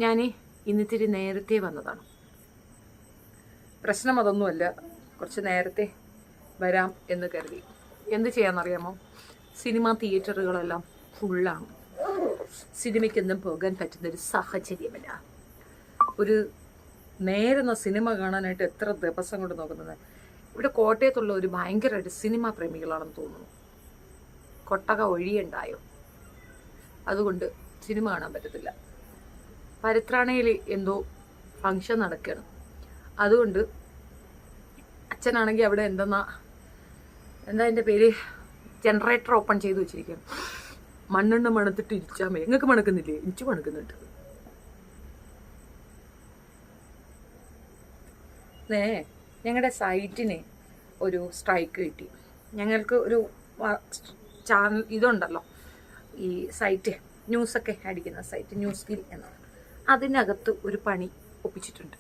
ഞാൻ ഇന്നിത്തിരി നേരത്തെ വന്നതാണ്. പ്രശ്നം അതൊന്നുമല്ല, കുറച്ച് നേരത്തെ വരാം എന്ന് കരുതി. എന്ത് ചെയ്യാമെന്നറിയാമോ? സിനിമാ തിയേറ്ററുകളെല്ലാം ഫുള്ളാണ്. സിനിമയ്ക്കൊന്നും പോകാൻ പറ്റുന്നൊരു സാഹചര്യമല്ല. ഒരു നേരുന്ന സിനിമ കാണാനായിട്ട് എത്ര ദിവസം കൊണ്ട് നോക്കുന്നത്. ഇവിടെ കോട്ടയത്തുള്ള ഒരു ഭയങ്കരമായിട്ട് സിനിമാ പ്രേമികളാണെന്ന് തോന്നുന്നു. കൊട്ടക ഒഴിയുണ്ടായോ, അതുകൊണ്ട് സിനിമ കാണാൻ പറ്റത്തില്ല. പരുത്രാണയിൽ എന്തോ ഫങ്ഷൻ നടക്കുകയാണ്. അതുകൊണ്ട് അച്ഛനാണെങ്കിൽ അവിടെ എന്താ എൻ്റെ പേര് ജനറേറ്റർ ഓപ്പൺ ചെയ്ത് വെച്ചിരിക്കുകയാണ്. മണ്ണെണ്ണ മണത്തിട്ട് ഇരിച്ചാൽ മതി. നിങ്ങൾക്ക് മണക്കുന്നില്ലേ? എനിക്ക് മണക്കുന്നുണ്ട്. ഞങ്ങളുടെ സൈറ്റിന് ഒരു സ്ട്രൈക്ക് കിട്ടി. ഞങ്ങൾക്ക് ഒരു ചാനൽ ഇതുണ്ടല്ലോ, ഈ സൈറ്റ് ന്യൂസൊക്കെ അടിക്കുന്ന സൈറ്റ് ന്യൂസ് കിൽ എന്നാണ്. അതിനകത്ത് ഒരു പണി ഒപ്പിച്ചിട്ടുണ്ട്.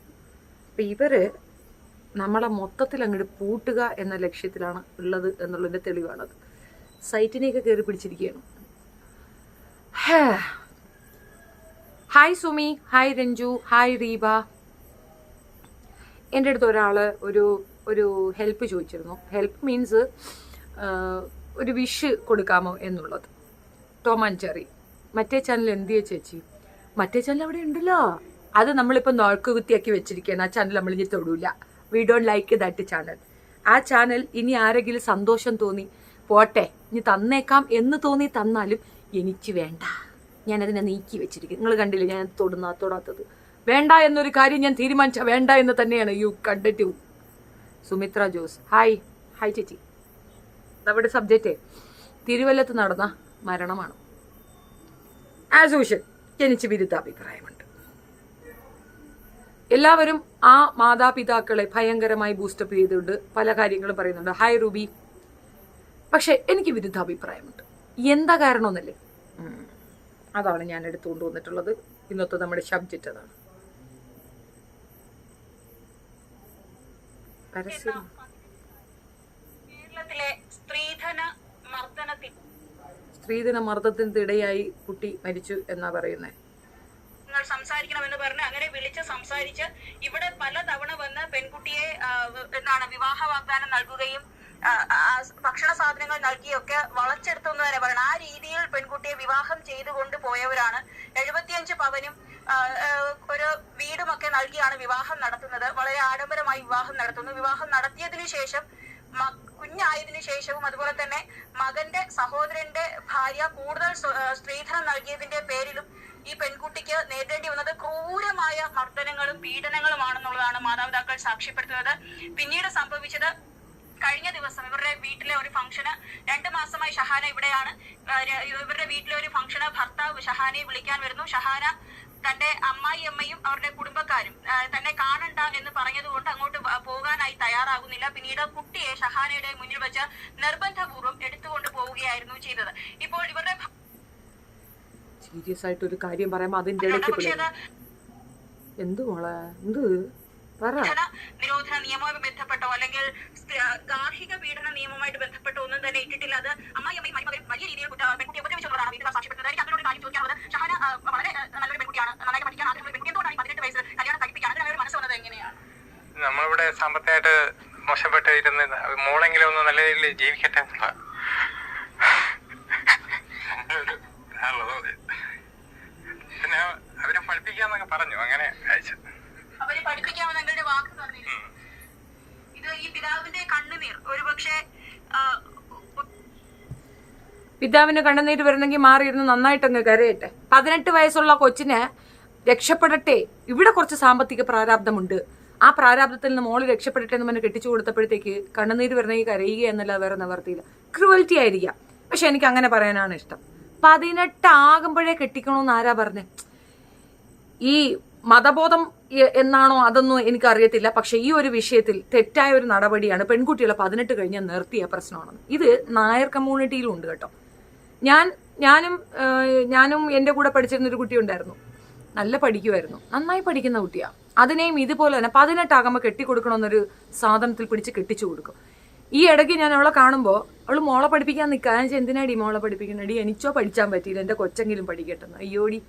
അപ്പം ഇവർ നമ്മളെ മൊത്തത്തിൽ അങ്ങോട്ട് പൂട്ടുക എന്ന ലക്ഷ്യത്തിലാണ് ഉള്ളത് എന്നുള്ളതിൻ്റെ തെളിവാണത്. സൈറ്റിനെയൊക്കെ കയറി പിടിച്ചിരിക്കുകയാണ്. Hi Sumi, hi Ranju, hi Reeba. എൻ്റെ അടുത്ത് ഒരാൾ ഒരു ഹെൽപ്പ് ചോദിച്ചിരുന്നു. ഹെൽപ്പ് മീൻസ് ഒരു വിഷ് കൊടുക്കാമോ എന്നുള്ളത്. ടോം ആൻഡ് ജെറി മറ്റേ ചാനൽ എന്തിയാ ചേച്ചി? മറ്റേ ചാനൽ അവിടെ ഉണ്ടല്ലോ, അത് നമ്മളിപ്പോൾ നോക്കുകുത്തിയാക്കി വെച്ചിരിക്കുകയാണ്. ആ ചാനൽ നമ്മളിനി തൊടൂല. We don't like that channel. ആ ചാനൽ ഇനി ആരെങ്കിലും സന്തോഷം തോന്നി പോട്ടെ, ഇനി തന്നേക്കാം എന്ന് തോന്നി തന്നാലും എനിക്ക് വേണ്ട. ഞാനതിനെ നീക്കി വെച്ചിരിക്കും. നിങ്ങൾ കണ്ടില്ലേ ഞാൻ തൊടാത്തത്? വേണ്ട എന്നൊരു കാര്യം ഞാൻ തീരുമാനിച്ച വേണ്ട എന്ന് തന്നെയാണ്. യു കണ്ടിട്ട്. സുമിത്ര ജോസ്, ഹായ് ഹായ് ചേച്ചി. നമ്മുടെ സബ്ജക്റ്റ് തിരുവല്ലത്ത് നടന്ന മരണമാണ്. ആസ് യൂഷ്വൽ എനിക്ക് വിരുദ്ധാഭിപ്രായമുണ്ട്. എല്ലാവരും ആ മാതാപിതാക്കളെ ഭയങ്കരമായി ബൂസ്റ്റപ്പ് ചെയ്തുകൊണ്ട് പല കാര്യങ്ങളും പറയുന്നുണ്ട്. Hi Ruby. പക്ഷെ എനിക്ക് വിരുദ്ധാഭിപ്രായമുണ്ട്. എന്താ കാരണമെന്നല്ലേ? അതാണ് ഞാൻ എടുത്തുകൊണ്ട് വന്നിട്ടുള്ളത്. ഇന്നത്തെ നമ്മുടെ സബ്ജക്റ്റ് അതാണ്. കേരളത്തിലെ സ്ത്രീധന മർദ്ദത്തിനിടയായി കുട്ടി മരിച്ചു എന്നാ പറയുന്നേ. നിങ്ങൾ സംസാരിക്കണമെന്ന് പറഞ്ഞ് അങ്ങനെ വിളിച്ച് സംസാരിച്ച് ഇവിടെ പലതവണ വന്ന് പെൺകുട്ടിയെ വിവാഹ വാഗ്ദാനം നൽകുകയും ഭക്ഷണ സാധനങ്ങൾ നൽകിയൊക്കെ വളച്ചെടുത്തെന്ന് തന്നെ പറയണം. ആ രീതിയിൽ പെൺകുട്ടിയെ വിവാഹം ചെയ്തുകൊണ്ട് പോയവരാണ്. 75 പവനും ഒരു വീടുമൊക്കെ നൽകിയാണ് വിവാഹം നടത്തുന്നത്. വളരെ ആഡംബരമായി വിവാഹം നടത്തുന്നു. വിവാഹം നടത്തിയതിനു ശേഷം കുഞ്ഞായതിനു ശേഷവും അതുപോലെ തന്നെ മകന്റെ സഹോദരന്റെ ഭാര്യ കൂടുതൽ സ്ത്രീധനം നൽകിയതിന്റെ പേരിലും ഈ പെൺകുട്ടിക്ക് നേരിടേണ്ടി വന്നത് ക്രൂരമായ മർദ്ദനങ്ങളും പീഡനങ്ങളുമാണെന്നുള്ളതാണ് മാതാപിതാക്കൾ സാക്ഷ്യപ്പെടുത്തുന്നത്. പിന്നീട് സംഭവിച്ചത് കഴിഞ്ഞ ദിവസം ഇവരുടെ വീട്ടിലെ ഒരു ഫംഗ്ഷന് 2 മാസമായി ഷഹാന ഇവിടെയാണ്. ഇവരുടെ വീട്ടിലെ ഒരു ഫംഗ്ഷന് ഭർത്താവ് ഷഹാനയെ വിളിക്കാൻ വരുന്നു. ഷഹാന തന്റെ അമ്മായിയമ്മയും അവരുടെ കുടുംബക്കാരും തന്നെ കാണണ്ട എന്ന് പറഞ്ഞതുകൊണ്ട് അങ്ങോട്ട് പോകാനായി തയ്യാറാകുന്നില്ല. പിന്നീട് കുട്ടിയെ ഷഹാനയുടെ മുന്നിൽ വെച്ച് നിർബന്ധപൂർവ്വം എടുത്തുകൊണ്ട് പോവുകയായിരുന്നു ചെയ്തത്. ഇപ്പോൾ ഇവരുടെ സീരിയസ് ആയിട്ട് ഒരു കാര്യം പറയാമോ? അതിന്റെ ഇടയ്ക്ക് എന്ത് മോളെ എന്ത് നിരോധന നിയമവുമായി ബന്ധപ്പെട്ടോ അല്ലെങ്കിൽ ഗാർഹിക പീഡന നിയമവുമായിട്ട് ബന്ധപ്പെട്ടോ ഒന്നും തന്നെ ഇട്ടിട്ടില്ല. അത് അമ്മായിയമ്മയും മരുമകനും വലിയ രീതിയിൽ പെൺകുട്ടിയെ ഉപദ്രവിച്ചുള്ളതാണ് വീട്ടുകാർ സാക്ഷ്യപ്പെടുത്തുന്നത്. എനിക്ക് അതിനോട് കാര്യം ചോദിക്കാനുള്ളത്, ഷഹാന വളരെ നല്ലൊരു പെൺകുട്ടിയാണ്, നന്നായി പഠിക്കാൻ ആഗ്രഹമുള്ള പെൺകുട്ടി. എന്തുകൊണ്ടാണ് 18 വയസ്സിൽ കല്യാണം കഴിപ്പിക്കാൻ അങ്ങനെ ഒരു മനസ്സ് വന്നത്? എങ്ങനെയാണ്? നമ്മളിവിടെ സാമ്പത്തികമായിട്ട് മോശപ്പെട്ടിരുന്ന് മോളെങ്കിലും ഒന്ന് നല്ല രീതിയിൽ ജീവിക്കട്ടെ. പിന്നെ അവരെ പഠിപ്പിക്കാന്നൊക്കെ പറഞ്ഞു. അങ്ങനെ അയച്ചു. അവര് പഠിപ്പിക്കാമെന്ന് ഞങ്ങളുടെ വാക്ക് തന്നിരുന്നു. ഇത് ഈ പിതാവിന്റെ കണ്ണുനീർ ഒരുപക്ഷെ പിതാവിന് കണ്ണുനീര് വരുന്നെങ്കിൽ മാറിയിരുന്ന് നന്നായിട്ടങ്ങ് കരയട്ടെ. 18 വയസ്സുള്ള കൊച്ചിന് രക്ഷപ്പെടട്ടെ. ഇവിടെ കുറച്ച് സാമ്പത്തിക പ്രാരാബ്ദമുണ്ട്. ആ പ്രാരാബ്ദത്തിൽ നിന്ന് മോള് രക്ഷപ്പെടട്ടെ എന്ന് പറഞ്ഞ് കെട്ടിച്ചു കൊടുത്തപ്പോഴത്തേക്ക് കണ്ണുനീര് വരണമെങ്കിൽ കരയുക എന്നല്ല, വേറെ നിവർത്തിയില്ല. ക്രൂവൽറ്റി ആയിരിക്കാം. പക്ഷെ എനിക്ക് അങ്ങനെ പറയാനാണ് ഇഷ്ടം. 18 ആകുമ്പോഴേ കെട്ടിക്കണമെന്ന് ആരാ പറഞ്ഞേ? ഈ മതബോധം എന്നാണോ അതൊന്നും എനിക്കറിയത്തില്ല. പക്ഷെ ഈ ഒരു വിഷയത്തിൽ തെറ്റായ ഒരു നടപടിയാണ്. പെൺകുട്ടികളെ 18 കഴിഞ്ഞാൽ നിർത്തിയ പ്രശ്നമാണെന്ന്. ഇത് നായർ കമ്മ്യൂണിറ്റിയിലും ഉണ്ട് കേട്ടോ. ഞാനും എൻ്റെ കൂടെ പഠിച്ചിരുന്നൊരു കുട്ടി ഉണ്ടായിരുന്നു. നല്ല പഠിക്കുമായിരുന്നു, നന്നായി പഠിക്കുന്ന കുട്ടിയാണ്. അതിനെയും ഇതുപോലെ തന്നെ 18 ആകുമ്പോൾ കെട്ടിക്കൊടുക്കണമെന്നൊരു സാധനത്തിൽ പിടിച്ച് കെട്ടിച്ചു കൊടുക്കും. ഈ ഇടയ്ക്ക് ഞാൻ അവളെ കാണുമ്പോൾ അവൾ മോളെ പഠിപ്പിക്കാൻ നിൽക്കാൻ എന്തിനാടി മോളെ പഠിപ്പിക്കണടി? എനിച്ചോ പഠിച്ചാൻ പറ്റിയില്ല, എൻ്റെ കൊച്ചെങ്കിലും പഠിക്കട്ടെന്ന്. അയ്യോടി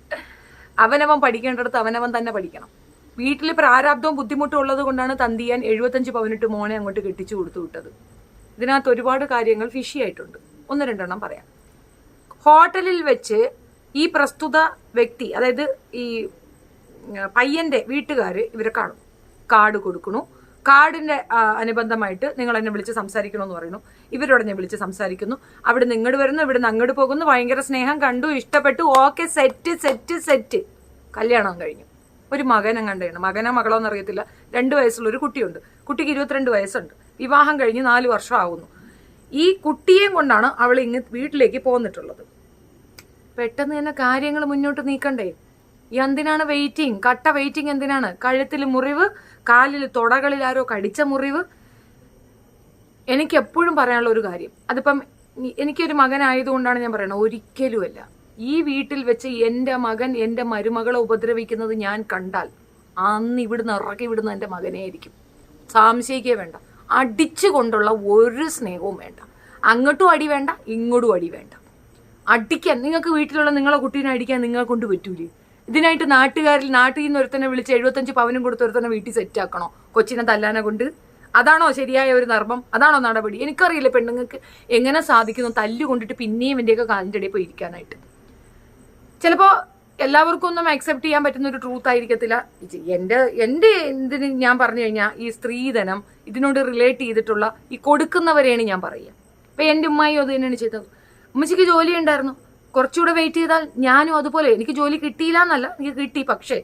അവനവൻ പഠിക്കേണ്ടടുത്ത് അവനവൻ തന്നെ പഠിക്കണം. വീട്ടിൽ പ്രാരാബ്ദവും ബുദ്ധിമുട്ടും ഉള്ളത് കൊണ്ടാണ് തന്തിയാൻ 75 പവനിട്ട് മോനെ അങ്ങോട്ട് കെട്ടിച്ചു കൊടുത്തു വിട്ടത്. ഇതിനകത്ത് ഒരുപാട് കാര്യങ്ങൾ ഫിഷി ആയിട്ടുണ്ട്. 1-2 പറയാം. ഹോട്ടലിൽ വെച്ച് ഈ പ്രസ്തുത വ്യക്തി, അതായത് ഈ പയ്യന്റെ വീട്ടുകാർ ഇവരെ കാണും, കാർഡ് കൊടുക്കണു. കാർഡിന്റെ അനുബന്ധമായിട്ട് നിങ്ങൾ എന്നെ വിളിച്ച് സംസാരിക്കണമെന്ന് പറയുന്നു. ഇവരോട് ഞാൻ വിളിച്ച് സംസാരിക്കുന്നു. അവിടെ നിങ്ങോട് വരുന്നു, ഇവിടെ നിന്ന് അങ്ങോട്ട് പോകുന്നു. ഭയങ്കര സ്നേഹം കണ്ടു, ഇഷ്ടപ്പെട്ടു, ഓക്കെ, സെറ്റ് സെറ്റ് സെറ്റ്. കല്യാണം കഴിഞ്ഞു. ഒരു മകനെ കണ്ടാണ്, മകനോ മകളോ എന്നറിയത്തില്ല. 2 വയസ്സുള്ള ഒരു കുട്ടിയുണ്ട്. കുട്ടിക്ക് 22 വയസ്സുണ്ട്. വിവാഹം കഴിഞ്ഞ് 4 വർഷം ആവുന്നു. ഈ കുട്ടിയെയും കൊണ്ടാണ് അവൾ ഇങ്ങ് വീട്ടിലേക്ക് പോന്നിട്ടുള്ളത്. പെട്ടെന്ന് തന്നെ കാര്യങ്ങൾ മുന്നോട്ട് നീക്കണ്ടേ? എന്തിനാണ് വെയിറ്റിംഗ്? കട്ട വെയിറ്റിംഗ് എന്തിനാണ്? കഴുത്തിൽ മുറിവ്, കാലിൽ തുടകളിൽ ആരോ കടിച്ച മുറിവ്. എനിക്ക് എപ്പോഴും പറയാനുള്ള ഒരു കാര്യം, അതിപ്പം എനിക്കൊരു മകനായതുകൊണ്ടാണ് ഞാൻ പറയണത്, ഒരിക്കലുമല്ല ഈ വീട്ടിൽ വെച്ച് എൻ്റെ മകൻ എൻ്റെ മരുമകളെ ഉപദ്രവിക്കുന്നത് ഞാൻ കണ്ടാൽ അന്ന് ഇവിടുന്ന് ഇറക്കി വിടുന്ന എൻ്റെ മകനെ ആയിരിക്കും. സംശയിക്കേ വേണ്ട. അടിച്ചു കൊണ്ടുള്ള ഒരു സ്നേഹവും വേണ്ട. അങ്ങോട്ടും അടി വേണ്ട, ഇങ്ങോട്ടും അടി വേണ്ട. അടിക്കാൻ നിങ്ങൾക്ക് വീട്ടിലുള്ള നിങ്ങളെ കുട്ടീനെ അടിക്കാൻ നിങ്ങളെ കൊണ്ട് പറ്റൂലേ? ഇതിനായിട്ട് നാട്ടിൽ നിന്ന് ഒരുത്തനെ വിളിച്ച് 75 പവനും കൊടുത്ത് ഒരുത്തനെ വീട്ടിൽ സെറ്റാക്കണോ കൊച്ചിനെ തല്ലാനെ കൊണ്ട്? അതാണോ ശരിയായ ഒരു നർമ്മം? അതാണോ നടപടി? എനിക്കറിയില്ല പെണ്ണുങ്ങൾക്ക് എങ്ങനെ സാധിക്കുന്നു തല്ലു കൊണ്ടിട്ട് പിന്നെയും എന്റെയൊക്കെ കാലിൻ്റെ ഇടയിൽ പോയി ഇരിക്കാനായിട്ട്. ചിലപ്പോൾ എല്ലാവർക്കും ഒന്നും അക്സെപ്റ്റ് ചെയ്യാൻ പറ്റുന്ന ഒരു ട്രൂത്ത് ആയിരിക്കത്തില്ല. എൻ്റെ എന്തിന് ഞാൻ പറഞ്ഞു കഴിഞ്ഞാൽ ഈ സ്ത്രീധനം ഇതിനോട് റിലേറ്റ് ചെയ്തിട്ടുള്ള ഈ കൊടുക്കുന്നവരെയാണ് ഞാൻ പറയുക. ഇപ്പം എൻ്റെ ഉമ്മായും അത് തന്നെയാണ് ചെയ്തത്. ഉമ്മച്ചിക്ക് ജോലി ഉണ്ടായിരുന്നു, കുറച്ചുകൂടെ വെയിറ്റ് ചെയ്താൽ ഞാനും അതുപോലെ. എനിക്ക് ജോലി കിട്ടിയില്ല എന്നല്ല, എനിക്ക് കിട്ടി. പക്ഷേ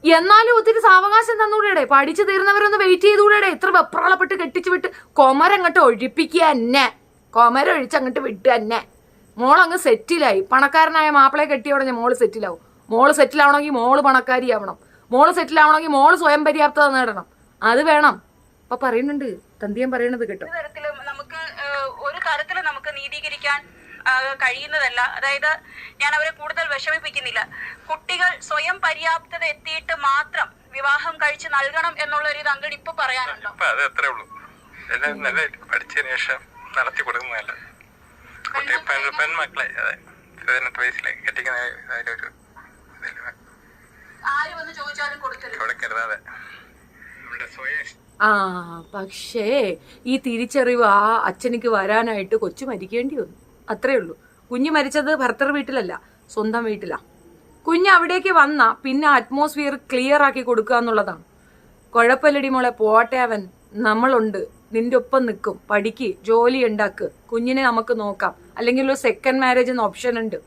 എന്നാലും ഒത്തിരി സാവകാശം തന്നൂടെ? പഠിച്ചു തീർന്നവരൊന്ന് വെയിറ്റ് ചെയ്തുകൂടെ? ഇത്ര വെപ്രാളപ്പെട്ട് കെട്ടിച്ചു വിട്ട് കൊമരങ്ങോട്ട് ഒഴിപ്പിക്കുക തന്നെ, കൊമരൊഴിച്ചങ്ങോട്ട് വിട്ട് തന്നെ. മോളങ്ങ് സെറ്റിലായി. പണക്കാരനായ മാപ്പിളയെ കെട്ടിയോടെ മോള് സെറ്റിലാവും. മോള് സെറ്റിലാവണമെങ്കിൽ മോള് പണക്കാരിയാവണം. മോള് സെറ്റിലാവണമെങ്കിൽ മോള് സ്വയം പര്യാപ്തത നേടണം. അത് വേണം. അപ്പൊ പറയുന്നുണ്ട്, തന്തിയം പറയണത് കേട്ടോ. ഒരു തരത്തിലും നമുക്ക് നീതീകരിക്കാൻ കഴിയുന്നതല്ല. അതായത് ഞാൻ അവരെ കൂടുതൽ വിഷമിപ്പിക്കുന്നില്ല. കുട്ടികൾ സ്വയം പര്യാപ്തത എത്തിയിട്ട് മാത്രം വിവാഹം കഴിച്ച് നൽകണം എന്നുള്ള ഒരു ഇത് അങ്ങോട്ട് ഇപ്പൊ പറയാനുണ്ടോ? അത് അത്രേ ഉള്ളൂ. നല്ല പഠിച്ചതിന് ശേഷം നടത്തി കൊടുക്കുന്നതല്ല. പെൺമക്കളെ 18 വയസ്സിലെ കെട്ടിക്കുന്ന ആര് വന്ന് ചോദിച്ചാലും കൊടുക്കരുത്. പക്ഷേ ഈ തിരിച്ചറിവ് ആ അച്ഛനിക്ക് വരാനായിട്ട് കൊച്ചു മരിക്കേണ്ടി വന്നു. അത്രേ ഉള്ളൂ. കുഞ്ഞ് മരിച്ചത് ഭർത്തൃ വീട്ടിലല്ല, സ്വന്തം വീട്ടിലാ. കുഞ്ഞ് അവിടേക്ക് വന്ന പിന്നെ അറ്റ്മോസ്ഫിയർ ക്ലിയർ ആക്കി കൊടുക്കുക എന്നുള്ളതാണ്. കുഴപ്പമില്ലടി മോളെ, പോട്ടെ, അവൻ നമ്മളുണ്ട്, നിന്റെ ഒപ്പം നിൽക്കും, പഠിക്ക്, ജോലി ഉണ്ടാക്ക്, കുഞ്ഞിനെ നമുക്ക് നോക്കാം. അല്ലെങ്കിൽ ഒരു സെക്കൻഡ് മാരേജ് എന്ന ഓപ്ഷൻ ഉണ്ട്.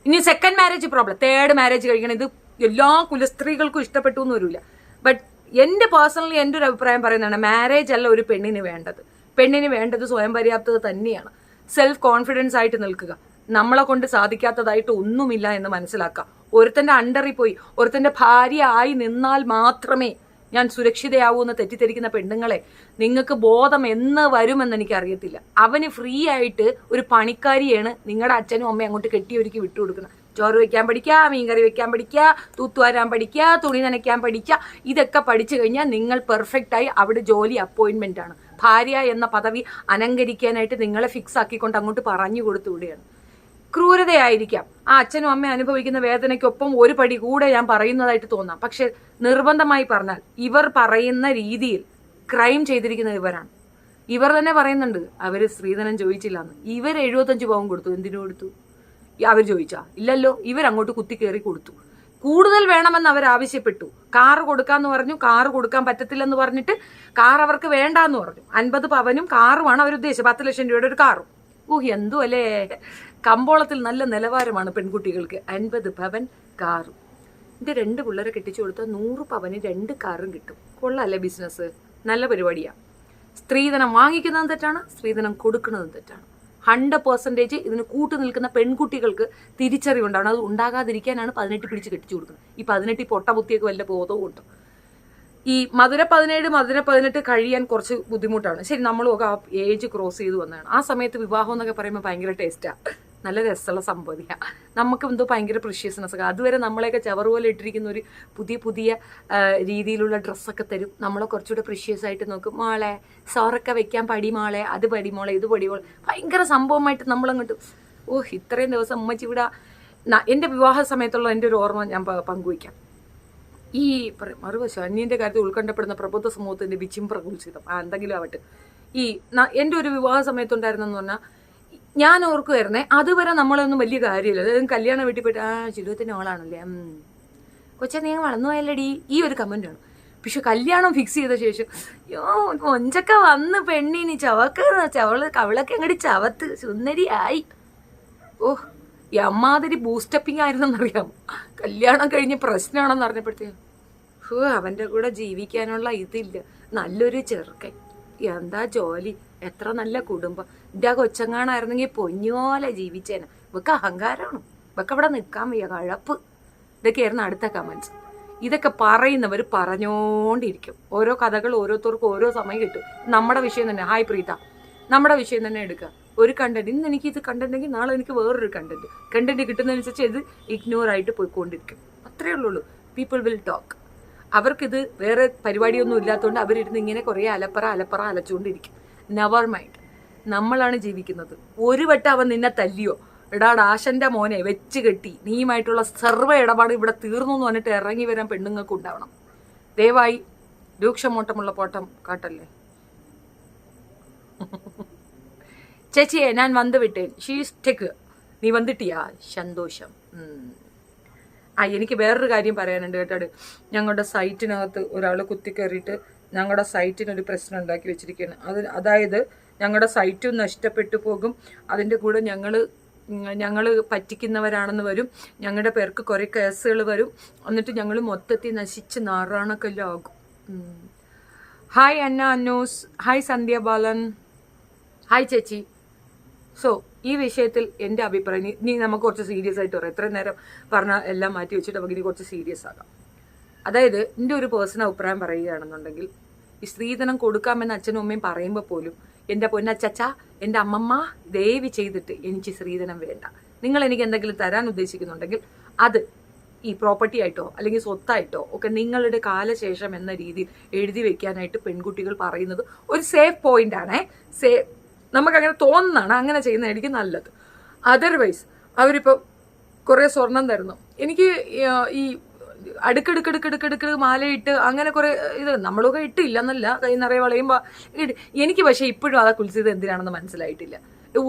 ഇനി second marriage problem, third marriage കഴിക്കണം. ഇത് എല്ലാ കുലസ്ത്രീകൾക്കും ഇഷ്ടപ്പെട്ടു എന്ന് വരില്ല. ബട്ട് എൻ്റെ പേഴ്സണലി എൻ്റെ ഒരു അഭിപ്രായം പറയുന്നതാണ്, മാരേജ് അല്ല ഒരു പെണ്ണിന് വേണ്ടത്. പെണ്ണിന് വേണ്ടത് സ്വയം പര്യാപ്തത തന്നെയാണ്. സെൽഫ് കോൺഫിഡൻസ് ആയിട്ട് നിൽക്കുക. നമ്മളെ കൊണ്ട് സാധിക്കാത്തതായിട്ട് ഒന്നുമില്ല എന്ന് മനസ്സിലാക്കുക. ഒരുത്തൻ്റെ അണ്ടറിൽ പോയി ഒരുത്തൻ്റെ ഭാര്യ ആയി നിന്നാൽ മാത്രമേ ഞാൻ സുരക്ഷിതയാവൂ എന്ന് തെറ്റിദ്ധരിക്കുന്ന പെണ്ണുങ്ങളെ, നിങ്ങൾക്ക് ബോധം എന്ന് വരുമെന്ന് എനിക്കറിയത്തില്ല. അവന് ഫ്രീ ആയിട്ട് ഒരു പണിക്കാരിയാണ് നിങ്ങളുടെ അച്ഛനും അമ്മയും അങ്ങോട്ട് കെട്ടിയൊരുക്കി വിട്ടുകൊടുക്കണം. ചോറ് വെക്കാൻ പഠിക്കുക, മീൻകറി വെക്കാൻ പഠിക്കുക, തൂത്തുവാരാൻ പഠിക്കുക, തുണി നനയ്ക്കാൻ പഠിക്കുക. ഇതൊക്കെ പഠിച്ചു കഴിഞ്ഞാൽ നിങ്ങൾ പെർഫെക്റ്റായി അവിടെ ജോലി അപ്പോയിൻമെൻ്റ് ആണ്. ഭാര്യ എന്ന പദവി അലങ്കരിക്കാനായിട്ട് നിങ്ങളെ ഫിക്സ് ആക്കിക്കൊണ്ട് അങ്ങോട്ട് പറഞ്ഞു കൊടുത്തുകൂടെയാണ്. ക്രൂരതയായിരിക്കാം, ആ അച്ഛനും അമ്മയും അനുഭവിക്കുന്ന വേദനയ്ക്കൊപ്പം ഒരു പടി കൂടെ ഞാൻ പറയുന്നതായിട്ട് തോന്നാം. പക്ഷെ നിർബന്ധമായി പറഞ്ഞാൽ ഇവർ പറയുന്ന രീതിയിൽ ക്രൈം ചെയ്തിരിക്കുന്നത് ഇവരാണ്. ഇവർ തന്നെ പറയുന്നുണ്ട് അവർ സ്ത്രീധനം ചോദിച്ചില്ല എന്ന്. ഇവർ 75 പവൻ കൊടുത്തു. എന്തിനു കൊടുത്തു? അവർ ചോദിച്ചാ? ഇല്ലല്ലോ. ഇവരങ്ങോട്ട് കുത്തിക്കേറി കൊടുത്തു. കൂടുതൽ വേണമെന്ന് അവർ ആവശ്യപ്പെട്ടു. കാറ് കൊടുക്കാന്ന് പറഞ്ഞു. കാറ് കൊടുക്കാൻ പറ്റത്തില്ലെന്ന് പറഞ്ഞിട്ട് കാർ അവർക്ക് വേണ്ടാന്ന് പറഞ്ഞു. 50 പവനും കാറുമാണ് അവരുദ്ദേശിച്ചത്. 10 ലക്ഷം രൂപയുടെ ഒരു കാറും. എന്തു അല്ലേ? കമ്പോളത്തിൽ നല്ല നിലവാരമാണ് പെൺകുട്ടികൾക്ക്. 50 പവൻ കാറും. എൻ്റെ 2 പിള്ളേരെ കെട്ടിച്ചു കൊടുത്താൽ 100 പവന് 2 കാറും കിട്ടും. കൊള്ളാല്ലേ ബിസിനസ്? നല്ല പരിപാടിയാണ്. സ്ത്രീധനം വാങ്ങിക്കുന്നതും തെറ്റാണ്, സ്ത്രീധനം കൊടുക്കുന്നതും തെറ്റാണ്. 100% ഇതിന് കൂട്ടു നിൽക്കുന്ന പെൺകുട്ടികൾക്ക് തിരിച്ചറിവുണ്ടാവണം. അത് ഉണ്ടാകാതിരിക്കാനാണ് 18 പിടിച്ച് കെട്ടിച്ചു കൊടുക്കുന്നത്. ഈ 18 പൊട്ടബുദ്ധിയൊക്കെ വല്ല ബോധവും ഉണ്ട്. ഈ മധുര 18 കഴിയാൻ കുറച്ച് ബുദ്ധിമുട്ടാണ്. ശരി, നമ്മളൊക്കെ ആ ഏജ് ക്രോസ് ചെയ്ത് വന്നതാണ്. ആ സമയത്ത് വിവാഹം എന്നൊക്കെ പറയുമ്പോൾ ഭയങ്കര ടേസ്റ്റാണ്, നല്ല രസമുള്ള സംഭവമാണ്. നമുക്ക് എന്തോ ഭയങ്കര പ്രിഷ്യസ്നെസ് ഒക്കെ. അതുവരെ നമ്മളെയൊക്കെ ചവറ് പോലെ ഇട്ടിരിക്കുന്ന ഒരു പുതിയ രീതിയിലുള്ള ഡ്രസ്സൊക്കെ തരും. നമ്മളെ കുറച്ചുകൂടെ പ്രിഷ്യസ് ആയിട്ട് നോക്കും. മോളെ സോറൊക്കെ വെക്കാൻ പടി മോളെ, അത് പടി മോളെ, ഇത് പടി മോളെ, ഭയങ്കര സംഭവമായിട്ട് നമ്മളങ്ങോട്ട് ഇത്രയും ദിവസം ഉമ്മച്ചി ഇവിടെ എൻ്റെ വിവാഹ സമയത്തുള്ള എൻ്റെ ഒരു ഓർമ്മ ഞാൻ പങ്കുവയ്ക്കാം. ഈ മറുവശം അന്യൻ്റെ കാര്യത്തിൽ ഉത്കണ്ഠപ്പെടുന്ന പ്രബുദ്ധ സമൂഹത്തിൻ്റെ വിചിമ്പ്രകുൽസിതം എന്തെങ്കിലും ആവട്ടെ. ഈ എൻ്റെ ഒരു വിവാഹ സമയത്തുണ്ടായിരുന്നെന്ന് പറഞ്ഞാൽ ഞാൻ ഓർക്കുമായിരുന്നേ, അതുവരെ നമ്മളൊന്നും വലിയ കാര്യമില്ല. അതായത് കല്യാണം വീട്ടിൽ പോയിട്ട് ചിലുവത്തിൻ്റെ ആളാണല്ലേ, കൊച്ചെ നീ വളർന്നു പോയല്ലടി, ഈ ഒരു കമൻറ്റാണ്. പക്ഷെ കല്യാണം ഫിക്സ് ചെയ്ത ശേഷം കൊഞ്ചൊക്കെ വന്ന് പെണ്ണിനി കവളൊക്കെ അങ്ങോട്ട് ചവത്ത് സുന്ദരിയായി. ഈ അമ്മാതിരി ബൂസ്റ്റപ്പിങ് ആയിരുന്നെന്നറിയാമോ. കല്യാണം കഴിഞ്ഞ് പ്രശ്നമാണെന്ന് അറിഞ്ഞപ്പോഴത്തേക്ക് അവൻ്റെ കൂടെ ജീവിക്കാനുള്ള ഇതില്ല. നല്ലൊരു ചെറുക്കൻ, എന്താ ജോലി, എത്ര നല്ല കുടുംബം. എൻ്റെ കൊച്ചങ്ങാണായിരുന്നെങ്കിൽ പൊന്നുപോലെ ജീവിച്ചേനെ. ഇവക്ക് അഹങ്കാരമാണ്, ഇവക്ക് അവിടെ നിൽക്കാൻ വയ്യ, കഴപ്പ്. ഇതൊക്കെയായിരുന്നു അടുത്ത കമൻസ്. ഇതൊക്കെ പറയുന്നവർ പറഞ്ഞോണ്ടിരിക്കും. ഓരോ കഥകൾ ഓരോരുത്തർക്കും ഓരോ സമയം കിട്ടും. നമ്മുടെ വിഷയം തന്നെ, ഹായ് പ്രീത, നമ്മുടെ വിഷയം തന്നെ എടുക്കുക. ഒരു കണ്ടന്റ്, ഇന്ന് എനിക്ക് ഇത് കണ്ടന്റെങ്കിൽ നാളെ എനിക്ക് വേറൊരു കണ്ടന്റ് കിട്ടുന്നതനുസരിച്ച് ഇത് ഇഗ്നോർ ആയിട്ട് പോയിക്കൊണ്ടിരിക്കും. അത്രയേ ഉള്ളൂ. People will talk. അവർക്കിത് വേറെ പരിപാടിയൊന്നും ഇല്ലാത്തതുകൊണ്ട് അവരിരുന്ന് ഇങ്ങനെ കുറേ അലപ്പറ അലച്ചുകൊണ്ടിരിക്കും. നെവർ മൈൻഡ്, നമ്മളാണ് ജീവിക്കുന്നത്. ഒരു വട്ടം അവൻ നിന്നെ തല്ലിയോ, എടാ ഡാശന്റെ മോനെ വെച്ച് കെട്ടി നീയുമായിട്ടുള്ള സർവ്വ ഇടപാട് ഇവിടെ തീർന്നു എന്ന് പറഞ്ഞിട്ട് ഇറങ്ങി വരാൻ പെണ്ണുങ്ങൾക്ക് ഉണ്ടാവണം. ദയവായി രൂക്ഷമോട്ടമുള്ള പോട്ടം കാട്ടല്ലേ. ചേച്ചിയെ ഞാൻ വന്ന് വിട്ടേൻ, ഷീസ്റ്റെക്ക് നീ വന്നിട്ടിയാ, സന്തോഷം. എനിക്ക് വേറൊരു കാര്യം പറയാനുണ്ട് കേട്ടോ. ഞങ്ങളുടെ സൈറ്റിനകത്ത് ഒരാൾ കുത്തിക്കയറിയിട്ട് ഞങ്ങളുടെ സൈറ്റിനൊരു പ്രശ്നം ഉണ്ടാക്കി വെച്ചിരിക്കുകയാണ്. അതായത് ഞങ്ങളുടെ സൈറ്റും നഷ്ടപ്പെട്ടു പോകും, അതിൻ്റെ കൂടെ ഞങ്ങൾ പറ്റിക്കുന്നവരാണെന്ന് വരും, ഞങ്ങളുടെ പേർക്ക് കുറേ കേസുകൾ വരും, എന്നിട്ട് ഞങ്ങൾ മൊത്തത്തിൽ നശിച്ച് നാറാണക്കെല്ലാകും. ഹായ് അന്ന അന്നൂസ്, ഹായ് സന്ധ്യ ബാലൻ, ഹായ് ചേച്ചി. സോ ഈ വിഷയത്തിൽ എൻ്റെ അഭിപ്രായം നീ നമുക്ക് കുറച്ച് സീരിയസ് ആയിട്ട് പറയാം. എത്രയും നേരം പറഞ്ഞാൽ എല്ലാം മാറ്റി വെച്ചിട്ട് നമുക്ക് ഇനി കുറച്ച് സീരിയസ് ആകാം. അതായത് എൻ്റെ ഒരു പേഴ്സണൽ അഭിപ്രായം പറയുകയാണെന്നുണ്ടെങ്കിൽ, ഈ സ്ത്രീധനം കൊടുക്കാമെന്ന് അച്ഛനും അമ്മയും പറയുമ്പോൾ പോലും എൻ്റെ പൊന്നച്ചച്ച, എൻ്റെ അമ്മമ്മ, ദയവ് ചെയ്തിട്ട് എനിക്ക് സ്ത്രീധനം വേണ്ട. നിങ്ങൾ എനിക്ക് എന്തെങ്കിലും തരാൻ ഉദ്ദേശിക്കുന്നുണ്ടെങ്കിൽ അത് ഈ പ്രോപ്പർട്ടി ആയിട്ടോ അല്ലെങ്കിൽ സ്വത്തായിട്ടോ ഒക്കെ നിങ്ങളുടെ കാലശേഷം എന്ന രീതിയിൽ എഴുതി വെക്കാനായിട്ട് പെൺകുട്ടികൾ പറയുന്നത് ഒരു സേഫ് പോയിന്റ് ആണേ. നമുക്കങ്ങനെ തോന്നുന്നതാണ്, അങ്ങനെ ചെയ്യുന്നതായിരിക്കും നല്ലത്. അതർവൈസ് അവരിപ്പോൾ കുറേ സ്വർണം തരുന്നു, എനിക്ക് ഈ അടുക്കടുക്കടുക്കടുക്കടുക്ക് മാലയിട്ട് അങ്ങനെ കുറേ ഇത് നമ്മളൊക്കെ ഇട്ടില്ല എന്നല്ല, കൈ നിറയെ വളയുമ്പോൾ എനിക്ക് പക്ഷേ ഇപ്പോഴും അതൊക്കെ കുൽസിത് എന്തിനാണെന്ന് മനസ്സിലായിട്ടില്ല.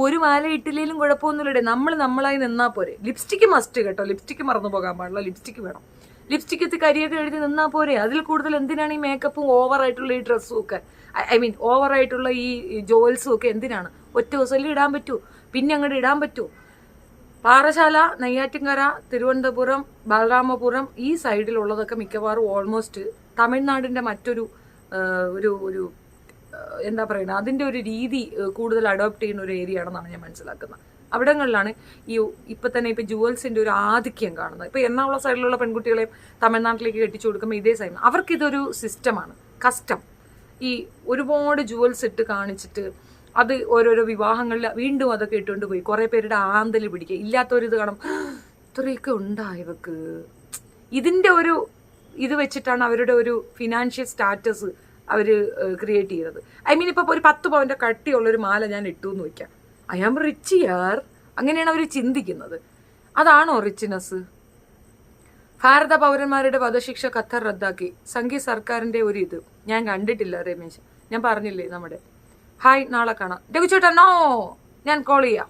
ഒരു മാല ഇട്ടില്ലെങ്കിലും കുഴപ്പമൊന്നുമില്ലേ, നമ്മളായി നിന്നാൽ പോരെ. ലിപ്സ്റ്റിക്ക് മസ്റ്റ് കേട്ടോ, ലിപ്സ്റ്റിക്ക് മറന്നു പോകാൻ പാടില്ല, ലിപ്സ്റ്റിക്ക് വേണം. ലിപ്സ്റ്റിക്ക് എത്തി കരിയൊക്കെ എഴുതി നിന്നാൽ പോരെ. അതിൽ കൂടുതൽ എന്തിനാണ് ഈ മേക്കപ്പും ഓവറായിട്ടുള്ള ഈ ഡ്രസ്സും ഒക്കെ, ഓവറായിട്ടുള്ള ഈ ജോൽസും ഒക്കെ എന്തിനാണ്? ഒറ്റ ദിവസമല്ലേ ഇടാൻ പറ്റൂ, പിന്നെ അങ്ങോട്ട് ഇടാൻ പറ്റൂ. പാറശാല, നെയ്യാറ്റിൻകര, തിരുവനന്തപുരം, ബലരാമപുരം ഈ സൈഡിലുള്ളതൊക്കെ മിക്കവാറും ഓൾമോസ്റ്റ് തമിഴ്നാടിൻ്റെ മറ്റൊരു ഒരു എന്താ പറയുക, അതിൻ്റെ ഒരു രീതി കൂടുതൽ അഡോപ്റ്റ് ചെയ്യുന്ന ഒരു ഏരിയ ആണെന്നാണ് ഞാൻ മനസ്സിലാക്കുന്നത്. അവിടങ്ങളിലാണ് ഇപ്പം തന്നെ ഇപ്പം ജുവൽസിൻ്റെ ഒരു ആധിക്യം കാണുന്നത്. ഇപ്പം എറണാകുളം സൈഡിലുള്ള പെൺകുട്ടികളെയും തമിഴ്നാട്ടിലേക്ക് കെട്ടിച്ചു കൊടുക്കുമ്പോൾ ഇതേ സമയം അവർക്കിതൊരു സിസ്റ്റമാണ്, കസ്റ്റം. ഈ ഒരുപാട് ജുവൽസ് ഇട്ട് കാണിച്ചിട്ട് അത് ഓരോരോ വിവാഹങ്ങളിൽ വീണ്ടും അതൊക്കെ ഇട്ടുകൊണ്ട് പോയി കുറേ പേരുടെ ആന്തൽ പിടിക്കുക. ഇല്ലാത്തൊരിത് കാണും, ഇത്രയൊക്കെ ഉണ്ടായവർക്ക്. ഇതിൻ്റെ ഒരു ഇത് വെച്ചിട്ടാണ് അവരുടെ ഒരു ഫിനാൻഷ്യൽ സ്റ്റാറ്റസ് അവർ ക്രിയേറ്റ് ചെയ്യുന്നത്. ഇപ്പോൾ ഒരു 10 പവൻ്റെ കട്ടിയുള്ളൊരു മാല ഞാൻ ഇട്ടു എന്ന് വയ്ക്കാം, ഐ ആം റിച്ച് യാർ, അങ്ങനെയാണ് അവർ ചിന്തിക്കുന്നത്. അതാണോ റിച്ച്നെസ്? ഭാരത പൗരന്മാരുടെ വധശിക്ഷ ഖത്തർ റദ്ദാക്കി, സംഘി സർക്കാരിൻ്റെ ഒരു ഇത് ഞാൻ കണ്ടിട്ടില്ല. രമേശ്, ഞാൻ പറഞ്ഞില്ലേ നമ്മുടെ ഹായ്, നാളെ കാണാം. രഘുചേട്ടാ നോ, ഞാൻ കോൾ ചെയ്യാം.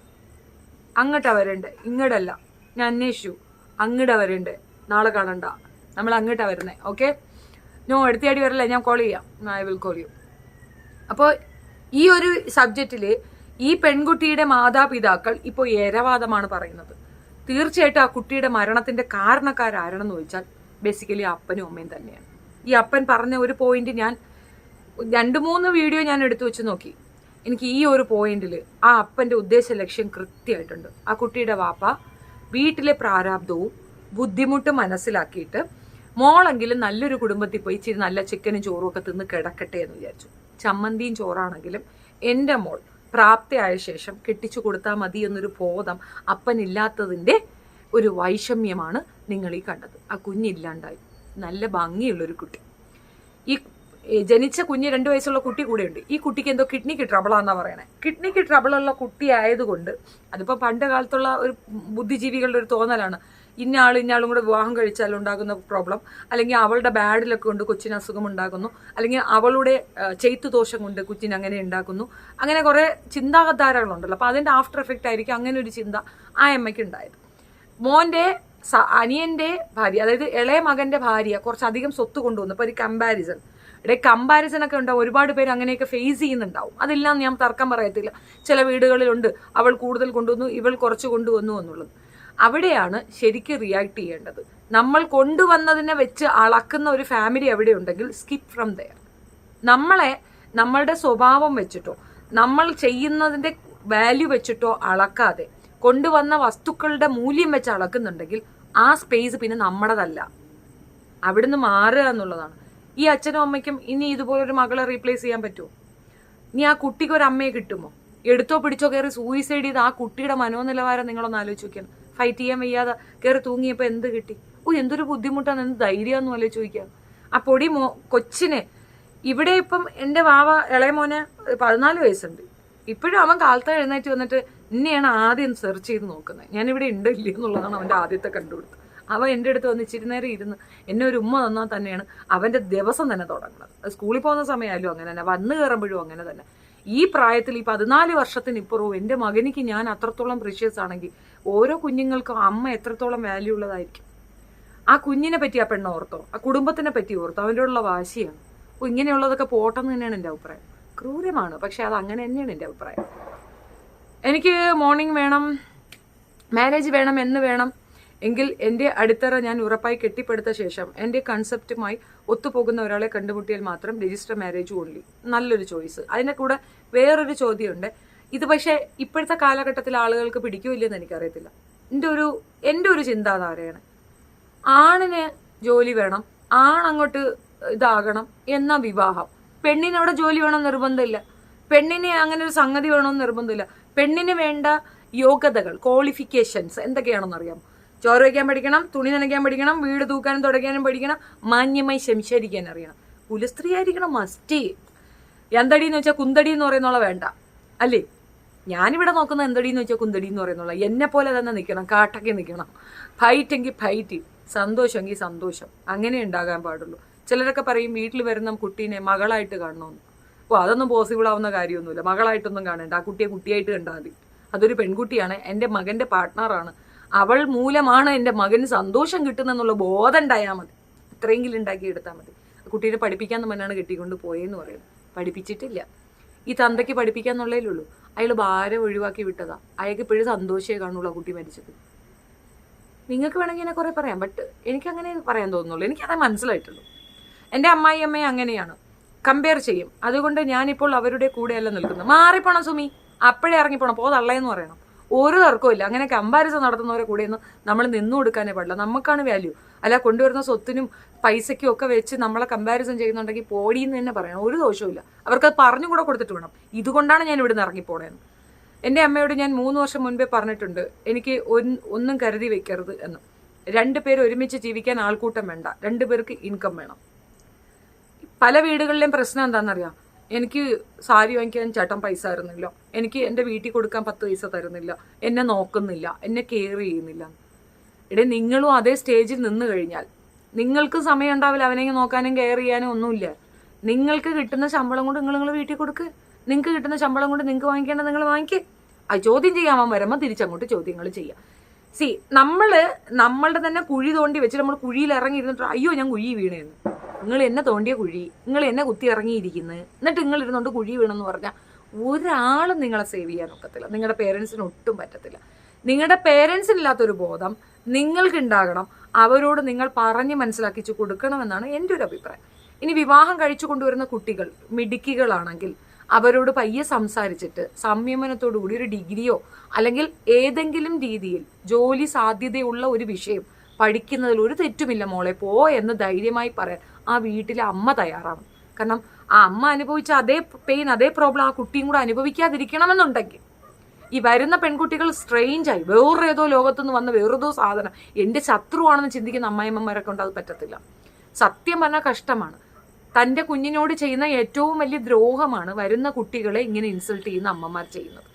അങ്ങോട്ടാ വരണ്ടേ, ഇങ്ങോട്ടല്ല. ഞാൻ അന്വേഷിച്ചു, അങ്ങോട്ടാ വരണ്ടേ, നാളെ കാണണ്ട, നമ്മൾ അങ്ങോട്ടാ വരുന്നേ. ഓക്കെ, നോ, എടുത്തിയാടി വരല്ലേ, ഞാൻ കോൾ ചെയ്യാം, ഐ വിൽ കോൾ യു. അപ്പോൾ ഈ ഒരു സബ്ജക്റ്റിൽ ഈ പെൺകുട്ടിയുടെ മാതാപിതാക്കൾ ഇപ്പോൾ ഏരവാദമാണ് പറയുന്നത്. തീർച്ചയായിട്ടും ആ കുട്ടിയുടെ മരണത്തിന്റെ കാരണക്കാരാരെന്ന് ചോദിച്ചാൽ ബേസിക്കലി അപ്പനും അമ്മയും തന്നെയാണ്. ഈ അപ്പൻ പറഞ്ഞ ഒരു പോയിന്റ് ഞാൻ 2-3 വീഡിയോ ഞാൻ എടുത്തു വെച്ച് നോക്കി. എനിക്ക് ഈ ഒരു പോയിന്റിൽ ആ അപ്പന്റെ ഉദ്ദേശ ലക്ഷ്യം കൃത്യമായിട്ടുണ്ട്. ആ കുട്ടിയുടെ വാപ്പ വീട്ടിലെ പ്രാരാബ്ദവും ബുദ്ധിമുട്ടും മനസ്സിലാക്കിയിട്ട് മോളെങ്കിലും നല്ലൊരു കുടുംബത്തിൽ പോയി ഇച്ചിരി നല്ല ചിക്കനും ചോറും ഒക്കെ തിന്ന് കിടക്കട്ടെ എന്ന് വിചാരിച്ചു. ചമ്മന്തിയും ചോറാണെങ്കിലും എൻ്റെ മോൾ പ്രാപ്തിയായ ശേഷം കെട്ടിച്ചു കൊടുത്താൽ മതി എന്നൊരു ബോധം അപ്പനില്ലാത്തതിൻ്റെ ഒരു വൈഷമ്യമാണ് നിങ്ങൾ ഈ കണ്ടത്. ആ കുഞ്ഞില്ലാണ്ടായി, നല്ല ഭംഗിയുള്ളൊരു കുട്ടി. ജനിച്ച കുഞ്ഞ് 2 വയസ്സുള്ള കുട്ടി കൂടെയുണ്ട്. ഈ കുട്ടിക്ക് എന്തോ കിഡ്നിക്ക് ട്രബിളാന്നാ പറയണേ. കിഡ്നിക്ക് ട്രബിളുള്ള കുട്ടി ആയതുകൊണ്ട്, അതിപ്പോൾ പണ്ട് കാലത്തുള്ള ഒരു ബുദ്ധിജീവികളുടെ ഒരു തോന്നലാണ്, ഇന്നാളും കൂടെ വിവാഹം കഴിച്ചാൽ ഉണ്ടാകുന്ന പ്രോബ്ലം, അല്ലെങ്കിൽ അവളുടെ ബാഡിലൊക്കെ കൊണ്ട് കൊച്ചിന് അസുഖം ഉണ്ടാകുന്നു, അല്ലെങ്കിൽ അവളുടെ ചെയ്ത്തു ദോഷം കൊണ്ട് കൊച്ചിന് അങ്ങനെ ഉണ്ടാക്കുന്നു. അങ്ങനെ കുറേ ചിന്താധാരകളുണ്ടല്ലോ. അപ്പോൾ അതിൻ്റെ ആഫ്റ്റർ എഫക്റ്റ് ആയിരിക്കും അങ്ങനെ ഒരു ചിന്ത ആ അമ്മയ്ക്ക് ഉണ്ടായത്. മോൻ്റെ അനിയൻ്റെ ഭാര്യ, അതായത് ഇളയ മകൻ്റെ ഭാര്യ കുറച്ചധികം സ്വത്ത് കൊണ്ടുവന്നു. അപ്പോൾ ഒരു കമ്പാരിസൺ ഒക്കെ ഉണ്ടാവും. ഒരുപാട് പേര് അങ്ങനെയൊക്കെ ഫേസ് ചെയ്യുന്നുണ്ടാവും. അതില്ലാന്ന് ഞാൻ തർക്കം പറയത്തില്ല. ചില വീടുകളിലുണ്ട് അവൾ കൂടുതൽ കൊണ്ടുവന്നു, ഇവൾ കുറച്ച് കൊണ്ടുവന്നു എന്നുള്ളത്. അവിടെയാണ് ശരിക്കും റിയാക്ട് ചെയ്യേണ്ടത്. നമ്മൾ കൊണ്ടുവന്നതിനെ വെച്ച് അളക്കുന്ന ഒരു ഫാമിലി എവിടെ ഉണ്ടെങ്കിൽ സ്കിപ്പ് ഫ്രം ദെയർ. നമ്മളുടെ സ്വഭാവം വെച്ചിട്ടോ നമ്മൾ ചെയ്യുന്നതിൻ്റെ വാല്യൂ വെച്ചിട്ടോ അളക്കാതെ കൊണ്ടുവന്ന വസ്തുക്കളുടെ മൂല്യം വെച്ച് അളക്കുന്നുണ്ടെങ്കിൽ ആ സ്പേസ് പിന്നെ നമ്മുടേതല്ല. അവിടുന്ന് മാറുക എന്നുള്ളതാണ്. ഈ അച്ഛനും അമ്മയ്ക്കും ഇനി ഇതുപോലൊരു മകളെ റീപ്ലേസ് ചെയ്യാൻ പറ്റുമോ? ഇനി ആ കുട്ടിക്ക് ഒരു അമ്മയെ കിട്ടുമോ? എടുത്തോ പിടിച്ചോ കയറി സൂയിസൈഡ് ചെയ്ത് ആ കുട്ടിയുടെ മനോനിലവാരം നിങ്ങളൊന്ന് ആലോചിച്ച് നോക്കിയാണ്. ഫൈറ്റ് ചെയ്യാൻ വയ്യാതെ കയറി തൂങ്ങിയപ്പോൾ എന്ത് കിട്ടി? എന്തൊരു ബുദ്ധിമുട്ടാണ്, എന്ത് ധൈര്യമെന്നും ആലോചിച്ച് ചോദിക്കുക. ആ പൊടി കൊച്ചിന് ഇവിടെ ഇപ്പം എൻ്റെ വാവ ഇളയ മോന് 14 വയസ്സുണ്ട്. ഇപ്പോഴും അവൻ കാലത്ത് എഴുന്നേറ്റ് വന്നിട്ട് എന്നെയാണ് ആദ്യം സെർച്ച് ചെയ്ത് നോക്കുന്നത്, ഞാനിവിടെ ഉണ്ടോ ഇല്ല എന്നുള്ളതാണ് അവൻ്റെ ആദ്യത്തെ കണ്ടുപിടുത്തം. അവൻ എൻ്റെ അടുത്ത് വന്ന് ഇച്ചിരി നേരം ഇരുന്ന് എന്നെ ഒരു ഉമ്മ തന്നാൽ തന്നെയാണ് അവൻ്റെ ദിവസം തന്നെ തുടങ്ങുന്നത്. സ്കൂളിൽ പോകുന്ന സമയമായാലും അങ്ങനെ തന്നെ, വന്ന് കയറുമ്പോഴും അങ്ങനെ തന്നെ. ഈ പ്രായത്തിൽ ഈ 14 വർഷത്തിനിപ്പുറവും എൻ്റെ മകനിക്ക് ഞാൻ അത്രത്തോളം പ്രീഷ്യസ് ആണെങ്കിൽ ഓരോ കുഞ്ഞുങ്ങൾക്കും അമ്മ എത്രത്തോളം വാല്യൂ ഉള്ളതായിരിക്കും. ആ കുഞ്ഞിനെ പറ്റി ആ പെണ്ണ് ഓർത്തോ, ആ കുടുംബത്തിനെ പറ്റി ഓർത്തോ, അവൻ്റെ ഉള്ള വാശിയാണ്. ഇങ്ങനെയുള്ളതൊക്കെ പോട്ടെന്ന് തന്നെയാണ് എൻ്റെ അഭിപ്രായം. ക്രൂരമാണ്, പക്ഷെ അത് അങ്ങനെ തന്നെയാണ് എൻ്റെ അഭിപ്രായം. എനിക്ക് മോർണിംഗ് വേണം, മാരേജ് വേണം എന്ന് വേണം എങ്കിൽ എൻ്റെ അടിത്തറ ഞാൻ ഉറപ്പായി കെട്ടിപ്പടുത്ത ശേഷം എൻ്റെ കൺസെപ്റ്റുമായി ഒത്തുപോകുന്ന ഒരാളെ കണ്ടുമുട്ടിയാൽ മാത്രം രജിസ്റ്റർ മാരേജ് ഓൺലി. നല്ലൊരു ചോയ്സ്. അതിൻ്റെ കൂടെ വേറൊരു ചോദ്യമുണ്ട്. ഇത് പക്ഷേ ഇപ്പോഴത്തെ കാലഘട്ടത്തിൽ ആളുകൾക്ക് പിടിക്കില്ലെന്ന് എനിക്കറിയത്തില്ല. എൻ്റെ ഒരു ചിന്താധാരയാണ്, ആണിന് ജോലി വേണം, ആണങ്ങോട്ട് ഇതാകണം എന്ന വിവാഹം. പെണ്ണിന് അവിടെ ജോലി വേണം നിർബന്ധമില്ല, പെണ്ണിന് അങ്ങനെ ഒരു സംഗതി വേണമെന്ന് നിർബന്ധമില്ല. പെണ്ണിന് വേണ്ട യോഗ്യതകൾ, ക്വാളിഫിക്കേഷൻസ് എന്തൊക്കെയാണെന്ന് അറിയാം. ചോറ് വയ്ക്കാൻ പഠിക്കണം, തുണി നനയ്ക്കാൻ പഠിക്കണം, വീട് തൂക്കാനും തുടയ്ക്കാനും പഠിക്കണം, മാന്യമായി സംസാരിക്കാൻ അറിയണം. കുലസ്ത്രീ ആയിരിക്കണം മസ്റ്റ്. എന്തടി എന്ന് വെച്ചാൽ കുന്തടി എന്ന് പറയുന്നുള്ള വേണ്ട അല്ലേ? ഞാനിവിടെ നോക്കുന്ന എന്തടി എന്ന് വെച്ചാൽ കുന്തടി എന്ന് പറയുന്നുള്ള എന്നെ പോലെ തന്നെ നിൽക്കണം, കാട്ടൊക്കെ നിൽക്കണം. ഫൈറ്റ് എങ്കിൽ ഫൈറ്റ്, സന്തോഷമെങ്കിൽ സന്തോഷം, അങ്ങനെ ഉണ്ടാകാൻ പാടുള്ളൂ. ചിലരൊക്കെ പറയും വീട്ടിൽ വരുന്ന കുട്ടീനെ മകളായിട്ട് കാണണമെന്ന്. അതൊന്നും പോസിബിൾ ആവുന്ന കാര്യമൊന്നുമില്ല. മകളായിട്ടൊന്നും കാണണ്ട, ആ കുട്ടിയെ കുട്ടിയായിട്ട് കണ്ടാൽ മതി. അതൊരു പെൺകുട്ടിയാണ്, എൻ്റെ മകൻ്റെ പാർട്ട്ണറാണ്, അവൾ മൂലമാണ് എൻ്റെ മകന് സന്തോഷം കിട്ടുന്നെന്നുള്ള ബോധം ഉണ്ടായാൽ മതി. ഇത്രയെങ്കിലും ഉണ്ടാക്കിയെടുത്താൽ മതി. കുട്ടീനെ പഠിപ്പിക്കാൻ തന്നെയാണ് കെട്ടിക്കൊണ്ട് പോയെന്ന് പറയുന്നത്. പഠിപ്പിച്ചിട്ടില്ല. ഈ തന്തയ്ക്ക് പഠിപ്പിക്കാന്നുള്ളതിലുള്ളൂ. അയാൾ ഭാരം ഒഴിവാക്കി വിട്ടതാ. അയാൾക്ക് ഇപ്പോഴും സന്തോഷമേ കാണുള്ളൂ ആ കുട്ടി മരിച്ചത്. നിങ്ങൾക്ക് വേണമെങ്കിൽ എന്നെ കുറേ പറയാം, ബട്ട് എനിക്കങ്ങനെ പറയാൻ തോന്നുന്നുള്ളൂ. എനിക്കതേ മനസ്സിലായിട്ടുള്ളൂ. എൻ്റെ അമ്മായിയമ്മയെ അങ്ങനെയാണ്, കമ്പയർ ചെയ്യും. അതുകൊണ്ട് ഞാനിപ്പോൾ അവരുടെ കൂടെയല്ല നിൽക്കുന്നത്. മാറിപ്പോണം സുമി, അപ്പോഴേ ഇറങ്ങിപ്പോണം, തള്ളയെന്ന് പറയണം. ഒരു തർക്കവും ഇല്ല. അങ്ങനെ കമ്പാരിസൺ നടത്തുന്നവരെ കൂടെയൊന്നും നമ്മൾ നിന്നു കൊടുക്കാനേ പാടില്ല. നമുക്കാണ് വാല്യൂ. അല്ല കൊണ്ടുവരുന്ന സ്വത്തിനും പൈസയ്ക്കും ഒക്കെ വെച്ച് നമ്മളെ കമ്പാരിസൺ ചെയ്യുന്നുണ്ടെങ്കിൽ പോടിയെന്ന് തന്നെ പറയണം. ഒരു ദോഷവും ഇല്ല. അവർക്കത് പറഞ്ഞുകൂടെ കൊടുത്തിട്ട് വേണം. ഇതുകൊണ്ടാണ് ഞാൻ ഇവിടെ നിന്ന് ഇറങ്ങിപ്പോണേന്ന്. എൻ്റെ അമ്മയോട് ഞാൻ 3 വർഷം മുൻപേ പറഞ്ഞിട്ടുണ്ട്, എനിക്ക് ഒന്നും കരുതി വെക്കരുത് എന്ന്. 2 പേര് ഒരുമിച്ച് ജീവിക്കാൻ ആൾക്കൂട്ടം വേണ്ട, 2 പേർക്ക് ഇൻകം വേണം. പല വീടുകളിലെയും പ്രശ്നം എന്താണെന്നറിയാം, എനിക്ക് സാരി വാങ്ങിക്കാൻ ചേട്ടൻ പൈസ തരുന്നില്ല, എനിക്ക് എൻ്റെ വീട്ടിൽ കൊടുക്കാൻ 10 പൈസ തരുന്നില്ല, എന്നെ നോക്കുന്നില്ല, എന്നെ കെയർ ചെയ്യുന്നില്ല. നിങ്ങളും അതേ സ്റ്റേജിൽ നിന്ന് കഴിഞ്ഞാൽ നിങ്ങൾക്ക് സമയം ഉണ്ടാവില്ല അവനെ നോക്കാനും കെയർ ചെയ്യാനും ഒന്നുമില്ല. നിങ്ങൾക്ക് കിട്ടുന്ന ശമ്പളം കൊണ്ട് നിങ്ങൾ വീട്ടിൽ കൊടുക്ക്. നിങ്ങൾക്ക് കിട്ടുന്ന ശമ്പളം കൊണ്ട് നിങ്ങൾക്ക് വാങ്ങിക്കേണ്ട നിങ്ങൾ വാങ്ങിക്കുക. അത് ചോദ്യം ചെയ്യാൻ വരുമ്പോൾ തിരിച്ചങ്ങോട്ട് ചോദ്യങ്ങൾ ചെയ്യാം. നമ്മളുടെ തന്നെ കുഴി തോണ്ടി വെച്ച് നമ്മൾ കുഴിയിൽ ഇറങ്ങിയിരുന്നിട്ട് അയ്യോ ഞാൻ കുഴി വീണേന്ന്. നിങ്ങൾ എന്നെ തോണ്ടിയ കുഴി, നിങ്ങൾ എന്നെ കുത്തി ഇറങ്ങിയിരിക്കുന്നത്, എന്നിട്ട് നിങ്ങൾ ഇരുന്നുകൊണ്ട് കുഴി വീണെന്ന് പറഞ്ഞാൽ ഒരാളും നിങ്ങളെ സേവ് ചെയ്യാൻ ഒക്കത്തില്ല. നിങ്ങളുടെ പേരൻസിന് ഒട്ടും പറ്റത്തില്ല. നിങ്ങളുടെ പേരൻസിനില്ലാത്തൊരു ബോധം നിങ്ങൾക്ക് ഉണ്ടാകണം. അവരോട് നിങ്ങൾ പറഞ്ഞ് മനസ്സിലാക്കിച്ചു കൊടുക്കണമെന്നാണ് എൻ്റെ ഒരു അഭിപ്രായം. ഇനി വിവാഹം കഴിച്ചു കൊണ്ടുവരുന്ന കുട്ടികൾ മിടുക്കികളാണെങ്കിൽ അവരോട് പയ്യെ സംസാരിച്ചിട്ട് സംയമനത്തോടുകൂടി ഒരു ഡിഗ്രിയോ അല്ലെങ്കിൽ ഏതെങ്കിലും രീതിയിൽ ജോലി സാധ്യതയുള്ള ഒരു വിഷയം പഠിക്കുന്നതിൽ ഒരു തെറ്റുമില്ല മോളെ, പോ എന്ന് ധൈര്യമായി പറയാൻ ആ വീട്ടിലെ അമ്മ തയ്യാറാണ്. കാരണം ആ അമ്മ അനുഭവിച്ച അതേ പെയിൻ, അതേ പ്രോബ്ലം ആ കുട്ടിയും കൂടെ അനുഭവിക്കാതിരിക്കണമെന്നുണ്ടെങ്കിൽ ഈ വരുന്ന പെൺകുട്ടികൾ സ്ട്രെയിഞ്ചായി വേറേതോ ലോകത്തുനിന്ന് വന്ന വേറേതോ സാധനം എൻ്റെ ശത്രുവാണെന്ന് ചിന്തിക്കുന്ന അമ്മായിയമ്മമാരൊക്കെ ഉണ്ട്. അത് പറ്റത്തില്ല. സത്യം പറഞ്ഞാൽ കഷ്ടമാണ്. തൻ്റെ കുഞ്ഞിനോട് ചെയ്യുന്ന ഏറ്റവും വലിയ ദ്രോഹമാണ് വരുന്ന കുട്ടികളെ ഇങ്ങനെ ഇൻസൾട്ട് ചെയ്യുന്ന അമ്മമാർ ചെയ്യുന്നത്.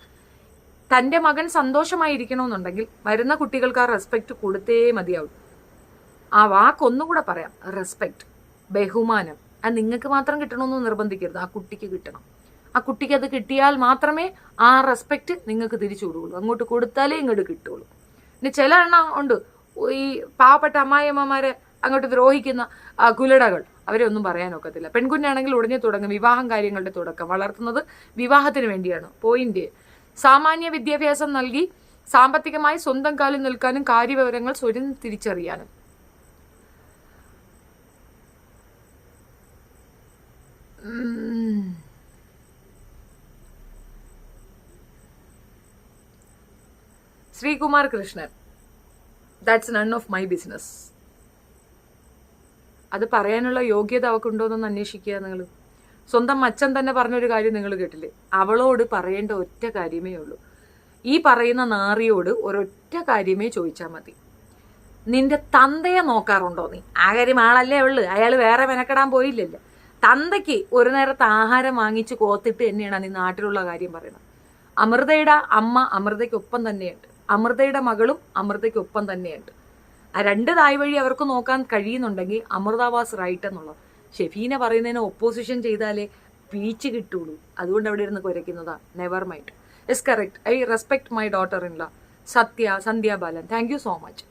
തൻ്റെ മകൻ സന്തോഷമായിരിക്കണമെന്നുണ്ടെങ്കിൽ വരുന്ന കുട്ടികൾക്ക് ആ റെസ്പെക്റ്റ് കൊടുത്തേ മതിയാവും. ആ വാക്കൊന്നുകൂടെ പറയാം, റെസ്പെക്റ്റ്, ബഹുമാനം. അത് നിങ്ങൾക്ക് മാത്രം കിട്ടണമെന്ന് നിർബന്ധിക്കരുത്, ആ കുട്ടിക്ക് കിട്ടണം. ആ കുട്ടിക്ക് അത് കിട്ടിയാൽ മാത്രമേ ആ റെസ്പെക്റ്റ് നിങ്ങൾക്ക് തിരിച്ചു കൊടുക്കുള്ളൂ. അങ്ങോട്ട് കൊടുത്താലേ ഇങ്ങോട്ട് കിട്ടുള്ളൂ. പിന്നെ ചില എണ്ണം ഉണ്ട് ഈ പാവപ്പെട്ട അമ്മായിയമ്മമാരെ അങ്ങോട്ട് ദ്രോഹിക്കുന്ന കുലടകൾ, അവരെ ഒന്നും പറയാനൊക്കത്തില്ല. പെൺകുഞ്ഞാണെങ്കിൽ ഉടനെ തുടങ്ങും വിവാഹം കാര്യങ്ങളുടെ തുടക്കം. വളർത്തുന്നത് വിവാഹത്തിന് വേണ്ടിയാണ്. പോയിന്റ്, സാമാന്യ വിദ്യാഭ്യാസം നൽകി സാമ്പത്തികമായി സ്വന്തം കാലിൽ നിൽക്കാനും കാര്യവിവരങ്ങൾ സ്വയം തിരിച്ചറിയാനും. Sreekumar Krishnan, that's none of my business. അത് പറയാനുള്ള യോഗ്യത അവൾക്കുണ്ടോയെന്നൊന്ന് അന്വേഷിക്കുക നിങ്ങൾ. സ്വന്തം അച്ഛൻ തന്നെ പറഞ്ഞൊരു കാര്യം നിങ്ങൾ കേട്ടില്ലേ? അവളോട് പറയേണ്ട ഒറ്റ കാര്യമേ ഉള്ളൂ. ഈ പറയുന്ന നാറിയോട് ഒരൊറ്റ കാര്യമേ ചോദിച്ചാൽ മതി. നിന്റെ തന്തയെ നോക്കാറുണ്ടോ നീ? ആ കാര്യം ആളല്ലേ ഉള്ളു, അയാൾ വേറെ മെനക്കെടാൻ പോയില്ലല്ലോ. തന്തയ്ക്ക് ഒരു നേരത്തെ ആഹാരം വാങ്ങിച്ച് കോത്തിട്ട് തന്നെയാണ് നീ നാട്ടിലുള്ള കാര്യം പറയുന്നത്. അമൃതയുടെ അമ്മ അമൃതയ്ക്കൊപ്പം തന്നെയുണ്ട്, അമൃതയുടെ മകളും അമൃതയ്ക്കൊപ്പം തന്നെയുണ്ട്. ആ രണ്ട് തായ് വഴി അവർക്ക് നോക്കാൻ കഴിയുന്നുണ്ടെങ്കിൽ അമൃത വാസ് റൈറ്റ് എന്നുള്ളത്. ഷെഫീന പറയുന്നതിന് ഒപ്പോസിഷൻ ചെയ്താലേ പീച്ച് കിട്ടുള്ളൂ. അതുകൊണ്ട് അവിടെ ഇരുന്ന് കുരയ്ക്കുന്നതാ. Never mind. Is correct. I respect my daughter in law Sandhya Balan. Thank you so much.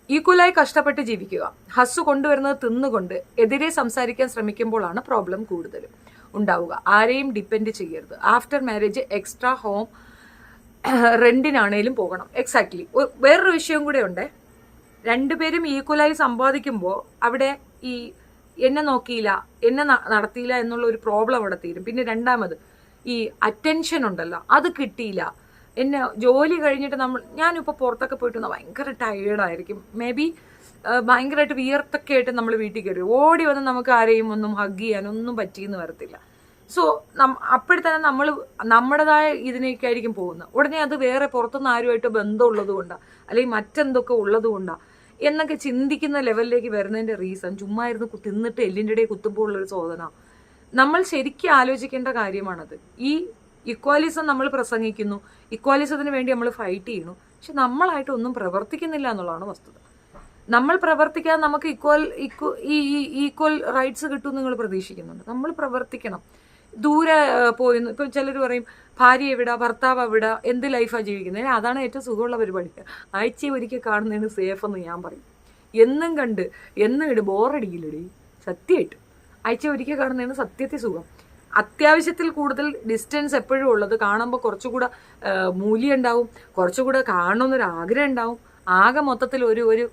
ഈക്വലായി കഷ്ടപ്പെട്ട് ജീവിക്കുക. ഹസ്സു കൊണ്ടുവരുന്നത് തിന്നുകൊണ്ട് എതിരെ സംസാരിക്കാൻ ശ്രമിക്കുമ്പോഴാണ് പ്രോബ്ലം കൂടുതലും ഉണ്ടാവുക. ആരെയും ഡിപ്പെൻഡ് ചെയ്യരുത്. ആഫ്റ്റർ മാരേജ് എക്സ്ട്രാ ഹോം റെന്റിനാണേലും പോകണം. എക്സാക്ട്ലി. വേറൊരു വിഷയം കൂടെ ഉണ്ട്. രണ്ടുപേരും ഈക്വലായി സമ്പാദിക്കുമ്പോൾ അവിടെ ഈ എന്നെ നോക്കിയില്ല, എന്നെ നടത്തിയില്ല എന്നുള്ള ഒരു പ്രോബ്ലം അവിടെ തീരും. പിന്നെ രണ്ടാമത് ഈ അറ്റൻഷൻ ഉണ്ടല്ലോ, അത് കിട്ടിയില്ല. എന്നെ ജോലി കഴിഞ്ഞിട്ട് ഞാനിപ്പോൾ പുറത്തൊക്കെ പോയിട്ട് ഭയങ്കര ടയേർഡായിരിക്കും. മേ ബി ഭയങ്കരമായിട്ട് വിയർത്തൊക്കെ ആയിട്ട് നമ്മൾ വീട്ടിൽ കയറി ഓടി വന്ന് നമുക്ക് ആരെയും ഒന്നും ഹഗ് ചെയ്യാനൊന്നും പറ്റിയെന്ന് വരത്തില്ല. സോ അപ്പോഴത്തന്നെ നമ്മൾ നമ്മുടേതായ ഇതിനേക്കായിരിക്കും പോകുന്നത്. ഉടനെ അത് വേറെ പുറത്തുനിന്ന് ആരുമായിട്ട് ബന്ധമുള്ളത് കൊണ്ടാണ്, അല്ലെങ്കിൽ മറ്റെന്തൊക്കെ ഉള്ളത് കൊണ്ടാണ് എന്നൊക്കെ ചിന്തിക്കുന്ന ലെവലിലേക്ക് വരുന്നതിൻ്റെ റീസൺ ചുമ്മാ ഇരുന്ന് തിന്നിട്ട് എല്ലിൻ്റെ ഇടയിൽ കുത്തുമ്പോൾ ഉള്ളൊരു ചോദന. നമ്മൾ ശരിക്കും ആലോചിക്കേണ്ട കാര്യമാണത്. ഈ ഇക്വാലിസം നമ്മൾ പ്രസംഗിക്കുന്നു, ഇക്വാലിസത്തിന് വേണ്ടി നമ്മൾ ഫൈറ്റ് ചെയ്യുന്നു, പക്ഷെ നമ്മളായിട്ട് ഒന്നും പ്രവർത്തിക്കുന്നില്ല എന്നുള്ളതാണ് വസ്തുത. നമ്മൾ പ്രവർത്തിക്കാതെ നമുക്ക് ഈക്വൽ റൈറ്റ്സ് കിട്ടും നിങ്ങൾ പ്രതീക്ഷിക്കുന്നുണ്ട്. നമ്മൾ പ്രവർത്തിക്കണം. ദൂരെ പോയിന്ന് ഇപ്പം ചിലർ പറയും ഭാര്യ എവിടാ, ഭർത്താവ് എവിടാ, എന്ത് ലൈഫാണ് ജീവിക്കുന്നത്. അതാണ് ഏറ്റവും സുഖമുള്ള പരിപാടി. ആഴ്ചയിൽ ഒരിക്കൽ കാണുന്നതിന് സേഫ് എന്ന് ഞാൻ പറയും. എന്നും കണ്ട് എന്നും ഇട് ബോറടിക്കില്ലടി, സത്യമായിട്ടും. ആഴ്ച ഒരിക്കൽ കാണുന്നതിന് സത്യത്തിൽ സുഖം. അത്യാവശ്യത്തിൽ കൂടുതൽ ഡിസ്റ്റൻസ് എപ്പോഴും ഉള്ളത്. കാണുമ്പോൾ കുറച്ചുകൂടെ മൂല്യം ഉണ്ടാവും, കുറച്ചുകൂടെ കാണണമെന്നൊരാഗ്രഹം ഉണ്ടാവും. ആകെ മൊത്തത്തിൽ ഒരു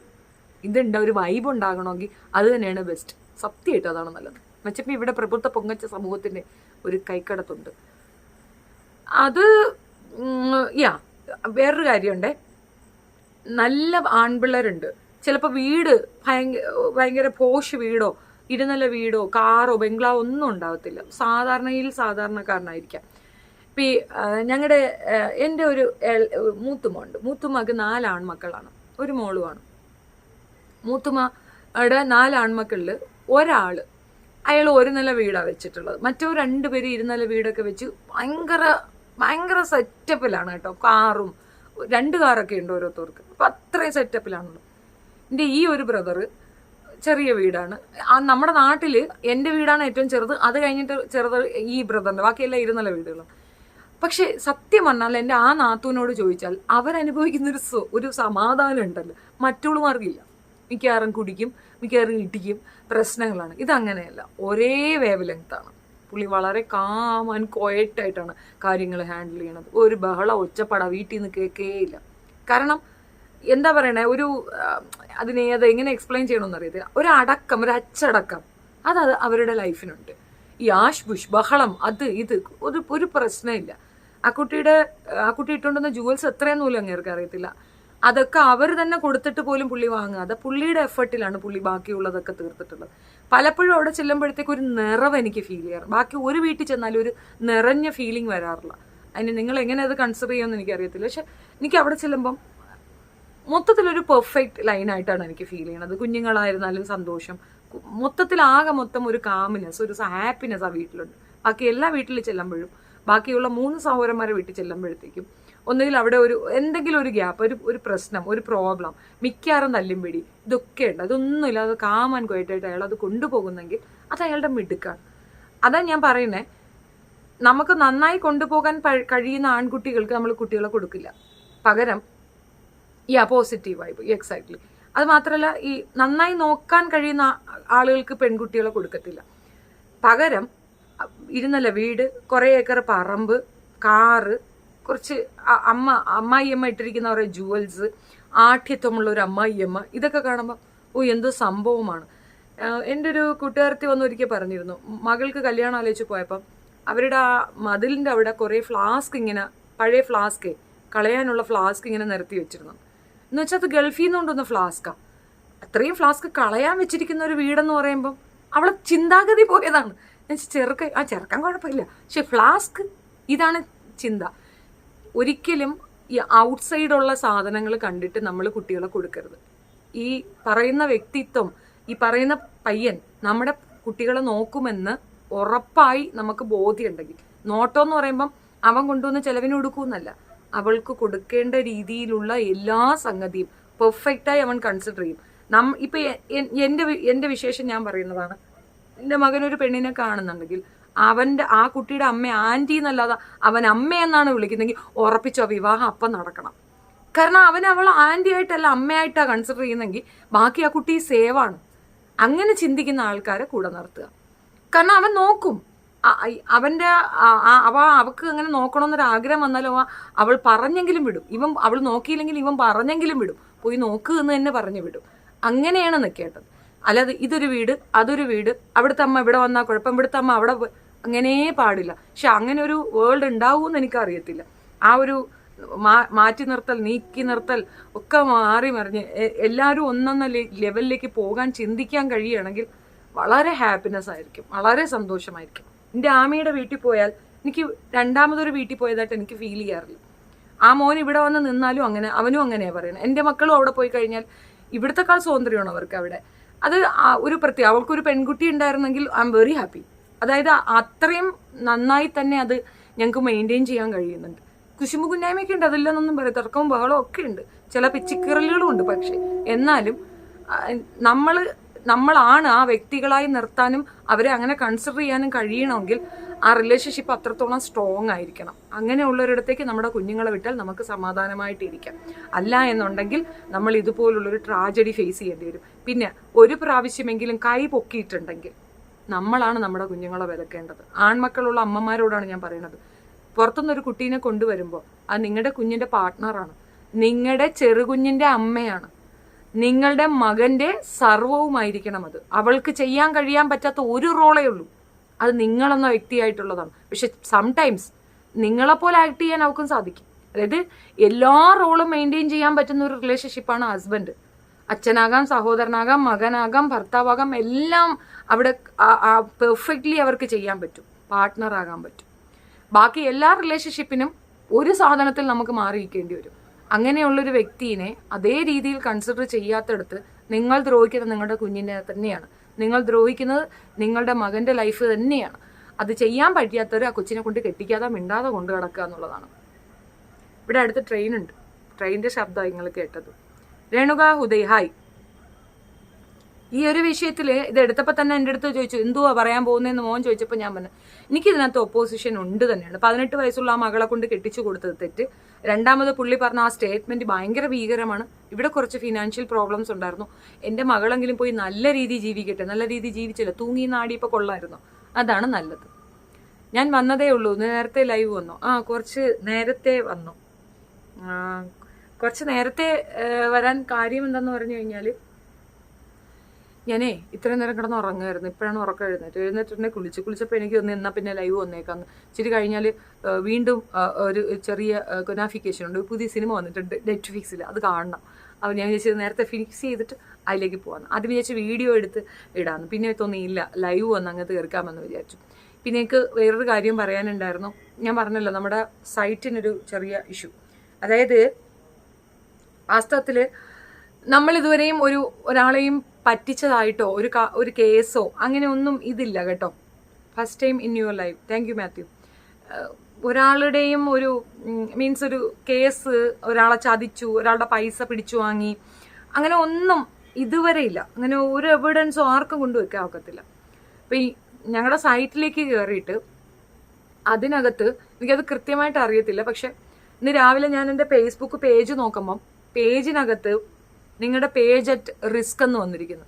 ഇതുണ്ട്, ഒരു വൈബ് ഉണ്ടാകണമെങ്കിൽ അത് തന്നെയാണ് ബെസ്റ്റ്. സത്യമായിട്ട് അതാണ് നല്ലത്. വെച്ചപ്പോൾ ഇവിടെ പ്രബുദ്ധ പൊങ്ങച്ച സമൂഹത്തിൻ്റെ ഒരു കൈക്കടത്തുണ്ട്. അത് വേറൊരു കാര്യമുണ്ട്. നല്ല ആൺപിള്ളേരുണ്ട്. ചിലപ്പോൾ വീട് ഭയങ്കര പോഷ് വീടോ ഇരുനില വീടോ കാറോ ബംഗ്ലാവോ ഒന്നും ഉണ്ടാകത്തില്ല. സാധാരണക്കാരനായിരിക്കാം. ഇപ്പം എൻ്റെ ഒരു മൂത്തുമ്മ 4 ആൺമക്കളാണ്, ഒരു മോളുമാണ്. മൂത്തുമ്മയുടെ 4 ആൺമക്കളിൽ ഒരാൾ അയാൾ ഒരു നില വീടാണ് വെച്ചിട്ടുള്ളത്. മറ്റോ 2 പേര് ഇരുനില വീടൊക്കെ വെച്ച് ഭയങ്കര സെറ്റപ്പിലാണ് കേട്ടോ. കാറും 2 കാറൊക്കെ ഉണ്ട് ഓരോരുത്തർക്ക്. അപ്പം അത്രയും സെറ്റപ്പിലാണുള്ളത്. എൻ്റെ ഈ ഒരു ബ്രദർ ചെറിയ വീടാണ്. നമ്മുടെ നാട്ടിൽ എൻ്റെ വീടാണ് ഏറ്റവും ചെറുത്, അത് കഴിഞ്ഞിട്ട് ചെറുത് ഈ ബ്രദറിൻ്റെ, ബാക്കിയെല്ലാം ഇരുനില വീടുകളാണ്. പക്ഷെ സത്യം പറഞ്ഞാൽ എൻ്റെ ആ നാത്തൂനോട് ചോദിച്ചാൽ അവരനുഭവിക്കുന്നൊരു ഒരു സമാധാനം ഉണ്ടല്ലോ മറ്റുള്ളവർക്കില്ല. മിക്കവാറും കുടിക്കും, മിക്കവാറും ഇടിക്കും, പ്രശ്നങ്ങളാണ്. ഇതങ്ങനെയല്ല, ഒരേ വേവ് ലെങ്ത്താണ്. പുള്ളി വളരെ കാം ആൻഡ് ക്വയറ്റായിട്ടാണ് കാര്യങ്ങൾ ഹാൻഡിൽ ചെയ്യണത്. ഒരു ബഹള ഒച്ചപ്പട വീട്ടിൽ നിന്ന് കേൾക്കേയില്ല. കാരണം എന്താ പറയണേ, എങ്ങനെ എക്സ്പ്ലെയിൻ ചെയ്യണമെന്ന് അറിയത്തില്ല. ഒരു അച്ചടക്കം അത് അവരുടെ ലൈഫിനുണ്ട്. ഈ ആഷ്ബുഷ് ബഹളം ഇത് ഒരു പ്രശ്നമില്ല. ആ കുട്ടി ഇട്ടുകൊണ്ടുവന്ന ജുവൽസ് എത്രയൊന്നുമില്ല അങ്ങേർക്ക് അറിയത്തില്ല. അതൊക്കെ അവർ തന്നെ കൊടുത്തിട്ട് പോലും പുള്ളി വാങ്ങാതെ പുള്ളിയുടെ എഫർട്ടിലാണ് പുള്ളി ബാക്കിയുള്ളതൊക്കെ തീർത്തിട്ടുള്ളത്. പലപ്പോഴും അവിടെ ചെല്ലുമ്പോഴത്തേക്ക് ഒരു നിറവ് എനിക്ക് ഫീൽ ചെയ്യാറ്. ബാക്കി ഒരു വീട്ടിൽ ചെന്നാലും ഒരു നിറഞ്ഞ ഫീലിംഗ് വരാറില്ല. അതിന് നിങ്ങൾ എങ്ങനെ അത് കൺസിഡർ ചെയ്യുമെന്ന് എനിക്കറിയത്തില്ല. പക്ഷെ എനിക്ക് അവിടെ ചെല്ലുമ്പം മൊത്തത്തിലൊരു പെർഫെക്റ്റ് ലൈനായിട്ടാണ് എനിക്ക് ഫീൽ ചെയ്യണത്. കുഞ്ഞുങ്ങളായിരുന്നാലും സന്തോഷം, മൊത്തം ഒരു കാമിനെസ്, ഒരു ഹാപ്പിനെസ് ആ വീട്ടിലുണ്ട്. ബാക്കി എല്ലാ വീട്ടിൽ ചെല്ലുമ്പോഴും, ബാക്കിയുള്ള 3 സഹോദരന്മാരെ വീട്ടിൽ ചെല്ലുമ്പോഴത്തേക്കും ഒന്നുകിൽ അവിടെ എന്തെങ്കിലും ഒരു ഗ്യാപ്പ്, ഒരു പ്രശ്നം, ഒരു പ്രോബ്ലം, മിക്കാറും തല്ലുംപിടി, ഇതൊക്കെ ഉണ്ട്. അതൊന്നുമില്ല, അത് കാമൻ ക്വയറ്റായിട്ട് അയാൾ അത് കൊണ്ടുപോകുന്നെങ്കിൽ അത് അയാളുടെ മിടുക്കാണ്. അതാ ഞാൻ പറയുന്നത്, നമുക്ക് നന്നായി കൊണ്ടുപോകാൻ കഴിയുന്ന ആൺകുട്ടികൾക്ക് നമ്മൾ കുട്ടികളെ കൊടുക്കില്ല. പകരം പോസിറ്റീവ് വൈബ്, എക്സാക്ട്ലി. അത് മാത്രമല്ല, ഈ നന്നായി നോക്കാൻ കഴിയുന്ന ആളുകൾക്ക് പെൺകുട്ടികളെ കൊടുക്കത്തില്ല. പകരം ഇരുന്നല്ല വീട്, കുറേ ഏക്കർ പറമ്പ്, കാറ്, കുറച്ച് അമ്മായിയമ്മ ഇട്ടിരിക്കുന്ന കുറേ ജുവൽസ്, ആഠ്യത്വമുള്ള ഒരു അമ്മായിയമ്മ, ഇതൊക്കെ കാണുമ്പോൾ എന്തോ സംഭവമാണ്. എൻ്റെ ഒരു കൂട്ടുകാരത്തി ഒരിക്കൽ പറഞ്ഞിരുന്നു, മകൾക്ക് കല്യാണം ആലോചിച്ച് പോയപ്പം അവരുടെ ആ മതിലിൻ്റെ അവിടെ കുറേ ഫ്ലാസ്ക്, ഇങ്ങനെ പഴയ ഫ്ലാസ്ക്, കളയാനുള്ള ഫ്ലാസ്ക് ഇങ്ങനെ നിരത്തി വെച്ചിരുന്നു. എന്ന് വെച്ചാൽ അത് ഗൾഫിൽ നിന്ന് കൊണ്ടുവന്ന ഫ്ലാസ്കാണ്. അത്രയും ഫ്ലാസ്ക് കളയാൻ വെച്ചിരിക്കുന്ന ഒരു വീടെന്ന് പറയുമ്പം അവളെ ചിന്താഗതി പോയതാണ്. ചെറുക്കാൻ കുഴപ്പമില്ല, പക്ഷെ ഫ്ലാസ്ക്, ഇതാണ് ചിന്ത. ഒരിക്കലും ഈ ഔട്ട്സൈഡുള്ള സാധനങ്ങൾ കണ്ടിട്ട് നമ്മൾ കുട്ടികളെ കൊടുക്കരുത്. ഈ പറയുന്ന വ്യക്തിത്വം, ഈ പറയുന്ന പയ്യൻ നമ്മുടെ കുട്ടികളെ നോക്കുമെന്ന് ഉറപ്പായി നമുക്ക് ബോധ്യമുണ്ടെങ്കിൽ, നോട്ടം എന്ന് പറയുമ്പം അവൻ കൊണ്ടുവന്ന് ചെലവിന് കൊടുക്കുമെന്നല്ല, അവൾക്ക് കൊടുക്കേണ്ട രീതിയിലുള്ള എല്ലാ സംഗതിയും പെർഫെക്റ്റായി അവൻ കൺസിഡർ ചെയ്യും. ഇപ്പൊ എൻ്റെ വിശേഷം ഞാൻ പറയുന്നതാണ്. എൻ്റെ മകനൊരു പെണ്ണിനെ കാണുന്നുണ്ടെങ്കിൽ ആ കുട്ടിയുടെ അമ്മ ആൻറ്റി എന്നല്ലാതെ അവൻ അമ്മയെന്നാണ് വിളിക്കുന്നെങ്കിൽ ഉറപ്പിച്ചോ വിവാഹം അപ്പം നടക്കണം. കാരണം അവൾ ആൻറ്റി ആയിട്ടല്ല അമ്മയായിട്ടാണ് കൺസിഡർ ചെയ്യുന്നെങ്കിൽ ബാക്കി ആ കുട്ടി സേവാണ്. അങ്ങനെ ചിന്തിക്കുന്ന ആൾക്കാരെ കൂടെ നിർത്തുക. കാരണം അവൻ നോക്കും, അവൾക്ക് അങ്ങനെ നോക്കണമെന്നൊരു ആഗ്രഹം വന്നാലോ അവൾ പറഞ്ഞെങ്കിലും വിടും. അവൾ നോക്കിയില്ലെങ്കിൽ ഇവൻ പറഞ്ഞെങ്കിലും വിടും, പോയി നോക്ക് എന്ന് തന്നെ പറഞ്ഞു വിടും. അങ്ങനെയാണ് നിൽക്കേണ്ടത്. അല്ലാതെ ഇതൊരു വീട്, അതൊരു വീട്, അവിടുത്തെ അമ്മ ഇവിടെ വന്നാൽ കുഴപ്പം, ഇവിടുത്തെ അമ്മ അവിടെ, അങ്ങനെ പാടില്ല. പക്ഷെ അങ്ങനെ ഒരു വേൾഡ് ഉണ്ടാവുമെന്ന് എനിക്കറിയത്തില്ല. ആ ഒരു മാറ്റി നിർത്തൽ, നീക്കി നിർത്തൽ ഒക്കെ മാറി മറിഞ്ഞ് എല്ലാവരും ഒന്നൊന്ന ലെവലിലേക്ക് പോകാൻ ചിന്തിക്കാൻ കഴിയുകയാണെങ്കിൽ വളരെ ഹാപ്പിനെസ് ആയിരിക്കും, വളരെ സന്തോഷമായിരിക്കും. എൻ്റെ ആമയുടെ വീട്ടിൽ പോയാൽ എനിക്ക് രണ്ടാമതൊരു വീട്ടിൽ പോയതായിട്ട് എനിക്ക് ഫീൽ ചെയ്യാറില്ല. ആ മോൻ ഇവിടെ വന്ന് നിന്നാലും അങ്ങനെ, അവനും അങ്ങനെയാണ് പറയുന്നത്. എൻ്റെ മക്കളും അവിടെ പോയി കഴിഞ്ഞാൽ ഇവിടുത്തെക്കാൾ സ്വാതന്ത്ര്യമാണ് അവർക്ക് അവിടെ. അത് ഒരു പ്രത്യേക, അവൾക്കൊരു പെൺകുട്ടി ഉണ്ടായിരുന്നെങ്കിൽ ഐ എം വെരി ഹാപ്പി. അതായത് അത്രയും നന്നായി തന്നെ അത് ഞങ്ങൾക്ക് മെയിൻറ്റെയിൻ ചെയ്യാൻ കഴിയുന്നുണ്ട്. കുശുമ്പ് കുന്നായ്മയൊക്കെ ഉണ്ട്, അതില്ലെന്നൊന്നും പറയും, തർക്കവും ബഹളവും ഒക്കെ ഉണ്ട്, ചില പിച്ചിക്കറലുകളും ഉണ്ട്. പക്ഷെ എന്നാലും നമ്മളാണ് ആ വ്യക്തികളായി നിർത്താനും അവരെ അങ്ങനെ കൺസിഡർ ചെയ്യാനും കഴിയണമെങ്കിൽ ആ റിലേഷൻഷിപ്പ് അത്രത്തോളം സ്ട്രോങ് ആയിരിക്കണം. അങ്ങനെയുള്ളൊരിടത്തേക്ക് നമ്മുടെ കുഞ്ഞുങ്ങളെ വിട്ടാൽ നമുക്ക് സമാധാനമായിട്ടിരിക്കാം. അല്ല എന്നുണ്ടെങ്കിൽ നമ്മൾ ഇതുപോലുള്ളൊരു ട്രാജഡി ഫേസ് ചെയ്യേണ്ടി വരും. പിന്നെ ഒരു പ്രാവശ്യമെങ്കിലും കൈ പൊക്കിയിട്ടുണ്ടെങ്കിൽ നമ്മളാണ് നമ്മുടെ കുഞ്ഞുങ്ങളെ വിലക്കേണ്ടത്. ആൺമക്കളുള്ള അമ്മമാരോടാണ് ഞാൻ പറയുന്നത്. പുറത്തുനിന്നൊരു കുട്ടീനെ കൊണ്ടുവരുമ്പോൾ അത് നിങ്ങളുടെ കുഞ്ഞിൻ്റെ പാർട്ട്ണറാണ്, നിങ്ങളുടെ ചെറുകുഞ്ഞിൻ്റെ അമ്മയാണ്, നിങ്ങളുടെ മകൻ്റെ സർവവുമായിരിക്കണം അത്. അവൾക്ക് ചെയ്യാൻ കഴിയാൻ പറ്റാത്ത ഒരു റോളേ ഉള്ളൂ, അത് നിങ്ങളെന്ന വ്യക്തിയായിട്ടുള്ളതാണ്. പക്ഷെ സംടൈംസ് നിങ്ങളെപ്പോലെ ആക്ട് ചെയ്യാൻ അവൾക്കും സാധിക്കും. അതായത് എല്ലാ റോളും മെയിൻറ്റെയിൻ ചെയ്യാൻ പറ്റുന്ന ഒരു റിലേഷൻഷിപ്പാണ് ഹസ്ബൻഡ്. അച്ഛനാകാം, സഹോദരനാകാം, മകനാകാം, ഭർത്താവാകാം, എല്ലാം അവിടെ പെർഫെക്റ്റ്ലി അവർക്ക് ചെയ്യാൻ പറ്റും, പാർട്ട്ണറാകാൻ പറ്റും. ബാക്കി എല്ലാ റിലേഷൻഷിപ്പിനും ഒരു സാധനത്തിൽ നമുക്ക് മാറിയിരിക്കേണ്ടി വരും. അങ്ങനെയുള്ളൊരു വ്യക്തിയെ അതേ രീതിയിൽ കൺസിഡർ ചെയ്യാത്തടത്ത് നിങ്ങൾ ദ്രോഹിക്കുന്നത് നിങ്ങളുടെ കുഞ്ഞിനെ തന്നെയാണ്, നിങ്ങൾ ദ്രോഹിക്കുന്നത് നിങ്ങളുടെ മകൻ്റെ ലൈഫ് തന്നെയാണ്. അത് ചെയ്യാൻ പറ്റാത്തവർ ആ കൊച്ചിനെ കൊണ്ട് കെട്ടിക്കാതെ മിണ്ടാതെ കൊണ്ട് കിടക്കുക എന്നുള്ളതാണ്. ഇവിടെ അടുത്ത് ട്രെയിനുണ്ട്, ട്രെയിനിൻ്റെ ശബ്ദമാണ് നിങ്ങൾ കേട്ടത്. രേണുക ഹുദയ്, ഹായ്. ഈ ഒരു വിഷയത്തിൽ ഇത് എടുത്തപ്പോൾ തന്നെ എൻ്റെ അടുത്ത് ചോദിച്ചു എന്തുവാ പറയാൻ പോകുന്നതെന്ന് മോൻ ചോദിച്ചപ്പോൾ ഞാൻ പറഞ്ഞു എനിക്കിതിനകത്ത് ഒപ്പോസിഷൻ ഉണ്ട് തന്നെയാണ്. 18 വയസ്സുള്ള ആ മകളെ കൊണ്ട് കെട്ടിച്ചു കൊടുത്തത് തെറ്റ്. രണ്ടാമത് പുള്ളി പറഞ്ഞ ആ സ്റ്റേറ്റ്മെൻറ്റ് ഭയങ്കര ഭീകരമാണ്. ഇവിടെ കുറച്ച് ഫിനാൻഷ്യൽ പ്രോബ്ലംസ് ഉണ്ടായിരുന്നു, എൻ്റെ മകളെങ്കിലും പോയി നല്ല രീതിയിൽ ജീവിക്കട്ടെ. നല്ല രീതിയിൽ ജീവിച്ചില്ല, തൂങ്ങി നാടി ഇപ്പോൾ കൊള്ളായിരുന്നു, അതാണ് നല്ലത്. ഞാൻ വന്നതേ ഉള്ളൂ, നേരത്തെ ലൈവ് വന്നു. കുറച്ച് നേരത്തെ വന്നു. കുറച്ച് നേരത്തെ വരാൻ കാര്യം എന്താണെന്ന് പറഞ്ഞു കഴിഞ്ഞാൽ ഞാനേ ഇത്രയും നേരം കിടന്ന് ഉറങ്ങുമായിരുന്നു. ഇപ്പോഴാണ് ഉറക്കം എഴുന്നേറ്റുണ്ടെങ്കിൽ കുളിച്ചപ്പോൾ എനിക്ക് ഒന്ന് എന്നാൽ പിന്നെ ലൈവ് വന്നേക്കാന്ന്. ഇച്ചിരി കഴിഞ്ഞാൽ വീണ്ടും ഒരു ചെറിയ കൊനാഫിക്കേഷൻ ഉണ്ട്, പുതിയ സിനിമ വന്നിട്ടുണ്ട് നെറ്റ്ഫ്ലിക്സിൽ, അത് കാണണം. അപ്പോൾ ഞാൻ വിചാരിച്ചത് നേരത്തെ ഫിക്സ് ചെയ്തിട്ട് അതിലേക്ക് പോകാമെന്ന്. അത് വിചാരിച്ച് വീഡിയോ എടുത്ത് ഇടാമെന്ന്. പിന്നെ തോന്നിയില്ല, ലൈവ് വന്ന് അങ്ങനത്തെ തീർക്കാമെന്ന് വിചാരിച്ചു. പിന്നെ എനിക്ക് വേറൊരു കാര്യം പറയാനുണ്ടായിരുന്നു. ഞാൻ പറഞ്ഞല്ലോ നമ്മുടെ സൈറ്റിനൊരു ചെറിയ ഇഷ്യൂ. അതായത് വാസ്തവത്തിൽ നമ്മളിതുവരെയും ഒരാളെയും പറ്റിച്ചതായിട്ടോ ഒരു കേസോ അങ്ങനെ ഒന്നും ഇതില്ല കേട്ടോ. First time in your life. Thank you Mathew. ഒരാളുടെയും ഒരു മീൻസ് ഒരു കേസ്, ഒരാളെ ചതിച്ചു, ഒരാളുടെ പൈസ പിടിച്ചു വാങ്ങി, അങ്ങനെ ഒന്നും ഇതുവരെ ഇല്ല. അങ്ങനെ ഒരു എവിഡൻസോ ആർക്കും കൊണ്ടുവയ്ക്കാൻ ഒക്കത്തില്ല. അപ്പം ഈ ഞങ്ങളുടെ സൈറ്റിലേക്ക് കയറിയിട്ട് അതിനകത്ത് എനിക്കത് കൃത്യമായിട്ട് അറിയത്തില്ല, പക്ഷെ ഇന്ന് രാവിലെ ഞാൻ എൻ്റെ ഫേസ്ബുക്ക് പേജ് നോക്കുമ്പം പേജിനകത്ത് നിങ്ങളുടെ പേജ് അറ്റ് റിസ്ക് എന്ന് വന്നിരിക്കുന്നു.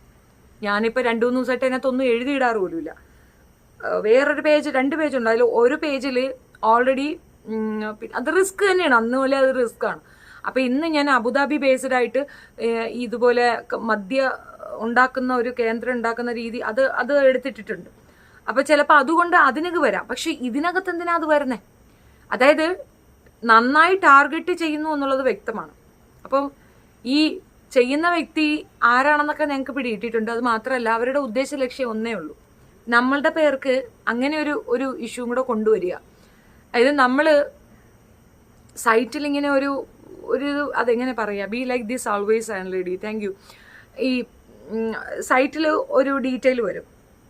ഞാനിപ്പോൾ 2-3 ദിവസമായിട്ട് അതിനകത്തൊന്നും എഴുതിയിടാറ് പോലുമില്ല. വേറൊരു പേജ്, 2 പേജുണ്ട്. അതിൽ ഒരു പേജിൽ ഓൾറെഡി അത് റിസ്ക് തന്നെയാണ്, അന്ന് പോലെ അത് റിസ്ക് ആണ്. അപ്പം ഇന്ന് ഞാൻ അബുദാബി ബേസ്ഡ് ആയിട്ട് ഇതുപോലെ മദ്യ ഉണ്ടാക്കുന്ന ഒരു കേന്ദ്രം ഉണ്ടാക്കുന്ന രീതി അത് എടുത്തിട്ടിട്ടുണ്ട്. അപ്പം ചിലപ്പോൾ അതുകൊണ്ട് അതിനൊക്കെ വരാം. പക്ഷെ ഇതിനകത്ത് എന്തിനാ അത് വരുന്നേ? അതായത് നന്നായി ടാർഗറ്റ് ചെയ്യുന്നു എന്നുള്ളത് വ്യക്തമാണ്. അപ്പം ഈ ചെയ്യുന്ന വ്യക്തി ആരാണെന്നൊക്കെ ഞങ്ങൾക്ക് പിടിയിട്ടിട്ടുണ്ട്. അത് മാത്രമല്ല, അവരുടെ ഉദ്ദേശ ലക്ഷ്യം ഒന്നേ ഉള്ളൂ, നമ്മളുടെ പേർക്ക് അങ്ങനെ ഒരു ഇഷ്യൂ കൂടെ കൊണ്ടുവരിക. അതായത് നമ്മൾ സൈറ്റിൽ ഇങ്ങനെ ഒരു അതെങ്ങനെ പറയാ, be like this always and lady, thank you. ഈ സൈറ്റിൽ ഒരു ഡീറ്റെയിൽ വരും,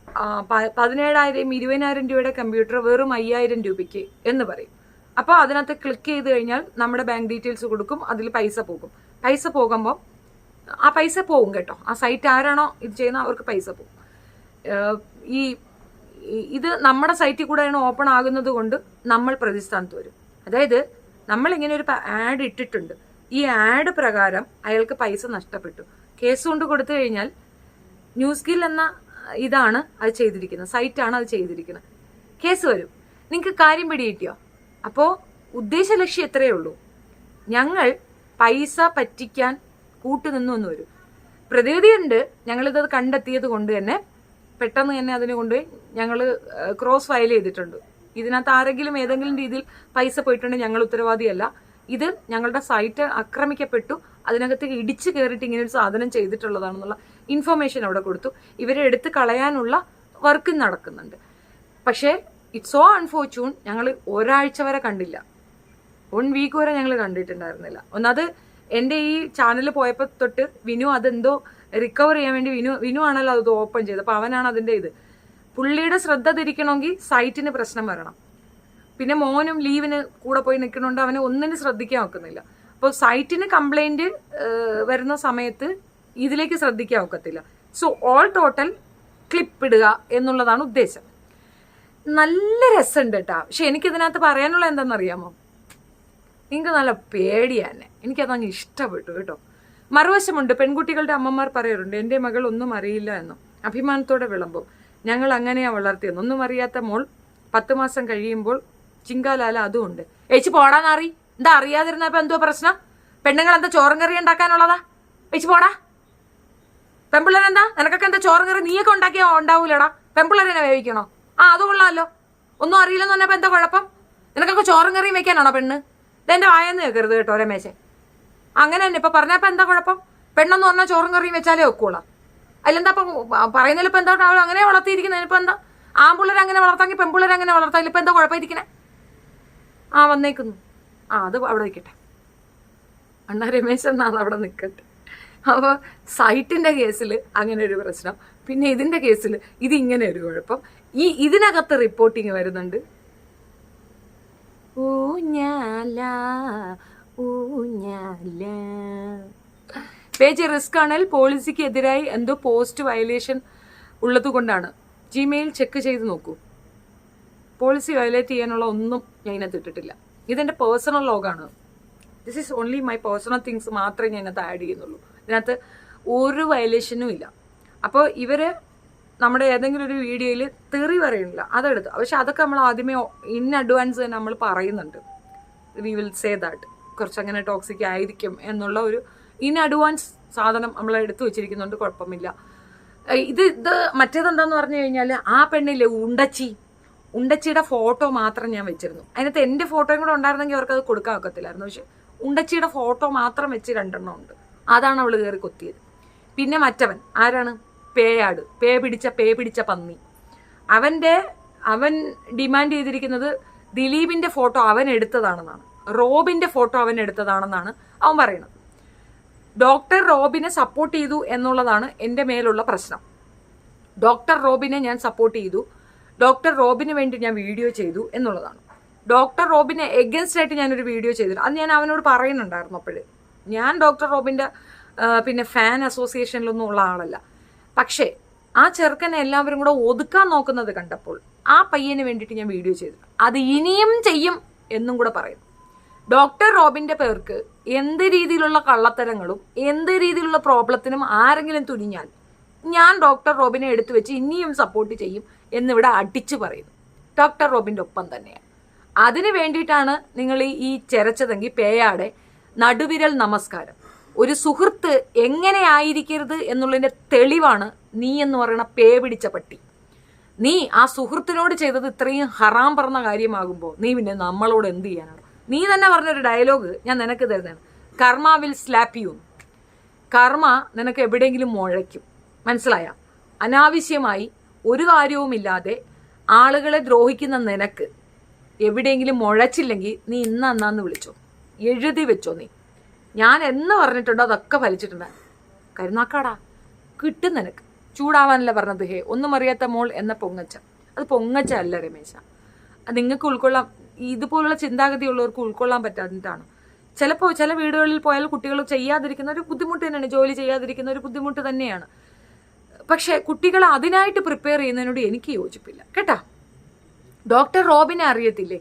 17,000 20,000 രൂപയുടെ കമ്പ്യൂട്ടർ വെറും 5,000 രൂപയ്ക്ക് എന്ന് പറയും. അപ്പോൾ അതിനകത്ത് ക്ലിക്ക് ചെയ്ത് കഴിഞ്ഞാൽ നമ്മുടെ ബാങ്ക് ഡീറ്റെയിൽസ് കൊടുക്കും, അതിൽ പൈസ പോകും. പൈസ പോകുമ്പോൾ ആ പൈസ പോകും കേട്ടോ. ആ സൈറ്റ് ആരാണോ ഇത് ചെയ്യുന്ന അവർക്ക് പൈസ പോകും. ഇത് നമ്മുടെ സൈറ്റിൽ കൂടെയാണ് ഓപ്പൺ ആകുന്നത് കൊണ്ട് നമ്മൾ പ്രതിസ്ഥാനത്ത് വരും. അതായത് നമ്മളിങ്ങനെ ഒരു ആഡ് ഇട്ടിട്ടുണ്ട്, ഈ ആഡ് പ്രകാരം അയാൾക്ക് പൈസ നഷ്ടപ്പെട്ടു, കേസ് കൊണ്ട് കൊടുത്തു കഴിഞ്ഞാൽ ന്യൂസ് ഗിൽ എന്ന ഇതാണ് അത് ചെയ്തിരിക്കുന്നത്, സൈറ്റാണ് അത് ചെയ്തിരിക്കുന്നത്, കേസ് വരും. നിങ്ങൾക്ക് കാര്യം പിടികിട്ടിയോ? അപ്പോൾ ഉദ്ദേശ ലക്ഷ്യം എത്രയേ ഉള്ളൂ, ഞങ്ങൾ പൈസ പറ്റിക്കാൻ കൂട്ടുനിന്നു എന്ന് വരും. പ്രതിവിധിയുണ്ട്, ഞങ്ങളിത് കണ്ടെത്തിയത് കൊണ്ട് തന്നെ പെട്ടെന്ന് തന്നെ അതിനെ കൊണ്ടുപോയി ഞങ്ങൾ ക്രോസ് ഫയൽ ചെയ്തിട്ടുണ്ട്. ഇതിനകത്ത് ആരെങ്കിലും ഏതെങ്കിലും രീതിയിൽ പൈസ പോയിട്ടുണ്ടെങ്കിൽ ഞങ്ങൾ ഉത്തരവാദിയല്ല. ഇത് ഞങ്ങളുടെ സൈറ്റ് ആക്രമിക്കപ്പെട്ടു, അതിനകത്ത് ഇടിച്ചു കയറിയിട്ട് ഇങ്ങനെ ഒരു സാധനം ചെയ്തിട്ടുള്ളതാണെന്നുള്ള ഇൻഫർമേഷൻ അവിടെ കൊടുത്തു. ഇവരെ എടുത്ത് കളയാനുള്ള വർക്കും നടക്കുന്നുണ്ട്. പക്ഷേ ഇറ്റ്സ് സോ അൺഫോർച്യൂൺ, ഞങ്ങൾ ഒരാഴ്ച വരെ കണ്ടില്ല, 1 വീക്ക് വരെ ഞങ്ങൾ കണ്ടിട്ടുണ്ടായിരുന്നില്ല. ഒന്നത് എൻ്റെ ഈ ചാനൽ പോയപ്പോൾ തൊട്ട് വിനു അതെന്തോ റിക്കവർ ചെയ്യാൻ വേണ്ടി വിനു ആണല്ലോ അത് ഓപ്പൺ ചെയ്തത്. അപ്പോൾ അവനാണ് അതിൻ്റെ ഇത്. പുള്ളിയുടെ ശ്രദ്ധ തിരിക്കണമെങ്കിൽ സൈറ്റിന് പ്രശ്നം വരണം. പിന്നെ മോനും ലീവിന് കൂടെ പോയി നിൽക്കണോണ്ട് അവനെ ഒന്നിനും ശ്രദ്ധിക്കാൻ ഒക്കുന്നില്ല. അപ്പോൾ സൈറ്റിന് കംപ്ലൈൻറ്റ് വരുന്ന സമയത്ത് ഇതിലേക്ക് ശ്രദ്ധിക്കാൻ ഒക്കത്തില്ല. സോ ഓൾ ടോട്ടൽ ക്ലിപ്പ് ഇടുക എന്നുള്ളതാണ് ഉദ്ദേശം. നല്ല രസമുണ്ട് കേട്ടോ. പക്ഷെ എനിക്കിതിനകത്ത് പറയാനുള്ള എന്താണെന്നറിയാമോ, നിങ്ങൾക്ക് നല്ല പേടിയാണ്. എനിക്കതങ്ങ് ഇഷ്ടപ്പെട്ടു കേട്ടോ. മറുവശമുണ്ട്, പെൺകുട്ടികളുടെ അമ്മമാർ പറയാറുണ്ട്, എൻ്റെ മകൾ ഒന്നും അറിയില്ല എന്നും അഭിമാനത്തോടെ വിളമ്പും. ഞങ്ങൾ അങ്ങനെയാ വളർത്തിയെന്ന്. ഒന്നും അറിയാത്ത മോൾ 10 മാസം കഴിയുമ്പോൾ ചിങ്കാലാല അതും ഉണ്ട്. ഏച്ചി പോടാന്നറി, എന്താ അറിയാതിരുന്നപ്പോ എന്തോ പ്രശ്നം? പെണ്ണുങ്ങൾ എന്താ ചോറും കറി ഉണ്ടാക്കാനുള്ളതാ? ഏച്ചി പോടാ. പെമ്പിള്ളേരെന്താ നിനക്കൊക്കെ എന്താ ചോറും കറി നീയൊക്കെ ഉണ്ടാക്കിയാ ഉണ്ടാവൂലടാ, പെമ്പിള്ളേരെന്നെ വേവിക്കണോ? അത് കൊള്ളാമല്ലോ. ഒന്നും അറിയില്ലെന്ന് പറഞ്ഞപ്പോ എന്താ കുഴപ്പം? നിനക്കൊക്കെ ചോറും കറിയും വെക്കാനാണോ പെണ്ണ്? ഇതെന്റെ വായെന്ന് കേൾക്കരുത് കേട്ടോ രമേശേ. അങ്ങനെ തന്നെ ഇപ്പൊ പറഞ്ഞപ്പോ എന്താ കുഴപ്പം? പെണ്ണെന്ന് പറഞ്ഞാൽ ചോറും കറിയും വെച്ചാലേ വെക്കൂളാം. അതിലെന്താ ഇപ്പൊ പറയുന്നതിലിപ്പോ എന്താ അവൾ അങ്ങനെ വളർത്തിയിരിക്കുന്നതിനിപ്പോ എന്താ? ആൺപിള്ളേരെ അങ്ങനെ വളർത്താമെങ്കിൽ പെൺപിള്ളേരെ അങ്ങനെ വളർത്താം, ഇപ്പൊ എന്താ കുഴപ്പമിരിക്കണേ? വന്നേക്കുന്നു. അത് അവിടെ നിൽക്കട്ടെ, അണ്ണാ രമേശൻ എന്നാണ് അവിടെ നിൽക്കട്ടെ. അപ്പോൾ സൈറ്റിന്റെ കേസിൽ അങ്ങനെ ഒരു പ്രശ്നം, പിന്നെ ഇതിന്റെ കേസിൽ ഇതിങ്ങനെ ഒരു കുഴപ്പം. ഇതിനകത്ത് റിപ്പോർട്ടിങ് വരുന്നുണ്ട്. ഊഞ്ഞാല ഊഞ്ഞാല പേജ് റിസ്ക് ആണെങ്കിൽ പോളിസിക്ക് എതിരായി എന്തോ പോസ്റ്റ് വയലേഷൻ ഉള്ളത് കൊണ്ടാണ്. ജിമെയിൽ ചെക്ക് ചെയ്ത് നോക്കൂ. പോളിസി വയലേറ്റ് ചെയ്യാനുള്ള ഒന്നും ഞാൻ ഇതിനകത്ത് ഇട്ടിട്ടില്ല. ഇതെൻ്റെ പേഴ്സണൽ ലോഗാണ്. This is only my personal things മാത്രമേ ഞാൻ ഇതിനകത്ത് ആഡ് ചെയ്യുന്നുള്ളൂ. ഇതിനകത്ത് ഒരു വയലേഷനും ഇല്ല. അപ്പോൾ ഇവർ നമ്മുടെ ഏതെങ്കിലും ഒരു വീഡിയോയിൽ തെറി പറയുന്നില്ല, അതെടുത്ത്. പക്ഷെ അതൊക്കെ നമ്മൾ ആദ്യമേ ഇൻ അഡ്വാൻസ് തന്നെ നമ്മൾ പറയുന്നുണ്ട്. വി വിൽ സേ ദാറ്റ് കുറച്ചങ്ങനെ ടോക്സിക് ആയിരിക്കും എന്നുള്ള ഒരു ഇൻ അഡ്വാൻസ് സാധനം നമ്മൾ എടുത്തു വെച്ചിരിക്കുന്നുണ്ട്, കുഴപ്പമില്ല. ഇത് മറ്റേതെന്താന്ന് പറഞ്ഞു കഴിഞ്ഞാൽ, ആ പെണ്ണില്ലേ ഉണ്ടച്ചിയുടെ ഫോട്ടോ മാത്രം ഞാൻ വെച്ചിരുന്നു. അതിനകത്ത് എൻ്റെ ഫോട്ടോയും കൂടെ ഉണ്ടായിരുന്നെങ്കിൽ അവർക്ക് അത് കൊടുക്കാൻ ഒക്കത്തില്ലായിരുന്നു. പക്ഷെ ഉണ്ടച്ചിയുടെ ഫോട്ടോ മാത്രം വെച്ച് 2 എണ്ണം ഉണ്ട്. അതാണ് അവൾ കയറി കൊത്തിയത്. പിന്നെ മറ്റവൻ ആരാണ്? പേയാട്, പേ പിടിച്ച പന്നി. അവൻ ഡിമാൻഡ് ചെയ്തിരിക്കുന്നത് ദിലീപിന്റെ ഫോട്ടോ അവൻ എടുത്തതാണെന്നാണ്, റോബിന്റെ ഫോട്ടോ അവൻ എടുത്തതാണെന്നാണ് അവൻ പറയുന്നത്. ഡോക്ടർ റോബിനെ സപ്പോർട്ട് ചെയ്തു എന്നുള്ളതാണ് എൻ്റെ മേലുള്ള പ്രശ്നം. ഡോക്ടർ റോബിനെ ഞാൻ സപ്പോർട്ട് ചെയ്തു, ഡോക്ടർ റോബിന് വേണ്ടി ഞാൻ വീഡിയോ ചെയ്തു എന്നുള്ളതാണ്. ഡോക്ടർ റോബിനെ എഗൻസ്റ്റ് ആയിട്ട് ഞാനൊരു വീഡിയോ ചെയ്തില്ല. അത് ഞാൻ അവനോട് പറയുന്നുണ്ടായിരുന്നു. അപ്പോഴേ ഞാൻ ഡോക്ടർ റോബിൻ്റെ പിന്നെ ഫാൻ അസോസിയേഷനിലൊന്നും ഉള്ള ആളല്ല. പക്ഷേ ആ ചെറുക്കനെ എല്ലാവരും കൂടെ ഒതുക്കാൻ നോക്കുന്നത് കണ്ടപ്പോൾ ആ പയ്യന് വേണ്ടിയിട്ട് ഞാൻ വീഡിയോ ചെയ്തു. അത് ഇനിയും ചെയ്യും എന്നും കൂടെ പറയുന്നു. ഡോക്ടർ റോബിൻ്റെ പേർക്ക് എന്ത് രീതിയിലുള്ള കള്ളത്തരങ്ങളും എന്ത് രീതിയിലുള്ള പ്രോബ്ലത്തിനും ആരെങ്കിലും തുനിഞ്ഞാൽ ഞാൻ ഡോക്ടർ റോബിനെ എടുത്തു വെച്ച് ഇനിയും സപ്പോർട്ട് ചെയ്യും എന്നിവിടെ അടിച്ചു പറയുന്നു. ഡോക്ടർ റോബിൻ്റെ ഒപ്പം തന്നെയാണ്. അതിന് വേണ്ടിയിട്ടാണ് നിങ്ങൾ ഈ ചെരച്ചതെങ്കിൽ പേയാടെ നടുവിരൽ നമസ്കാരം. ഒരു സുഹൃത്ത് എങ്ങനെ ആയിരിക്കരുത് എന്നുള്ളതിൻ്റെ തെളിവാണ് നീ എന്ന് പറയുന്ന പേ പിടിച്ച പട്ടി. നീ ആ സുഹൃത്തിനോട് ചെയ്തത് ഇത്രയും ഹറാം പറഞ്ഞ കാര്യമാകുമ്പോൾ നീ പിന്നെ നമ്മളോട് എന്ത് ചെയ്യാനാണ്? നീ തന്നെ പറഞ്ഞൊരു ഡയലോഗ് ഞാൻ നിനക്ക് തരുന്നതാണ്. കർമ്മ വിൽ സ്ലാപ്പ് യു. കർമ്മ നിനക്ക് എവിടെയെങ്കിലും മുഴയ്ക്കും. മനസ്സിലായ? അനാവശ്യമായി ഒരു കാര്യവുമില്ലാതെ ആളുകളെ ദ്രോഹിക്കുന്ന നിനക്ക് എവിടെയെങ്കിലും മുഴച്ചില്ലെങ്കിൽ നീ ഇന്നാന്ന് വിളിച്ചോ, എഴുതി വെച്ചോ. നീ ഞാൻ എന്ന് പറഞ്ഞിട്ടുണ്ടോ അതൊക്കെ ഫലിച്ചിട്ടുണ്ട്. കരുനാക്കാടാ കിട്ടും നിനക്ക്. ചൂടാവാനല്ല പറഞ്ഞത്. ഹേ ഒന്നും അറിയാത്ത മോൾ എന്ന പൊങ്ങച്ച. അത് പൊങ്ങച്ച അല്ല രമേശ. അത് നിങ്ങൾക്ക് ഉൾക്കൊള്ളാൻ, ഇതുപോലുള്ള ചിന്താഗതിയുള്ളവർക്ക് ഉൾക്കൊള്ളാൻ പറ്റാഞ്ഞിട്ടാണ്. ചിലപ്പോൾ ചില വീടുകളിൽ പോയാൽ കുട്ടികൾ ചെയ്യാതിരിക്കുന്ന ഒരു ബുദ്ധിമുട്ട് തന്നെയാണ്, ജോലി ചെയ്യാതിരിക്കുന്ന ഒരു ബുദ്ധിമുട്ട് തന്നെയാണ്. പക്ഷെ കുട്ടികളെ അതിനായിട്ട് പ്രിപ്പയർ ചെയ്യുന്നതിനോട് എനിക്ക് യോജിപ്പില്ല കേട്ടാ. ഡോക്ടർ റോബിനെ അറിയത്തില്ലേ?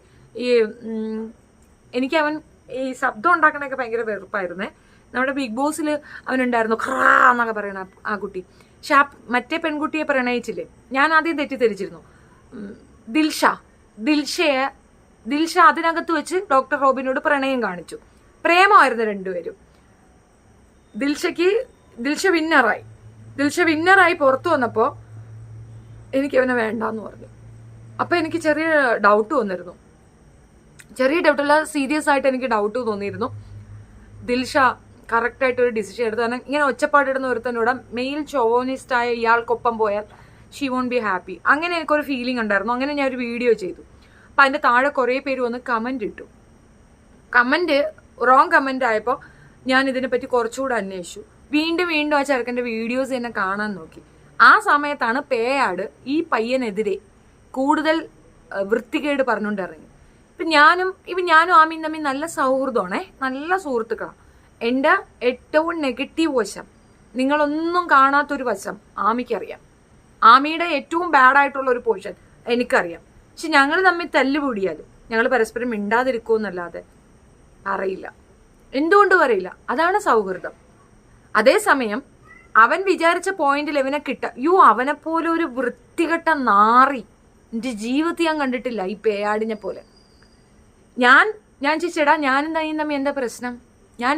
എനിക്ക് അവൻ ഈ ശബ്ദം ഉണ്ടാക്കണൊക്കെ ഭയങ്കര വെറുപ്പായിരുന്നേ. നമ്മുടെ ബിഗ് ബോസിൽ അവനുണ്ടായിരുന്നു ഖ്രാ എന്നൊക്കെ പറയണ ആ കുട്ടി. പക്ഷെ മറ്റേ പെൺകുട്ടിയെ പ്രണയിച്ചില്ലേ, ഞാൻ ആദ്യം തെറ്റിദ്ധരിച്ചിരുന്നു. ദിൽഷ അതിനകത്ത് വെച്ച് ഡോക്ടർ റോബിനോട് പ്രണയം കാണിച്ചു. പ്രേമമായിരുന്നു രണ്ടുപേരും. ദിൽഷ വിന്നറായി പുറത്തു വന്നപ്പോൾ എനിക്ക് അവനെ വേണ്ടാന്ന് പറഞ്ഞു. അപ്പം എനിക്ക് ചെറിയ ഡൗട്ട് വന്നിരുന്നു. ചെറിയ ഡൗട്ടല്ല, സീരിയസ് ആയിട്ട് എനിക്ക് ഡൗട്ട് തോന്നിയിരുന്നു. ദിൽഷ കറക്റ്റായിട്ടൊരു ഡിസിഷൻ എടുത്തു. കാരണം ഇങ്ങനെ ഒച്ചപ്പാടിടുന്ന ഒരുത്തനോട് മെയിൽ ചോവനിസ്റ്റായ ഇയാൾക്കൊപ്പം പോയാൽ ഷീ വോണ്ട് ബി ഹാപ്പി. അങ്ങനെ എനിക്കൊരു ഫീലിംഗ് ഉണ്ടായിരുന്നു. അങ്ങനെ ഞാൻ ഒരു വീഡിയോ ചെയ്തു. അപ്പം അതിൻ്റെ താഴെ കുറേ പേര് വന്ന് കമൻറ്റ് ഇട്ടു. റോങ് കമൻ്റ് ആയപ്പോൾ ഞാൻ ഇതിനെപ്പറ്റി കുറച്ചുകൂടെ അന്വേഷിച്ചു. വീണ്ടും ആ ചെറുക്കൻ്റെ വീഡിയോസ് തന്നെ കാണാൻ നോക്കി. ആ സമയത്താണ് പേയാട് ഈ പയ്യനെതിരെ കൂടുതൽ വൃത്തികേട് പറഞ്ഞുകൊണ്ട് ഇറങ്ങി. ഇപ്പം ഞാനും ആമിയും തമ്മിൽ നല്ല സൗഹൃദമാണേ, നല്ല സുഹൃത്തുക്കളാണ്. എൻ്റെ ഏറ്റവും നെഗറ്റീവ് വശം, നിങ്ങളൊന്നും കാണാത്തൊരു വശം ആമിക്കറിയാം. ആമിയുടെ ഏറ്റവും ബാഡായിട്ടുള്ള ഒരു പോർഷൻ എനിക്കറിയാം. പക്ഷെ ഞങ്ങൾ തമ്മിൽ തല്ലുകൂടിയാലും ഞങ്ങൾ പരസ്പരം മിണ്ടാതിരിക്കുമെന്നല്ലാതെ അറിയില്ല. എന്തുകൊണ്ടും അറിയില്ല. അതാണ് സൗഹൃദം. അതേസമയം അവൻ വിചാരിച്ച പോയിന്റിൽ ഇവനെ അവനെപ്പോലെ ഒരു വൃത്തികെട്ട നാറി എൻ്റെ ജീവിതത്തിൽ ഞാൻ കണ്ടിട്ടില്ല. ഈ പേയാടിനെ പോലെ. ഞാൻ ചേച്ചിടാ, ഞാനും നീയും തമ്മിൽ എന്താ പ്രശ്നം?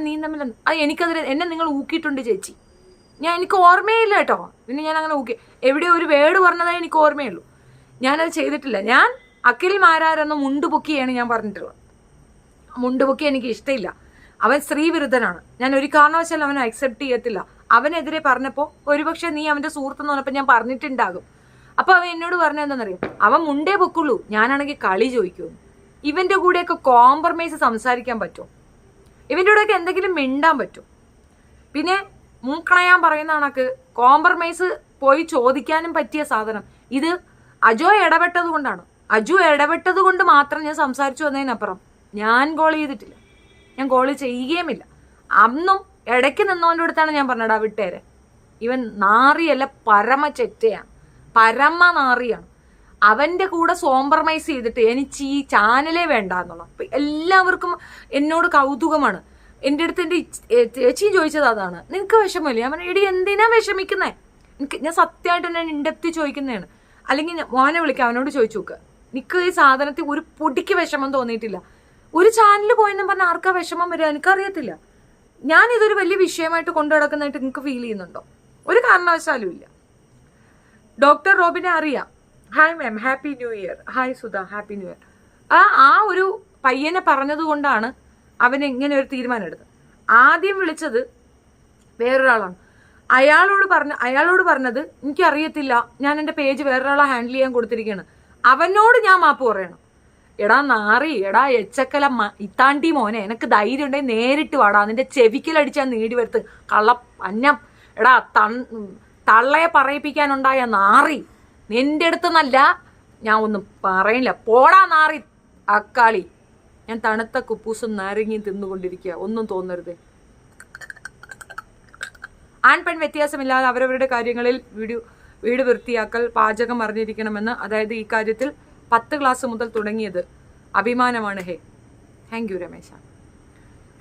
നീ തമ്മിൽ എനിക്കതിന് എന്നെ നിങ്ങൾ ഊക്കിയിട്ടുണ്ട് ചേച്ചി. എനിക്ക് ഓർമ്മയില്ല കേട്ടോ. പിന്നെ ഞാൻ അങ്ങനെ ഊക്കി എവിടെയോ ഒരു വേർഡ് പറഞ്ഞതേ എനിക്ക് ഓർമ്മയുള്ളൂ. ഞാനത് ചെയ്തിട്ടില്ല. ഞാൻ അഖിൽ മാരാരെന്ന് മുണ്ടുപൊക്കിയാണ് ഞാൻ പറഞ്ഞിട്ടുള്ളത്. മുണ്ടുപൊക്കി എനിക്ക് ഇഷ്ടമില്ല. അവൻ സ്ത്രീവിരുദ്ധനാണ്. ഞാൻ ഒരു കാരണവശാലും അവനെ അക്സെപ്റ്റ് ചെയ്യത്തില്ല. അവനെതിരെ പറഞ്ഞപ്പോൾ ഒരുപക്ഷെ നീ അവൻ്റെ സുഹൃത്തെന്ന് പറഞ്ഞപ്പോൾ ഞാൻ പറഞ്ഞിട്ടുണ്ടാകും. അപ്പോൾ അവൻ എന്നോട് പറഞ്ഞ എന്താണെന്നറിയാം, അവൻ മുണ്ടേ പൊക്കുള്ളൂ, ഞാനാണെങ്കിൽ കളി ചോദിക്കുമെന്ന്. ഇവൻ്റെ കൂടെയൊക്കെ കോംപ്രമൈസ് സംസാരിക്കാൻ പറ്റുമോ? ഇവൻ്റെ കൂടെയൊക്കെ എന്തെങ്കിലും മിണ്ടാൻ പറ്റും? പിന്നെ മൂക്കണയാൻ പറയുന്ന കണക്ക് കോംപ്രമൈസ് പോയി ചോദിക്കാനും പറ്റിയ സാധനം ഇത് അജോ ഇടപെട്ടത് കൊണ്ടാണ്. അജു ഇടപെട്ടത് കൊണ്ട് മാത്രം ഞാൻ സംസാരിച്ചു വന്നതിനപ്പുറം ഞാൻ കോൾ ചെയ്തിട്ടില്ല. ഞാൻ കോൾ ചെയ്യുകയുമില്ല. അന്നും ഇടയ്ക്ക് നിന്നവൻ്റെ അടുത്താണ് ഞാൻ പറഞ്ഞടാ വിട്ടേരെ. ഇവൻ നാറിയല്ല, പരമ ചെറ്റയാണ്, പരമ നാറിയാണ്. അവൻ്റെ കൂടെ കോംപ്രമൈസ് ചെയ്തിട്ട് എനിക്ക് ഈ ചാനലേ വേണ്ട എന്നുള്ള. അപ്പം എല്ലാവർക്കും എന്നോട് കൗതുകമാണ്. എൻ്റെ അടുത്ത് എൻ്റെ ചേച്ചിയും ചോദിച്ചത് അതാണ്, നിനക്ക് വിഷമമില്ലേ? ഞാൻ പറഞ്ഞു, എടി എന്തിനാ വിഷമിക്കുന്നേ? ഞാൻ സത്യമായിട്ട് ഞാൻ ഇൻഡെപ്തി ചോദിക്കുന്നതാണ്. അല്ലെങ്കിൽ മോനെ വിളിക്കാം, അവനോട് ചോദിച്ചു നോക്കുക. നിനക്ക് ഈ സാധനത്തിൽ ഒരു പൊടിക്ക് വിഷമം തോന്നിയിട്ടില്ല. ഒരു ചാനൽ പോയെന്നും പറഞ്ഞാൽ ആർക്കാ വിഷമം വരിക? എനിക്കറിയത്തില്ല. ഞാനിതൊരു വലിയ വിഷയമായിട്ട് കൊണ്ടു നടക്കുന്നതായിട്ട് നിങ്ങൾക്ക് ഫീൽ ചെയ്യുന്നുണ്ടോ? ഒരു കാരണവശാലും ഇല്ല. ഡോക്ടർ റോബിനെ അറിയാം. Hi ma'am, happy new year. Hi Sudha, happy new year. ആ ഒരു പയ്യനെ പറഞ്ഞത് കൊണ്ടാണ് അവൻ ഇങ്ങനെ ഒരു തീരുമാനം എടുത്തത്. ആദ്യം വിളിച്ചത് വേറൊരാളാണ്. അയാളോട് പറഞ്ഞത് എനിക്കറിയത്തില്ല, ഞാൻ എൻ്റെ പേജ് വേറൊരാളെ ഹാൻഡിൽ ചെയ്യാൻ കൊടുത്തിരിക്കുകയാണ്, അവനോട് ഞാൻ മാപ്പ് പറയണം. എടാ നാറി, എടാ എച്ചക്കല ഇത്താണ്ടി മോനെ, എനക്ക് ധൈര്യം ഉണ്ടെങ്കിൽ നേരിട്ട് വാടാ, നിന്റെ ചെവിക്കലടിച്ചാൽ നേടി വരുത്ത് കള്ള അന്നം. എടാ തള്ളയെ പറയിപ്പിക്കാനുണ്ടായ നാറി, നിന്റെ അടുത്തെന്നല്ല, ഞാൻ ഒന്നും പറയില്ല, പോടാ നാറി അക്കാളി. ഞാൻ തണുത്ത കുപ്പൂസും നാരങ്ങയും തിന്നുകൊണ്ടിരിക്കുക, ഒന്നും തോന്നരുത്. ആൺ പെൺ വ്യത്യാസമില്ലാതെ അവരവരുടെ കാര്യങ്ങളിൽ വീട് വൃത്തിയാക്കൽ, പാചകം അറിഞ്ഞിരിക്കണമെന്ന്, അതായത് ഈ കാര്യത്തിൽ 10 ക്ലാസ് മുതൽ തുടങ്ങിയത് അഭിമാനമാണ്. ഹേ, താങ്ക് യു രമേശ.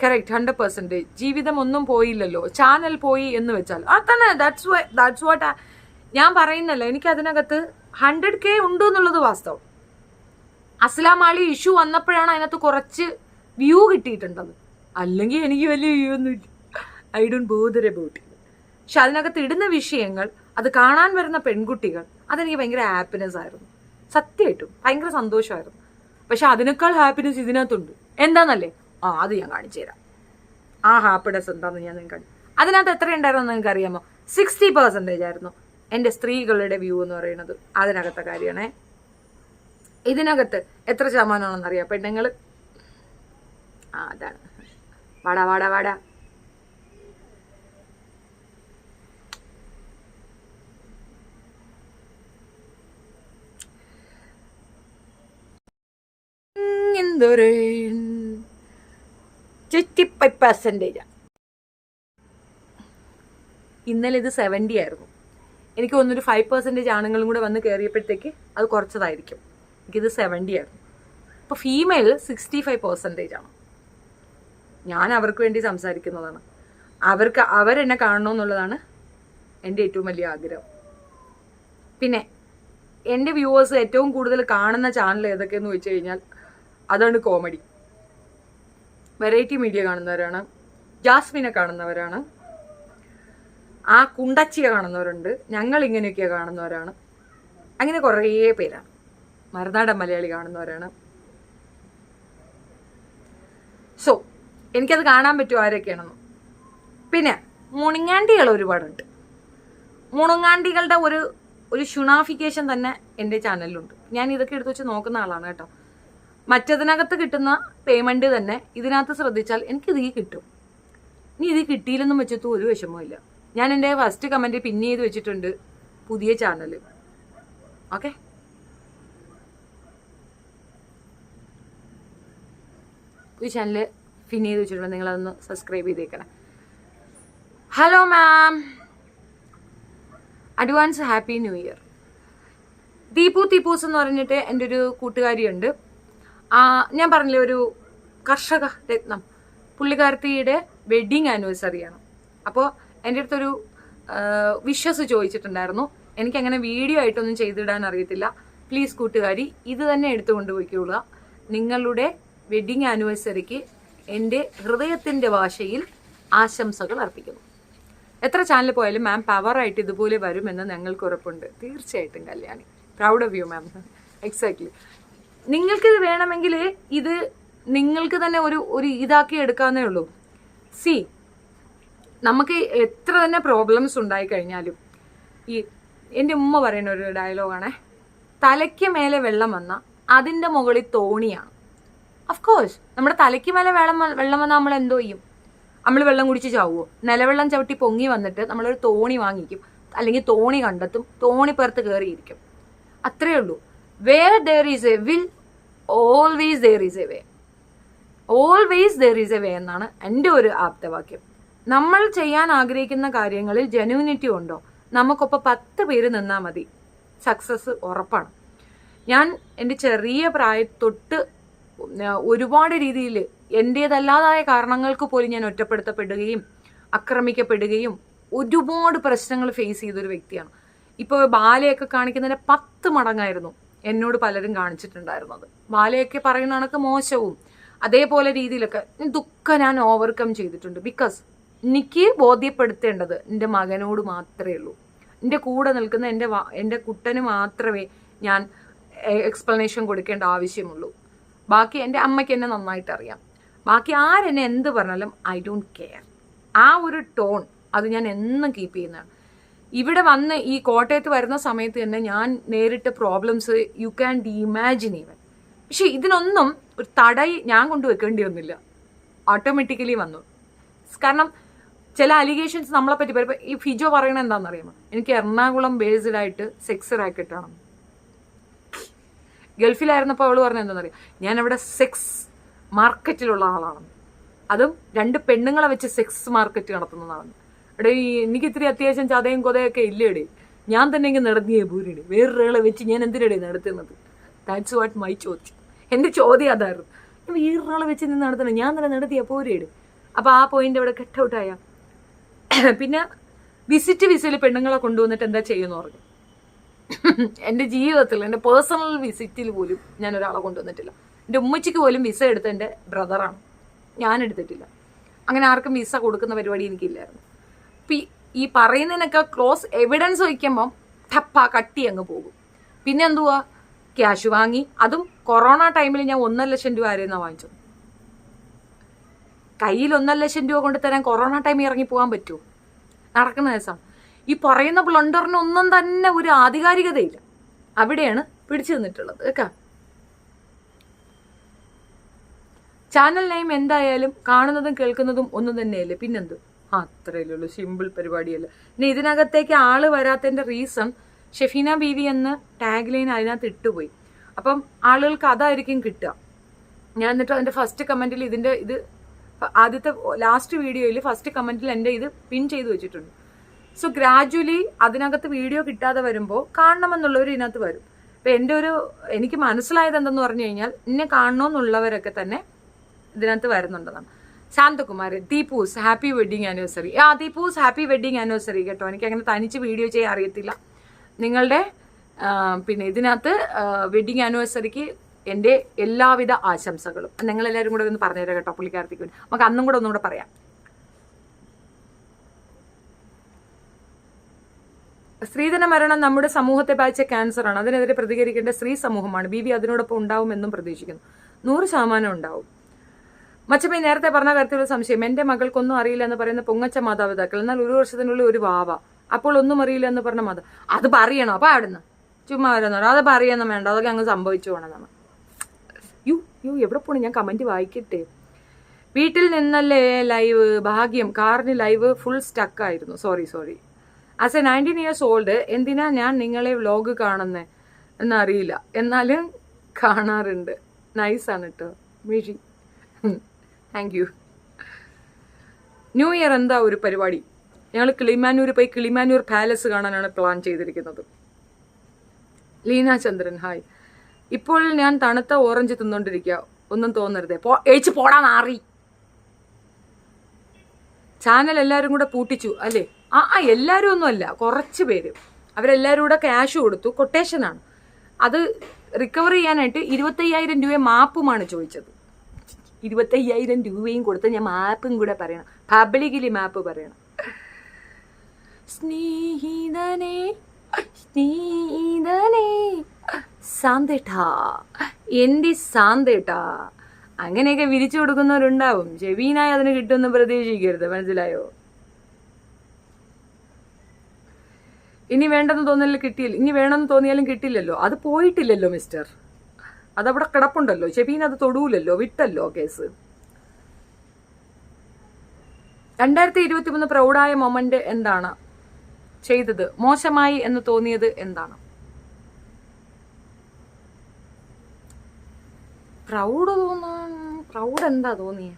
കറക്റ്റ്, 100%. ജീവിതം ഒന്നും പോയില്ലല്ലോ, ചാനൽ പോയി എന്ന് വെച്ചാൽ അതന്നെ. ദാറ്റ്സ് വാട്ട് ഞാൻ പറയുന്നല്ലോ. എനിക്ക് അതിനകത്ത് 100K ഉണ്ട് എന്നുള്ളത് വാസ്തവം. അസ്ലാം അലി ഇഷ്യൂ വന്നപ്പോഴാണ് അതിനകത്ത് കുറച്ച് വ്യൂ കിട്ടിയിട്ടുണ്ടത്. അല്ലെങ്കിൽ എനിക്ക് വലിയ വ്യൂ ഒന്നുമില്ല. I don't bother about it. പക്ഷെ അതിനകത്ത് ഇടുന്ന വിഷയങ്ങൾ, അത് കാണാൻ വരുന്ന പെൺകുട്ടികൾ, അതെനിക്ക് ഭയങ്കര ഹാപ്പിനെസ് ആയിരുന്നു. സത്യമായിട്ടും ഭയങ്കര സന്തോഷമായിരുന്നു. പക്ഷെ അതിനേക്കാൾ ഹാപ്പിനെസ് ഇതിനകത്തുണ്ട്. എന്താന്നല്ലേ? അത് ഞാൻ കാണിച്ചു തരാം. ആ ഹാപ്പിനെസ് എന്താണെന്ന് ഞാൻ നിങ്ങൾക്ക് അതിനകത്ത് എത്ര ഉണ്ടായിരുന്നു നിങ്ങൾക്ക് അറിയാമോ? 60% ആയിരുന്നു എൻ്റെ സ്ത്രീകളുടെ വ്യൂ എന്ന് പറയുന്നത്. അതിനകത്തെ കാര്യമാണേ. ഇതിനകത്ത് എത്ര ശതമാനമാണെന്ന് അറിയാം പെണ്ണുങ്ങൾ? അതാണ്. വാടാ വാടാ വാടാ. എന്തൊരു 55%. ഇന്നലെ ഇത് 70 ആയിരുന്നു. എനിക്ക് തോന്നുന്നൊരു 5% ആണുങ്ങളും കൂടെ വന്ന് കയറിയപ്പോഴത്തേക്ക് അത് കുറച്ചതായിരിക്കും. എനിക്കിത് 70 ആയിരുന്നു. ഇപ്പോൾ ഫീമെയിൽ 65% ആണ്. ഞാൻ അവർക്ക് വേണ്ടി സംസാരിക്കുന്നതാണ്. അവരെന്നെ കാണണമെന്നുള്ളതാണ് എൻ്റെ ഏറ്റവും വലിയ ആഗ്രഹം. പിന്നെ എൻ്റെ വ്യൂവേഴ്സ് ഏറ്റവും കൂടുതൽ കാണുന്ന ചാനൽ ഏതൊക്കെയെന്ന് ചോദിച്ചു കഴിഞ്ഞാൽ അതാണ് കോമഡി. വെറൈറ്റി മീഡിയ കാണുന്നവരാണ്, ജാസ്മിനെ കാണുന്നവരാണ്, ആ കുണ്ടച്ചിയെ കാണുന്നവരുണ്ട്, ഞങ്ങൾ ഇങ്ങനെയൊക്കെയാണ് കാണുന്നവരാണ്. അങ്ങനെ കുറേ പേരാണ്. മറുനാടൻ മലയാളി കാണുന്നവരാണ്. സോ എനിക്കത് കാണാൻ പറ്റും ആരൊക്കെയാണെന്ന്. പിന്നെ മുണുങ്ങാണ്ടികൾ ഒരുപാടുണ്ട്. മുണുങ്ങാണ്ടികളുടെ ഒരു ഷുണാഫിക്കേഷൻ തന്നെ എൻ്റെ ചാനലിലുണ്ട്. ഞാൻ ഇതൊക്കെ എടുത്ത് വെച്ച് നോക്കുന്ന ആളാണ് കേട്ടോ. മറ്റതിനകത്ത് കിട്ടുന്ന പേയ്മെൻറ്റ് തന്നെ ഇതിനകത്ത് ശ്രദ്ധിച്ചാൽ എനിക്കിത് കിട്ടും. ഇനി ഇത് കിട്ടിയില്ലെന്നും വെച്ചിട്ട് ഒരു വിഷമവും. ഞാൻ എൻ്റെ ഫസ്റ്റ് കമൻറ്റ് പിൻ ചെയ്ത് വെച്ചിട്ടുണ്ട്, പുതിയ ചാനൽ. ഓക്കെ, ഈ ചാനൽ പിൻ ചെയ്ത് വെച്ചിട്ടുണ്ട്, നിങ്ങളതൊന്ന് സബ്സ്ക്രൈബ് ചെയ്തേക്കണം. Hello ma'am, advance happy new year. തീപ്പൂസ് എന്ന് പറഞ്ഞിട്ട് എൻ്റെ ഒരു കൂട്ടുകാരിയുണ്ട്. ഞാൻ പറഞ്ഞില്ലേ, ഒരു കർഷക രത്നം. പുള്ളിക്കാരത്തിയുടെ വെഡ്ഡിങ് ആനിവേഴ്സറിയാണ്. അപ്പോൾ എൻ്റെ അടുത്തൊരു വിഷസ് ചോദിച്ചിട്ടുണ്ടായിരുന്നു. എനിക്കങ്ങനെ വീഡിയോ ആയിട്ടൊന്നും ചെയ്തിടാൻ അറിയത്തില്ല. പ്ലീസ് കൂട്ടുകാരി, ഇത് തന്നെ എടുത്തു കൊണ്ടുപോയിക്കൊള്ളുക. നിങ്ങളുടെ വെഡ്ഡിങ് ആനിവേഴ്സറിക്ക് എൻ്റെ ഹൃദയത്തിൻ്റെ ഭാഷയിൽ ആശംസകൾ അർപ്പിക്കുന്നു. എത്ര ചാനൽ പോയാലും മാം പവറായിട്ട് ഇതുപോലെ വരുമെന്ന് ഞങ്ങൾക്ക് ഉറപ്പുണ്ട്. തീർച്ചയായിട്ടും Kalyani, proud of you ma'am. Exactly. നിങ്ങൾക്കിത് വേണമെങ്കിൽ ഇത് നിങ്ങൾക്ക് തന്നെ ഒരു ഇതാക്കി എടുക്കാവുന്നേ ഉള്ളൂ. സി, നമുക്ക് എത്ര തന്നെ പ്രോബ്ലംസ് ഉണ്ടായിക്കഴിഞ്ഞാലും, ഈ എൻ്റെ ഉമ്മ പറയുന്ന ഒരു ഡയലോഗാണേ, തലയ്ക്ക് മേലെ വെള്ളം വന്നാൽ അതിൻ്റെ മുകളിൽ തോണിയാണ്. അഫ്കോഴ്സ് നമ്മുടെ തലയ്ക്ക് മേലെ വെള്ളം വന്നാൽ നമ്മൾ എന്തോ ചെയ്യും? നമ്മൾ വെള്ളം കുടിച്ച് ചാവുമോ? നിലവെള്ളം ചവിട്ടി പൊങ്ങി വന്നിട്ട് നമ്മളൊരു തോണി വാങ്ങിക്കും, അല്ലെങ്കിൽ തോണി കണ്ടെത്തും, തോണി പുറത്ത് കയറിയിരിക്കും. അത്രേ ഉള്ളൂ. Where there is a will always there is a way. Always there is a way എന്നാണ് എൻ്റെ ഒരു ആപ്തവാക്യം. നമ്മൾ ചെയ്യാൻ ആഗ്രഹിക്കുന്ന കാര്യങ്ങളിൽ ജെന്യൂനിറ്റി ഉണ്ടോ, നമുക്കൊപ്പം 10 പേര് നിന്നാൽ മതി, സക്സസ് ഉറപ്പാണ്. ഞാൻ എൻ്റെ ചെറിയ പ്രായത്തൊട്ട് ഒരുപാട് രീതിയിൽ എൻ്റേതല്ലാതായ കാരണങ്ങൾക്ക് പോലും ഞാൻ ഒറ്റപ്പെടുത്തപ്പെടുകയും ആക്രമിക്കപ്പെടുകയും ഒരുപാട് പ്രശ്നങ്ങൾ ഫേസ് ചെയ്തൊരു വ്യക്തിയാണ്. ഇപ്പോൾ ബാലയൊക്കെ കാണിക്കുന്നതിൻ്റെ 10 മടങ്ങായിരുന്നു എന്നോട് പലരും കാണിച്ചിട്ടുണ്ടായിരുന്നത്. ബാലയൊക്കെ പറയുന്ന കണക്ക് മോശവും അതേപോലെ രീതിയിലൊക്കെ ഇതൊക്കെ ഞാൻ ഓവർകം ചെയ്തിട്ടുണ്ട്. ബിക്കോസ് എനിക്ക് ബോധ്യപ്പെടുത്തേണ്ടത് എൻ്റെ മകനോട് മാത്രമേ ഉള്ളൂ. എൻ്റെ കൂടെ നിൽക്കുന്ന എൻ്റെ കുട്ടന് മാത്രമേ ഞാൻ എക്സ്പ്ലനേഷൻ കൊടുക്കേണ്ട ആവശ്യമുള്ളൂ. ബാക്കി എൻ്റെ അമ്മയ്ക്ക് എന്നെ നന്നായിട്ട് അറിയാം. ബാക്കി ആരെന്നെ എന്ത് പറഞ്ഞാലും ഐ ഡോണ്ട് കെയർ. ആ ഒരു ടോൺ അത് ഞാൻ എന്നും കീപ്പ് ചെയ്യുന്നതാണ്. ഇവിടെ വന്ന് ഈ കോട്ടയത്ത് വരുന്ന സമയത്ത് തന്നെ ഞാൻ നേരിട്ട problems you can imagine even. പക്ഷെ ഇതിനൊന്നും ഒരു തടയി ഞാൻ കൊണ്ടുവെക്കേണ്ടി വന്നില്ല, ഓട്ടോമാറ്റിക്കലി വന്നു. കാരണം ചില അലിഗേഷൻസ് നമ്മളെ പറ്റി പറയുമ്പോൾ ഈ ഫിജോ പറയണത് എന്താണെന്നറിയാമോ, എനിക്ക് എറണാകുളം ബേസ്ഡ് ആയിട്ട് സെക്സ് റാക്കറ്റ് ആണ്. ഗൾഫിലായിരുന്നപ്പോൾ അവള് പറഞ്ഞത് എന്താണെന്നറിയാം, ഞാൻ അവിടെ സെക്സ് മാർക്കറ്റിലുള്ള ആളാണ്, അതും 2 പെണ്ണുങ്ങളെ വെച്ച് സെക്സ് മാർക്കറ്റ് നടത്തുന്നതാണ്. എടേ എനിക്ക് ഇത്തിരി അത്യാവശ്യം ചതയും കൊതയൊക്കെ ഇല്ലേടേ, ഞാൻ തന്നെ ഇങ്ങനെ നടത്തിയേ പോരേടി, വേറൊരാളെ വെച്ച് ഞാൻ എന്തിനടേ നടത്തുന്നത്? ദാറ്റ്സ് വാട്ട് മൈ ചോദ്യം. എൻ്റെ ചോദ്യം അതായിരുന്നു, വേറൊരാളെ വെച്ച് നിന്ന് നടത്തണം, ഞാൻ തന്നെ നടത്തിയാ പോരേട്. അപ്പോൾ ആ പോയിന്റ് അവിടെ കട്ട് ഔട്ടായ. പിന്നെ വിസയിൽ പെണ്ണുങ്ങളെ കൊണ്ടുവന്നിട്ട് എന്താ ചെയ്യുമെന്ന് പറഞ്ഞു. എൻ്റെ ജീവിതത്തിൽ എൻ്റെ പേഴ്സണൽ വിസിറ്റിൽ പോലും ഞാൻ ഒരാളെ കൊണ്ടുവന്നിട്ടില്ല. എൻ്റെ ഉമ്മച്ചിക്ക് പോലും വിസ എടുത്ത എൻ്റെ ബ്രദറാണ്, ഞാൻ എടുത്തിട്ടില്ല. അങ്ങനെ ആർക്കും വിസ കൊടുക്കുന്ന പരിപാടി എനിക്കില്ലായിരുന്നു. അപ്പം ഈ പറയുന്നതിനൊക്കെ ക്ലോസ് എവിഡൻസ് വയ്ക്കുമ്പം ടപ്പ കട്ടി അങ്ങ് പോകും. പിന്നെ എന്തുവാ, ക്യാഷ് വാങ്ങി, അതും കൊറോണ ടൈമിൽ ഞാൻ 1.5 ലക്ഷം രൂപ ആരെന്നാണ് വാങ്ങിച്ചത്. കയ്യിൽ 1.5 ലക്ഷം രൂപ കൊണ്ട് തരാൻ കൊറോണ ടൈമിൽ ഇറങ്ങി പോകാൻ പറ്റുമോ? നടക്കുന്ന ദിവസം ഈ പറയുന്ന ബ്ലണ്ടറിനൊന്നും തന്നെ ഒരു ആധികാരികതയില്ല. അവിടെയാണ് പിടിച്ചു നിന്നിട്ടുള്ളത് കേൾക്കാ. ചാനൽ നെയിം എന്തായാലും കാണുന്നതും കേൾക്കുന്നതും ഒന്നും തന്നെയല്ലേ, പിന്നെന്ത്? അത്രയല്ലേ ഉള്ളൂ, സിമ്പിൾ പരിപാടിയല്ലേ. പിന്നെ ഇതിനകത്തേക്ക് ആള് വരാത്തതിൻ്റെ റീസൺ ഷെഫീന ബീവി എന്ന ടാഗ് ലൈൻ അതിനകത്ത് ഇട്ടുപോയി. അപ്പം ആളുകൾക്ക് അതായിരിക്കും കിട്ടുക. ഞാൻ എന്നിട്ട് അതിൻ്റെ ഫസ്റ്റ് കമൻറ്റിൽ ഇത് ആദ്യത്തെ ലാസ്റ്റ് വീഡിയോയിൽ ഫസ്റ്റ് കമൻറ്റിൽ എൻ്റെ ഇത് പിൻ ചെയ്ത് വെച്ചിട്ടുണ്ട്. സോ ഗ്രാജുവലി അതിനകത്ത് വീഡിയോ കിട്ടാതെ വരുമ്പോൾ കാണണമെന്നുള്ളവർ ഇതിനകത്ത് വരും. അപ്പം എനിക്ക് മനസ്സിലായത് എന്തെന്ന് പറഞ്ഞു കഴിഞ്ഞാൽ, എന്നെ കാണണമെന്നുള്ളവരൊക്കെ തന്നെ ഇതിനകത്ത് വരുന്നുണ്ടെന്നാണ്. Santhakumar, Deepus happy wedding anniversary. Deepus happy wedding anniversary കേട്ടോ. എനിക്ക് അങ്ങനെ തനിച്ച് വീഡിയോ ചെയ്യാൻ അറിയത്തില്ല. നിങ്ങളുടെ പിന്നെ ഇതിനകത്ത് വെഡിങ് ആനിവേഴ്സറിക്ക് എൻ്റെ എല്ലാവിധ ആശംസകളും നിങ്ങളെല്ലാവരും കൂടെ ഒന്ന് പറഞ്ഞുതരാം കേട്ടോ, പുള്ളിക്കാരത്തേക്ക് വേണ്ടി. നമുക്ക് അന്നും കൂടെ ഒന്നുകൂടെ പറയാം. സ്ത്രീധന മരണം നമ്മുടെ സമൂഹത്തെ ബാധിച്ച ക്യാൻസറാണ്. അതിനെതിരെ പ്രതികരിക്കേണ്ട സ്ത്രീ സമൂഹമാണ്. ബീവി അതിനോടൊപ്പം ഉണ്ടാവുമെന്നും പ്രതീക്ഷിക്കുന്നു. 100% ഉണ്ടാവും. മച്ചമ്മ നേരത്തെ പറഞ്ഞ കാര്യത്തിലുള്ള സംശയം, എൻ്റെ മകൾക്കൊന്നും അറിയില്ല എന്ന് പറയുന്ന പൊങ്ങച്ച മാതാപിതാക്കൾ, എന്നാൽ 1 വർഷത്തിനുള്ളിൽ ഒരു വാവ, അപ്പോൾ ഒന്നും അറിയില്ല എന്ന് പറഞ്ഞ മാതാ. അത് പറയണോ? അപ്പോൾ അവിടുന്ന് ചുമ്മാ വരുന്നോ? അത് പറയുന്നു വേണ്ട, അതൊക്കെ അങ്ങ് സംഭവിച്ചു പോകണമെന്നാണ്. എവിടെ പോണു? ഞാൻ കമന്റ് വായിക്കട്ടെ. വീട്ടിൽ നിന്നല്ലേ ലൈവ്? ഭാഗ്യം, കാറിന് ലൈവ് ഫുൾ സ്റ്റക്കായിരുന്നു. Sorry. As a 19 years old എന്തിനാ ഞാൻ നിങ്ങളെ വ്ലോഗ് കാണുന്നേ എന്നറിയില്ല, എന്നാലും കാണാറുണ്ട്. നൈസാണ് കേട്ടോ മിഴി, താങ്ക് യു. ന്യൂ ഇയർ എന്താ ഒരു പരിപാടി? ഞങ്ങൾ കിളിമാനൂർ പോയി കിളിമാനൂർ പാലസ് കാണാനാണ് പ്ലാൻ ചെയ്തിരിക്കുന്നത്. ലീന ചന്ദ്രൻ ഹായ്. ഇപ്പോൾ ഞാൻ തണുത്ത ഓറഞ്ച് തിന്നോണ്ടിരിക്കുക, ഒന്നും തോന്നരുതേ. എഴിച്ച് പോടാൻ ആറി. ചാനൽ എല്ലാവരും കൂടെ പൂട്ടിച്ചു അല്ലേ? എല്ലാവരും ഒന്നുമല്ല, കുറച്ച് പേര്. അവരെല്ലാവരും കൂടെ ക്യാഷ് കൊടുത്തു, കൊട്ടേഷനാണ്. അത് റിക്കവർ ചെയ്യാനായിട്ട് 25,000 രൂപ മാപ്പുമാണ് ചോദിച്ചത്. 25,000 രൂപയും കൊടുത്ത് ഞാൻ മാപ്പും കൂടെ പറയണം, പബ്ലിക്കലി മാപ്പ് പറയണം. സ്നേഹിതനേ സാന്തേട്ടാ, എൻ്റെ സാന്തേട്ടാ, അങ്ങനെയൊക്കെ വിരിച്ചു കൊടുക്കുന്നവരുണ്ടാവും. ജെവീനായി അതിന് കിട്ടുമെന്ന് പ്രതീക്ഷിക്കരുത്, മനസ്സിലായോ? ഇനി വേണ്ടെന്ന് തോന്നിയാലും കിട്ടിയില്ല, ഇനി വേണമെന്ന് തോന്നിയാലും കിട്ടില്ലല്ലോ. അത് പോയിട്ടില്ലല്ലോ മിസ്റ്റർ, അതവിടെ കിടപ്പുണ്ടല്ലോ. ഷെബീൻ അത് തൊടൂലല്ലോ, വിട്ടല്ലോ കേസ്. 2023 പ്രൗഡായ മൊമെന്റ് എന്താണ്? ചെയ്തത് മോശമായി എന്ന് തോന്നിയത് എന്താണ്? പ്രൗഡ് എന്താ തോന്നിയ?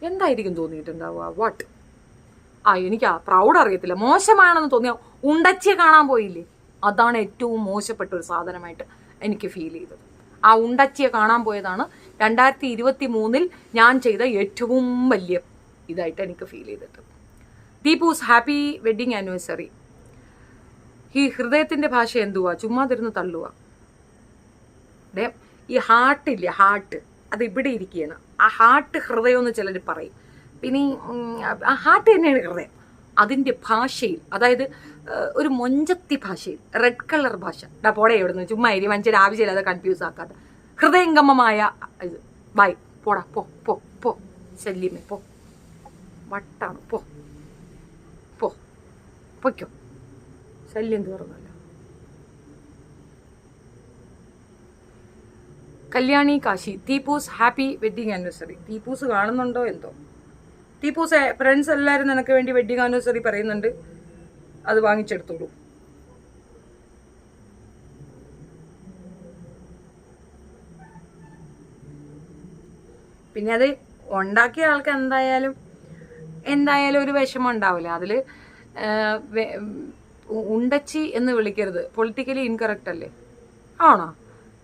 എന്തായിരിക്കും തോന്നിയിട്ടുണ്ടാവുക? വാട്ട്? എനിക്ക് പ്രൗഡ് അറിയത്തില്ല. മോശമാണെന്ന് തോന്നിയ ഉണ്ടച്ചിയെ കാണാൻ പോയില്ലേ, അതാണ് ഏറ്റവും മോശപ്പെട്ട ഒരു സാധനമായിട്ട് എനിക്ക് ഫീൽ ചെയ്തത്. ആ ഉണ്ടച്ചിയെ കാണാൻ പോയതാണ് 2023 ഞാൻ ചെയ്ത ഏറ്റവും വലിയ ഇതായിട്ട് എനിക്ക് ഫീൽ ചെയ്തിട്ട്. ദീപൂസ് ഹാപ്പി വെഡിങ് ആനിവേഴ്സറി. ഈ ഹൃദയത്തിന്റെ ഭാഷ എന്തുവാ? ചുമ്മാ തരുന്ന് തള്ളുക. ഈ ഹാർട്ടില്ലേ, ഹാർട്ട് അത് ഇവിടെ ഇരിക്കുകയാണ്. ആ ഹാർട്ട് ഹൃദയം എന്ന് ചിലർ പറയും. പിന്നെ ആ ഹാർട്ട് തന്നെയാണ് ഹൃദയം. അതിൻ്റെ ഭാഷയിൽ, അതായത് ഒരു മൊഞ്ചത്തി ഭാഷയിൽ, റെഡ് കളർ ഭാഷ. പോടെ എവിടുന്ന് ചുമ്മാ ഇരി, മനുഷ്യർ ആവശ്യമില്ലാതെ കൺഫ്യൂസ് ആക്കാതെ. ഹൃദയംഗമമായ ഇത്. ബൈ, പോടാ, പോ പോ പോ ശല്യമേ, പോ, വട്ടാണ്, പോ പോ പൊയ്ക്കോ, ശല്യം തീർന്നല്ലോ. കല്യാണി കാശി, തീപ്പൂസ് ഹാപ്പി വെഡിങ് ആനിവേഴ്സറി. തീപ്പൂസ് കാണുന്നുണ്ടോ എന്തോ? തീപ്പൂസ് ഫ്രണ്ട്സ് എല്ലാവരും നിനക്ക് വേണ്ടി വെഡിങ് ആനിവേഴ്സറി പറയുന്നുണ്ട്, അത് വാങ്ങിച്ചെടുത്തോളൂ. പിന്നെ അത് ഉണ്ടാക്കിയ ആൾക്ക് എന്തായാലും ഒരു വിഷമം ഉണ്ടാവില്ല. അതിൽ ഉണ്ടച്ചി എന്ന് വിളിക്കരുത്, പൊളിറ്റിക്കലി ഇൻകറക്റ്റ് അല്ലേ? ആണോ?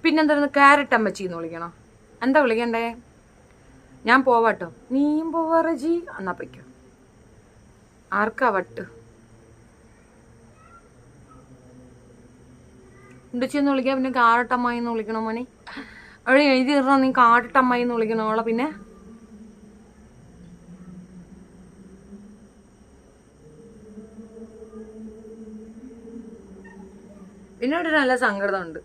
പിന്നെന്താ ക്യാരറ്റ് അമ്മച്ചി എന്ന് വിളിക്കണോ? എന്താ വിളിക്കണ്ടേ? ഞാൻ പോവാട്ടോ. നീയും പോവാ റജി? എന്നാ പൊയ്ക്കോ. ആർക്കാ വട്ട്? ഉണ്ടച്ചി എന്ന് വിളിക്കാം, പിന്നെ കാരട്ടമ്മായി എന്ന് വിളിക്കണോ മോനെ? അവിടെ എഴുതി തരണോ നീ കാട്ടമ്മായി എന്ന് വിളിക്കണോളെ? പിന്നെ ഒരു നല്ല സങ്കടമുണ്ട്.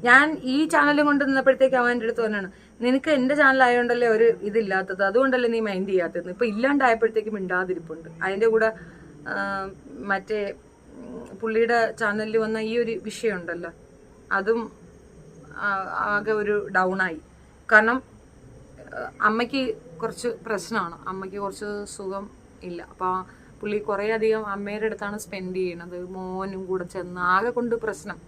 ഞാൻ ഈ ചാനൽ കൊണ്ട് നിന്നപ്പോഴത്തേക്ക് അവൻ എൻ്റെ അടുത്ത് പറഞ്ഞാണ്, നിനക്ക് എൻ്റെ ചാനലായതുകൊണ്ടല്ലേ ഒരു ഇതില്ലാത്തത്, അതുകൊണ്ടല്ലേ നീ മൈൻഡ് ചെയ്യാത്തത്. ഇപ്പം ഇല്ലാണ്ടായപ്പോഴത്തേക്കും മിണ്ടാതിരിപ്പുണ്ട്. അതിൻ്റെ കൂടെ മറ്റേ പുള്ളിയുടെ ചാനലിൽ വന്ന ഈ ഒരു വിഷയമുണ്ടല്ലോ, അതും ആകെ ഒരു ഡൗണായി. കാരണം അമ്മയ്ക്ക് കുറച്ച് പ്രശ്നമാണ്, അമ്മയ്ക്ക് കുറച്ച് സുഖം ഇല്ല. അപ്പോൾ പുള്ളി കുറേ അധികം അമ്മയുടെ അടുത്താണ് സ്പെൻഡ് ചെയ്യണത്, മോനും കൂടെ ചെന്ന് ആകെ കൊണ്ട് പ്രശ്നം.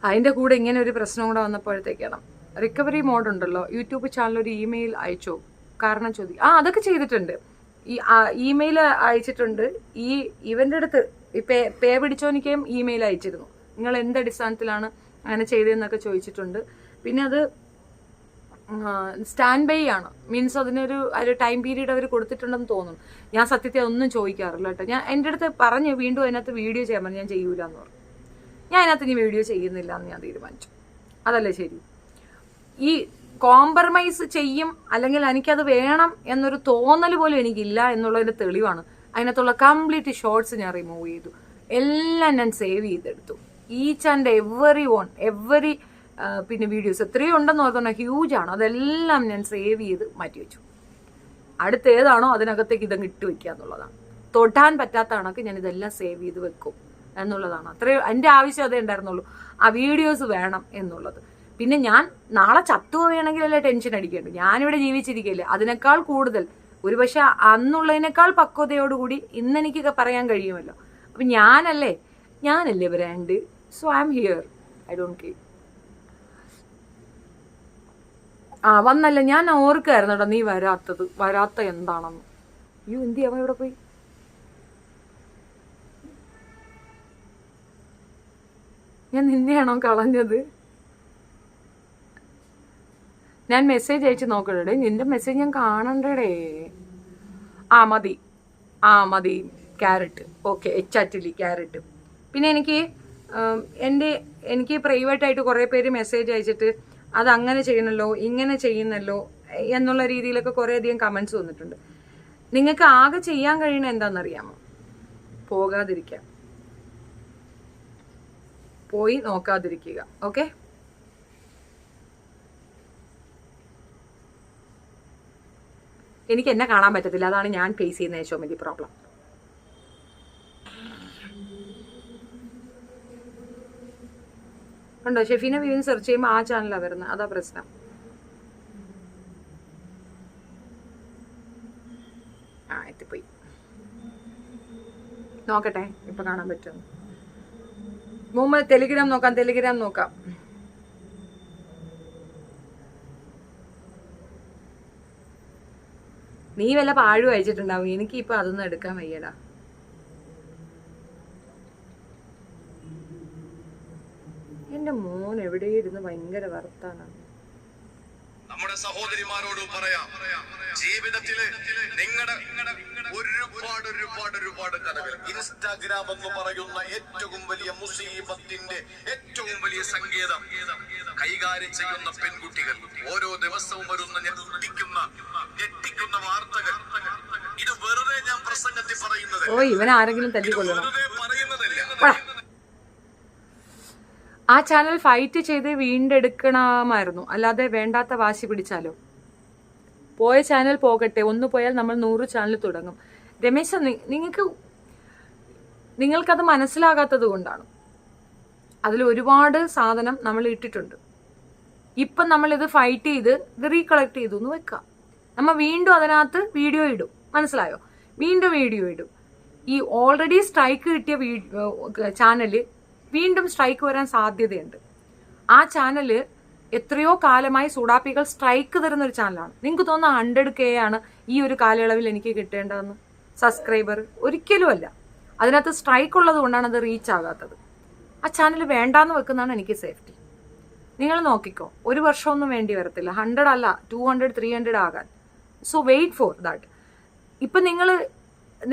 അതിൻ്റെ കൂടെ ഇങ്ങനെ ഒരു പ്രശ്നം കൂടെ വന്നപ്പോഴത്തേക്കാണ് റിക്കവറി മോഡ് ഉണ്ടല്ലോ, യൂട്യൂബ് ചാനൽ ഒരു ഇമെയിൽ അയച്ചോ കാരണം ചോദിക്കും. അതൊക്കെ ചെയ്തിട്ടുണ്ട്, ഈ ഇമെയിൽ അയച്ചിട്ടുണ്ട്. ഇവൻ്റെ അടുത്ത് ഈ പേ പിടിച്ചോനിക്കേയും ഇമെയിൽ അയച്ചിരുന്നു, നിങ്ങൾ എന്തടിസ്ഥാനത്തിലാണ് അങ്ങനെ ചെയ്തതെന്നൊക്കെ ചോദിച്ചിട്ടുണ്ട്. പിന്നെ അത് സ്റ്റാൻഡ് ബൈ ആണ്, മീൻസ് അതിനൊരു ടൈം പീരീഡ് അവർ കൊടുത്തിട്ടുണ്ടെന്ന് തോന്നുന്നു. ഞാൻ സത്യത്തെ ഒന്നും ചോദിക്കാറില്ല കേട്ടോ. ഞാൻ എൻ്റെ അടുത്ത് പറഞ്ഞ് വീണ്ടും അതിനകത്ത് വീഡിയോ ചെയ്യാൻ പറഞ്ഞു, ഞാൻ ചെയ്യൂല എന്ന് പറഞ്ഞു. ഞാൻ അതിനകത്ത് ഇനി വീഡിയോ ചെയ്യുന്നില്ല എന്ന് ഞാൻ തീരുമാനിച്ചു. അതല്ലേ ശരി? ഈ കോംപ്രമൈസ് ചെയ്യും അല്ലെങ്കിൽ എനിക്കത് വേണം എന്നൊരു തോന്നൽ പോലും എനിക്കില്ല എന്നുള്ളതിൻ്റെ തെളിവാണ്. അതിനകത്തുള്ള കംപ്ലീറ്റ് ഷോർട്സ് ഞാൻ റിമൂവ് ചെയ്തു, എല്ലാം ഞാൻ സേവ് ചെയ്തെടുത്തു. ഈച്ച് ആൻഡ് എവറി പിന്നെ വീഡിയോസ് എത്രയോ ഉണ്ടെന്ന് പറഞ്ഞാൽ ഹ്യൂജ് ആണ്, അതെല്ലാം ഞാൻ സേവ് ചെയ്ത് മാറ്റി വെച്ചു. അടുത്ത ഏതാണോ അതിനകത്തേക്ക് ഇതങ്ങ് ഇട്ട് വെക്കുക എന്നുള്ളതാണ്. തൊടാൻ പറ്റാത്ത കണക്ക് ഞാൻ ഇതെല്ലാം സേവ് ചെയ്ത് വെക്കും എന്നുള്ളതാണ്. അത്രയും എൻ്റെ ആവശ്യം അതേ ഉണ്ടായിരുന്നുള്ളൂ, ആ വീഡിയോസ് വേണം എന്നുള്ളത്. പിന്നെ ഞാൻ നാളെ ചത്തുപോവുകയാണെങ്കിലല്ലേ ടെൻഷൻ അടിക്കേണ്ടത്, ഞാനിവിടെ ജീവിച്ചിരിക്കുകയല്ലേ. അതിനേക്കാൾ കൂടുതൽ ഒരുപക്ഷെ അന്നുള്ളതിനേക്കാൾ പക്വതയോടുകൂടി ഇന്നെനിക്കൊക്കെ പറയാൻ കഴിയുമല്ലോ. അപ്പം ഞാനല്ലേ brand. So I am here, I don't care. വന്നല്ല, ഞാൻ ഓർക്കായിരുന്നു കേട്ടോ നീ വരാത്ത എന്താണെന്ന്. എന്തി അവൻ ഇവിടെ പോയി? ഞാൻ നിന്നെയാണോ കളഞ്ഞത്? ഞാൻ മെസ്സേജ് അയച്ച് നോക്കണ്ടേ, നിന്റെ മെസ്സേജ് ഞാൻ കാണണ്ടേ. മതി ക്യാരറ്റ്. Okay, എച്ചാറ്റിലി carrot. പിന്നെ എനിക്ക് പ്രൈവറ്റായിട്ട് കുറേ പേര് മെസ്സേജ് അയച്ചിട്ട് അതങ്ങനെ ചെയ്യണല്ലോ ഇങ്ങനെ ചെയ്യുന്നല്ലോ എന്നുള്ള രീതിയിലൊക്കെ കുറേ അധികം കമൻസ് വന്നിട്ടുണ്ട്. നിങ്ങൾക്ക് ആകെ ചെയ്യാൻ കഴിയണ എന്താണെന്നറിയാമോ? പോകാതിരിക്കുക, പോയി നോക്കാതിരിക്കുക. ഓക്കെ, എനിക്ക് എന്നെ കാണാൻ പറ്റത്തില്ല, അതാണ് ഞാൻ ഫേസ് ചെയ്യുന്ന ഏറ്റവും വലിയ പ്രോബ്ലം. ഉണ്ടോ? ഷെഫീന വിവിൻ സെർച്ച് ചെയ്യുമ്പോൾ ആ ചാനലാണ് വരുന്നത്, അതാ പ്രശ്നം. എത്തിപ്പോയി. നോക്കട്ടെ ഇപ്പൊ കാണാൻ പറ്റുമോ. മുമ്പ് ടെലിഗ്രാം നോക്കാം. നീ വല്ല പാഴും അയച്ചിട്ടുണ്ടാവും, എനിക്കിപ്പോൾ അതൊന്നും എടുക്കാൻ വയ്യടാ. എന്റെ മോൻ എവിടെയിരുന്ന് ഭയങ്കര വർത്താനാണ്. നമ്മുടെ സഹോദരിമാരോട് പറയാം, ജീവിതത്തില് നിങ്ങളുടെ ഒരുപാട് കഥകൾ. ഇൻസ്റ്റാഗ്രാം എന്ന് പറയുന്ന ഏറ്റവും വലിയ മുസീബത്തിന്റെ ഏറ്റവും വലിയ സങ്കേതം കൈകാര്യം ചെയ്യുന്ന പെൺകുട്ടികൾ ഓരോ ദിവസവും വരുന്ന ഞെട്ടിക്കുന്ന വാർത്തകൾ. ഇത് വെറുതെ ഞാൻ പ്രസംഗത്തിൽ പറയുന്നത്, ഇവനാരെങ്കിലും തല്ലിക്കൊള്ളണം. ആ ചാനൽ ഫൈറ്റ് ചെയ്ത് വീണ്ടെടുക്കണമായിരുന്നു, അല്ലാതെ വേണ്ടാത്ത വാശി പിടിച്ചാലോ. പോയ ചാനൽ പോകട്ടെ, ഒന്ന് പോയാൽ നമ്മൾ 100 ചാനൽ തുടങ്ങും. രമേശ, നിങ്ങൾക്കത് മനസ്സിലാകാത്തത് കൊണ്ടാണ്. അതിൽ ഒരുപാട് സാധനം നമ്മൾ ഇട്ടിട്ടുണ്ട്. ഇപ്പം നമ്മളിത് ഫൈറ്റ് ചെയ്ത് ഇത് റീകളക്ട് ചെയ്തു എന്ന് വെക്കാം. നമ്മൾ വീണ്ടും അതിനകത്ത് വീഡിയോ ഇടും, മനസ്സിലായോ? വീണ്ടും വീഡിയോ ഇടും. ഈ ഓൾറെഡി സ്ട്രൈക്ക് കിട്ടിയ ചാനല് വീണ്ടും സ്ട്രൈക്ക് വരാൻ സാധ്യതയുണ്ട്. ആ ചാനല് എത്രയോ കാലമായി സൂഡാപ്പികൾ സ്ട്രൈക്ക് തരുന്ന ഒരു ചാനലാണ്. നിങ്ങൾക്ക് തോന്നുന്ന 100K ആണ് ഈ ഒരു കാലയളവിൽ എനിക്ക് കിട്ടേണ്ടതെന്ന് സബ്സ്ക്രൈബർ? ഒരിക്കലും അല്ല. അതിനകത്ത് സ്ട്രൈക്ക് ഉള്ളത് കൊണ്ടാണ് അത് റീച്ച് ആകാത്തത്. ആ ചാനൽ വേണ്ടാന്ന് വെക്കുന്നതാണ് എനിക്ക് സേഫ്റ്റി. നിങ്ങൾ നോക്കിക്കോ, ഒരു വർഷമൊന്നും വേണ്ടി വരത്തില്ല, 100 അല്ല 200 300 ആകാൻ. So wait for that. ഇപ്പം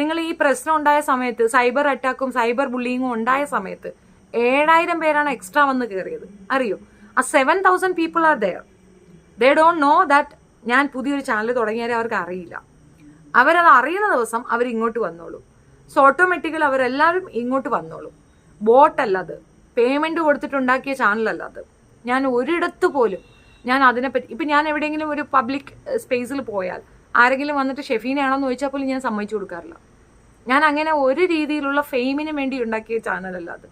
നിങ്ങൾ ഈ പ്രശ്നം ഉണ്ടായ സമയത്ത്, സൈബർ അറ്റാക്കും സൈബർ ബുള്ളിങ്ങും ഉണ്ടായ സമയത്ത് 7000 പേരാണ് എക്സ്ട്രാ വന്ന് കയറിയത്, അറിയോ? ആ 7000 people are there. They don't know that ഞാൻ പുതിയൊരു ചാനൽ തുടങ്ങിയാൽ അവർക്ക് അറിയില്ല. അവരത് അറിയുന്ന ദിവസം അവർ ഇങ്ങോട്ട് വന്നോളൂ. സോ ഓട്ടോമാറ്റിക്കലി അവരെല്ലാവരും ഇങ്ങോട്ട് വന്നോളൂ. ബോട്ടല്ല അത്, പേയ്മെന്റ് കൊടുത്തിട്ടുണ്ടാക്കിയ ചാനലല്ല അത്. ഞാൻ ഒരിടത്ത് പോലും ഞാൻ അതിനെപ്പറ്റി, ഇപ്പം ഞാൻ എവിടെയെങ്കിലും ഒരു പബ്ലിക് സ്പേസിൽ പോയാൽ ആരെങ്കിലും വന്നിട്ട് ഷെഫീനാണോന്ന് ചോദിച്ചാൽ പോലും ഞാൻ സമ്മതിച്ചു കൊടുക്കാറില്ല. ഞാൻ അങ്ങനെ ഒരു രീതിയിലുള്ള ഫെയിമിന് വേണ്ടി ഉണ്ടാക്കിയ ചാനലല്ല അത്.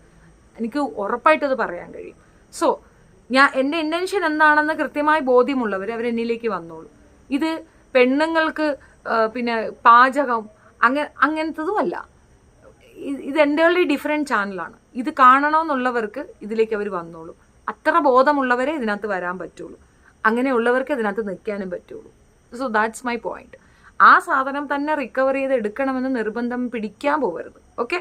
എനിക്ക് ഉറപ്പായിട്ടത് പറയാൻ കഴിയും. സോ എൻ്റെ ഇൻറ്റൻഷൻ എന്താണെന്ന് കൃത്യമായി ബോധ്യമുള്ളവർ അവരെന്നിലേക്ക് വന്നോളൂ. ഇത് പെണ്ണുങ്ങൾക്ക് പിന്നെ പാചകം അങ്ങനത്തതും അല്ല. ഇത് എൻ്റെർലി ഡിഫറെൻറ്റ് ചാനലാണ്. ഇത് കാണണമെന്നുള്ളവർക്ക് ഇതിലേക്ക് അവർ വന്നോളൂ. അത്ര ബോധമുള്ളവരെ ഇതിനകത്ത് വരാൻ പറ്റുള്ളൂ. അങ്ങനെയുള്ളവർക്ക് ഇതിനകത്ത് നിൽക്കാനും പറ്റുള്ളൂ. So that's my point. ആ സാധനം തന്നെ റിക്കവർ ചെയ്ത് എടുക്കണമെന്ന് നിർബന്ധം പിടിക്കാൻ പോകരുത്. ഓക്കെ.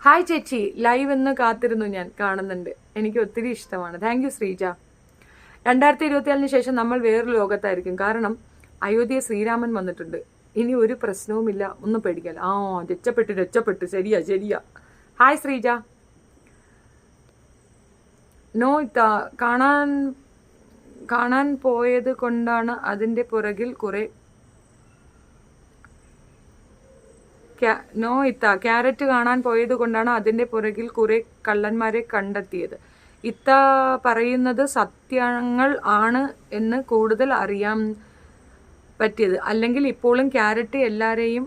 ഹായ് ചേച്ചി, ലൈവ് എന്ന് കാത്തിരുന്നു, ഞാൻ കാണുന്നുണ്ട്, എനിക്ക് ഒത്തിരി ഇഷ്ടമാണ്. Thank you Sreeja. 2024 ശേഷം നമ്മൾ വേറൊരു ലോകത്തായിരിക്കും. കാരണം അയോധ്യ ശ്രീരാമൻ വന്നിട്ടുണ്ട്. ഇനി ഒരു പ്രശ്നവുമില്ല, ഒന്നും പേടിക്കാൻ. രക്ഷപ്പെട്ടു. ശരിയാ. ഹായ് ശ്രീജ. നോ ഇത്ത, കാണാൻ പോയത് കൊണ്ടാണ് അതിന്റെ പുറകിൽ കുറെ ക്യാരറ്റ് കാണാൻ പോയത് കൊണ്ടാണ് അതിന്റെ പുറകിൽ കുറെ കള്ളന്മാരെ കണ്ടെത്തിയത്. ഇത്ത പറയുന്നത് സത്യങ്ങൾ ആണ് എന്ന് കൂടുതൽ അറിയാൻ പറ്റിയത്. അല്ലെങ്കിൽ ഇപ്പോഴും ക്യാരറ്റ് എല്ലാരെയും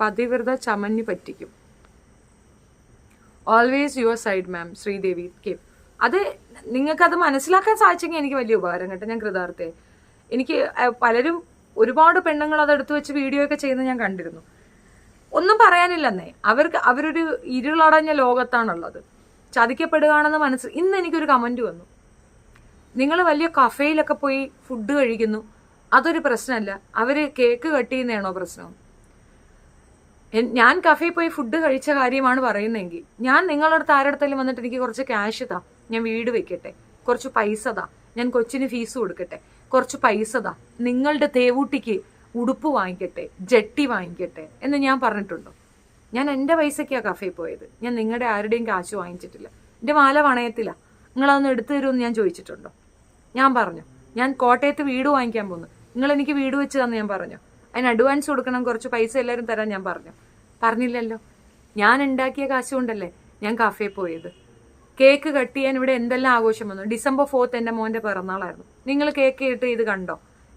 പതിവ്രത ചമഞ്ഞു പറ്റിക്കും. Always your side ma'am. Sridevi K. അത് നിങ്ങൾക്കത് മനസ്സിലാക്കാൻ സാധിച്ചെങ്കിൽ എനിക്ക് വലിയ ഉപകാരം കേട്ടോ. ഞാൻ കൃതാർത്ഥയെ. എനിക്ക് പലരും, ഒരുപാട് പെണ്ണുങ്ങൾ അതെടുത്ത് വെച്ച് വീഡിയോ ഒക്കെ ചെയ്യുന്നത് ഞാൻ കണ്ടിരുന്നു. ഒന്നും പറയാനില്ലെന്നേ. അവരൊരു ഇരുളടഞ്ഞ ലോകത്താണുള്ളത്. ചതിക്കപ്പെടുകയാണെന്ന് ഇന്ന് എനിക്കൊരു കമന്റ് വന്നു. നിങ്ങൾ വലിയ കഫേയിലൊക്കെ പോയി ഫുഡ് കഴിക്കുന്നു, അതൊരു പ്രശ്നമല്ല, അവര് കേക്ക് കട്ട് ചെയ്യുന്നതാണോ പ്രശ്നം? ഞാൻ കഫേയിൽ പോയി ഫുഡ് കഴിച്ച കാര്യമാണ് പറയുന്നതെങ്കിൽ ഞാൻ നിങ്ങളുടെ അടുത്ത് ആരുടെടുത്തെങ്കിലും വന്നിട്ട് എനിക്ക് കുറച്ച് ക്യാഷ് താ, ഞാൻ വീട് വെക്കട്ടെ, കുറച്ച് പൈസ താ, ഞാൻ കൊച്ചിന് ഫീസ് കൊടുക്കട്ടെ, കുറച്ച് പൈസ താ, നിങ്ങളുടെ തേവൂട്ടിക്ക് ഉടുപ്പ് വാങ്ങിക്കട്ടെ, ജട്ടി വാങ്ങിക്കട്ടെ എന്ന് ഞാൻ പറഞ്ഞിട്ടുണ്ടോ? ഞാൻ എൻ്റെ പൈസയ്ക്കാണ് കഫേയിൽ പോയത്. ഞാൻ നിങ്ങളുടെ ആരുടെയും കാശ് വാങ്ങിച്ചിട്ടില്ല. എൻ്റെ മാല പണയത്തില്ല, നിങ്ങളതൊന്ന് എടുത്തു തരുമെന്ന് ഞാൻ ചോദിച്ചിട്ടുണ്ടോ? ഞാൻ പറഞ്ഞു ഞാൻ കോട്ടയത്ത് വീട് വാങ്ങിക്കാൻ പോകുന്നു, നിങ്ങൾ എനിക്ക് വീട് വെച്ച് തന്നെ ഞാൻ പറഞ്ഞു. അതിന് അഡ്വാൻസ് കൊടുക്കണം, കുറച്ച് പൈസ എല്ലാവരും തരാൻ ഞാൻ പറഞ്ഞില്ലല്ലോ. ഞാൻ ഉണ്ടാക്കിയ കാശ് കൊണ്ടല്ലേ ഞാൻ കഫേയിൽ പോയത്. കേക്ക് കട്ട് ചെയ്യാൻ ഇവിടെ എന്തെല്ലാം ആഘോഷം വന്നു. December 4th എൻ്റെ മോൻ്റെ പിറന്നാളായിരുന്നു. നിങ്ങൾ കേക്ക് കട്ട് ചെയ്ത് കണ്ടോ?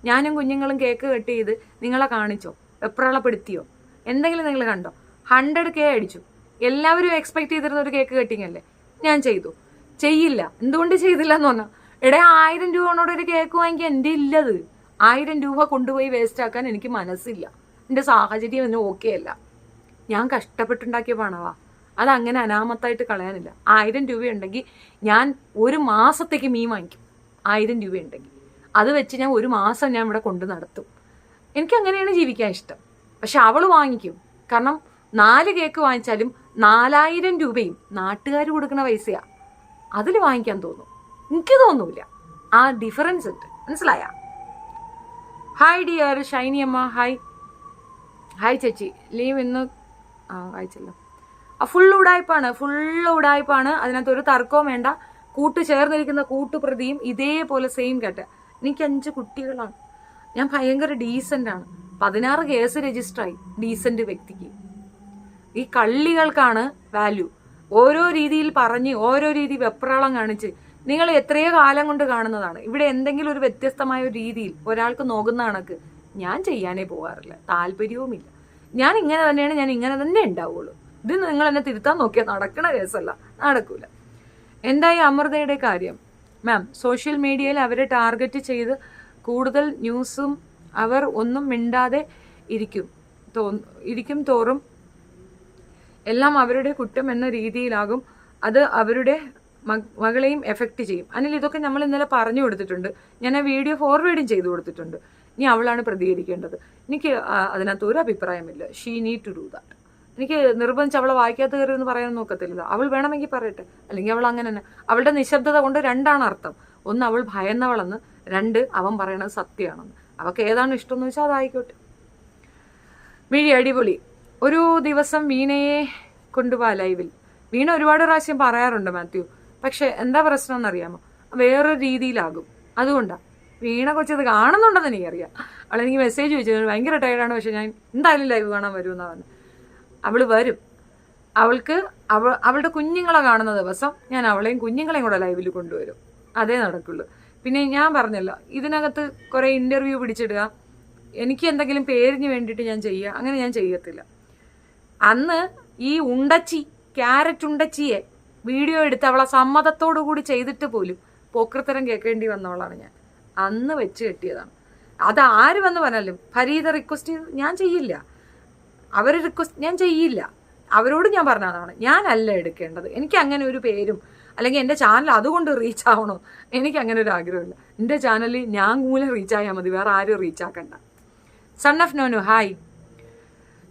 ഞാനും കുഞ്ഞുങ്ങളും കേക്ക് കട്ട് ചെയ്ത് നിങ്ങളെ കാണിച്ചോ? വെപ്രാളപ്പെടുത്തിയോ? എന്തെങ്കിലും നിങ്ങൾ കണ്ടോ? 100K അടിച്ചു. എല്ലാവരും എക്സ്പെക്ട് ചെയ്തിരുന്ന ഒരു കേക്ക് കട്ടിങ് അല്ലേ ഞാൻ ചെയ്യില്ല. എന്തുകൊണ്ട് ചെയ്തില്ല എന്ന് പറഞ്ഞാൽ, 1000 രൂപയോട് ഒരു കേക്ക് വാങ്ങിക്കാൻ എൻ്റെ ഇല്ലത്. 1000 രൂപ കൊണ്ടുപോയി വേസ്റ്റ് ആക്കാൻ എനിക്ക് മനസ്സില്ല. എൻ്റെ സാഹചര്യം ഒന്നും ഓക്കെ അല്ല. ഞാൻ കഷ്ടപ്പെട്ടുണ്ടാക്കിയ പണവാ, അതങ്ങനെ അനാമത്തായിട്ട് കളയാനില്ല. 1000 രൂപയുണ്ടെങ്കിൽ ഞാൻ ഒരു മാസത്തേക്ക് മീൻ വാങ്ങിക്കും. 1000 രൂപയുണ്ടെങ്കിൽ അത് വെച്ച് ഞാൻ ഒരു മാസം ഞാൻ ഇവിടെ കൊണ്ട് നടത്തും. എനിക്ക് അങ്ങനെയാണ് ജീവിക്കാൻ ഇഷ്ടം. പക്ഷെ അവള് വാങ്ങിക്കും. കാരണം 4 കേക്ക് വാങ്ങിച്ചാലും 4000 രൂപയും നാട്ടുകാർ കൊടുക്കുന്ന പൈസയാ. അതിൽ വാങ്ങിക്കാൻ തോന്നും. എനിക്ക് തോന്നൂല. ആ ഡിഫറൻസ് ഉണ്ട്. മനസ്സിലായ? ഹായ് ഡിയർ ഷൈനി അമ്മ. ഹായ് ചേച്ചി. ലീവ് ഇന്ന് വായിച്ചല്ലോ. ഫുൾ ഉടായ്പാണ്. അതിനകത്ത് ഒരു തർക്കവും വേണ്ട. ചേർന്നിരിക്കുന്ന കൂട്ടുപ്രതിയും ഇതേപോലെ സെയിം കേട്ട്. എനിക്ക് 5 കുട്ടികളാണ്. ഞാൻ ഭയങ്കര ഡീസന്റ് ആണ്. 16 കേസ് രജിസ്റ്ററായി ഡീസന്റ് വ്യക്തിക്ക്. ഈ കള്ളികൾക്കാണ് വാല്യൂ. ഓരോ രീതിയിൽ പറഞ്ഞ്, ഓരോ രീതി വെപ്രാളം കാണിച്ച് നിങ്ങൾ എത്രയോ കാലം കൊണ്ട് കാണുന്നതാണ്. ഇവിടെ എന്തെങ്കിലും ഒരു വ്യത്യസ്തമായ ഒരു രീതിയിൽ ഒരാൾക്ക് നോക്കുന്ന കണക്ക് ഞാൻ ചെയ്യാനേ പോകാറില്ല. താല്പര്യവുമില്ല. ഞാൻ ഇങ്ങനെ തന്നെയാണ്, ഞാൻ ഇങ്ങനെ തന്നെ ഉണ്ടാവുള്ളൂ. ഇത് നിങ്ങൾ എന്നെ തിരുത്താൻ നോക്കിയാൽ നടക്കണ കേസല്ല, നടക്കൂല. എന്തായി അമൃതയുടെ കാര്യം? മാം, സോഷ്യൽ മീഡിയയിൽ അവരെ ടാർഗറ്റ് ചെയ്ത് കൂടുതൽ ന്യൂസും അവർ ഒന്നും മിണ്ടാതെ ഇരിക്കും തോറും എല്ലാം അവരുടെ കുറ്റം എന്ന രീതിയിലാകും. അത് അവരുടെ മകളെയും എഫക്റ്റ് ചെയ്യും. അനിൽ, ഇതൊക്കെ നമ്മൾ ഇന്നലെ പറഞ്ഞു കൊടുത്തിട്ടുണ്ട്. ഞാൻ ആ വീഡിയോ ഫോർവേഡും ചെയ്തു കൊടുത്തിട്ടുണ്ട്. ഇനി അവളാണ് പ്രതികരിക്കേണ്ടത്. എനിക്ക് അതിനകത്ത് ഒരു അഭിപ്രായമില്ല. She need to do that. എനിക്ക് നിർബന്ധിച്ച് അവളെ വായിക്കാത്ത കയറി എന്ന് പറയാൻ നോക്കത്തില്ല. അവൾ വേണമെങ്കിൽ പറയട്ടെ, അല്ലെങ്കിൽ അവൾ അങ്ങനെ തന്നെ. അവളുടെ നിശബ്ദത കൊണ്ട് രണ്ടാണ് അർത്ഥം. ഒന്ന്, അവൾ ഭയന്നവളെന്ന്. രണ്ട്, അവൻ പറയണത് സത്യമാണെന്ന്. അവൾക്ക് ഏതാണ് ഇഷ്ടം എന്ന് വെച്ചാൽ അതായിക്കോട്ടെ. മിഴി അടിപൊളി. ഒരു ദിവസം വീണയെ കൊണ്ടുപോവാ ലൈവിൽ. വീണ ഒരുപാട് പ്രാവശ്യം പറയാറുണ്ട് മാത്യു. പക്ഷെ എന്താ പ്രശ്നം എന്നറിയാമോ? വേറൊരു രീതിയിലാകും. അതുകൊണ്ടാണ്. വീണ കൊച്ചത് കാണുന്നുണ്ടെന്ന് എനിക്കറിയാം. അവളെനിക്ക് മെസ്സേജ് ചോദിച്ചു, ഭയങ്കര ടയർഡാണ്, പക്ഷെ ഞാൻ എന്തായാലും ലൈവ് കാണാൻ വരുമെന്നാണ് പറഞ്ഞത്. അവൾ വരും. അവളുടെ കുഞ്ഞുങ്ങളെ കാണുന്ന ദിവസം ഞാൻ അവളെയും കുഞ്ഞുങ്ങളെയും കൂടെ ലൈവിൽ കൊണ്ടുവരും. അതേ നടക്കുള്ളൂ. പിന്നെ ഞാൻ പറഞ്ഞല്ലോ, ഇതിനകത്ത് കുറെ ഇന്റർവ്യൂ പിടിച്ചിടുക, എനിക്ക് എന്തെങ്കിലും പേരിന് വേണ്ടിയിട്ട് ഞാൻ ചെയ്യുക, അങ്ങനെ ഞാൻ ചെയ്യത്തില്ല. അന്ന് ഈ ക്യാരറ്റ് ഉണ്ടച്ചിയെ വീഡിയോ എടുത്ത് അവളെ സമ്മതത്തോടു കൂടി ചെയ്തിട്ട് പോലും പോക്കൃത്തരം കേൾക്കേണ്ടി വന്നവളാണ് ഞാൻ. അന്ന് വെച്ച് കെട്ടിയതാണ്. അത് ആര് വന്ന് പറഞ്ഞാലും ഫരീദ റിക്വസ്റ്റ് ഞാൻ ചെയ്യില്ല, അവർ റിക്വസ്റ്റ് ഞാൻ ചെയ്യില്ല. അവരോട് ഞാൻ പറഞ്ഞതാണ്, ഞാനല്ല എടുക്കേണ്ടത്. എനിക്ക് അങ്ങനെ ഒരു പേരും അല്ലെങ്കിൽ എൻ്റെ ചാനൽ അതുകൊണ്ട് റീച്ച് ആവണോ, എനിക്ക് അങ്ങനെ ഒരു ആഗ്രഹമില്ല. എൻ്റെ ചാനലിൽ ഞാൻ മൂലം റീച്ച് ആയാൽ മതി, വേറെ ആരും റീച്ച് ആക്കണ്ട. Son of Nonu, hi.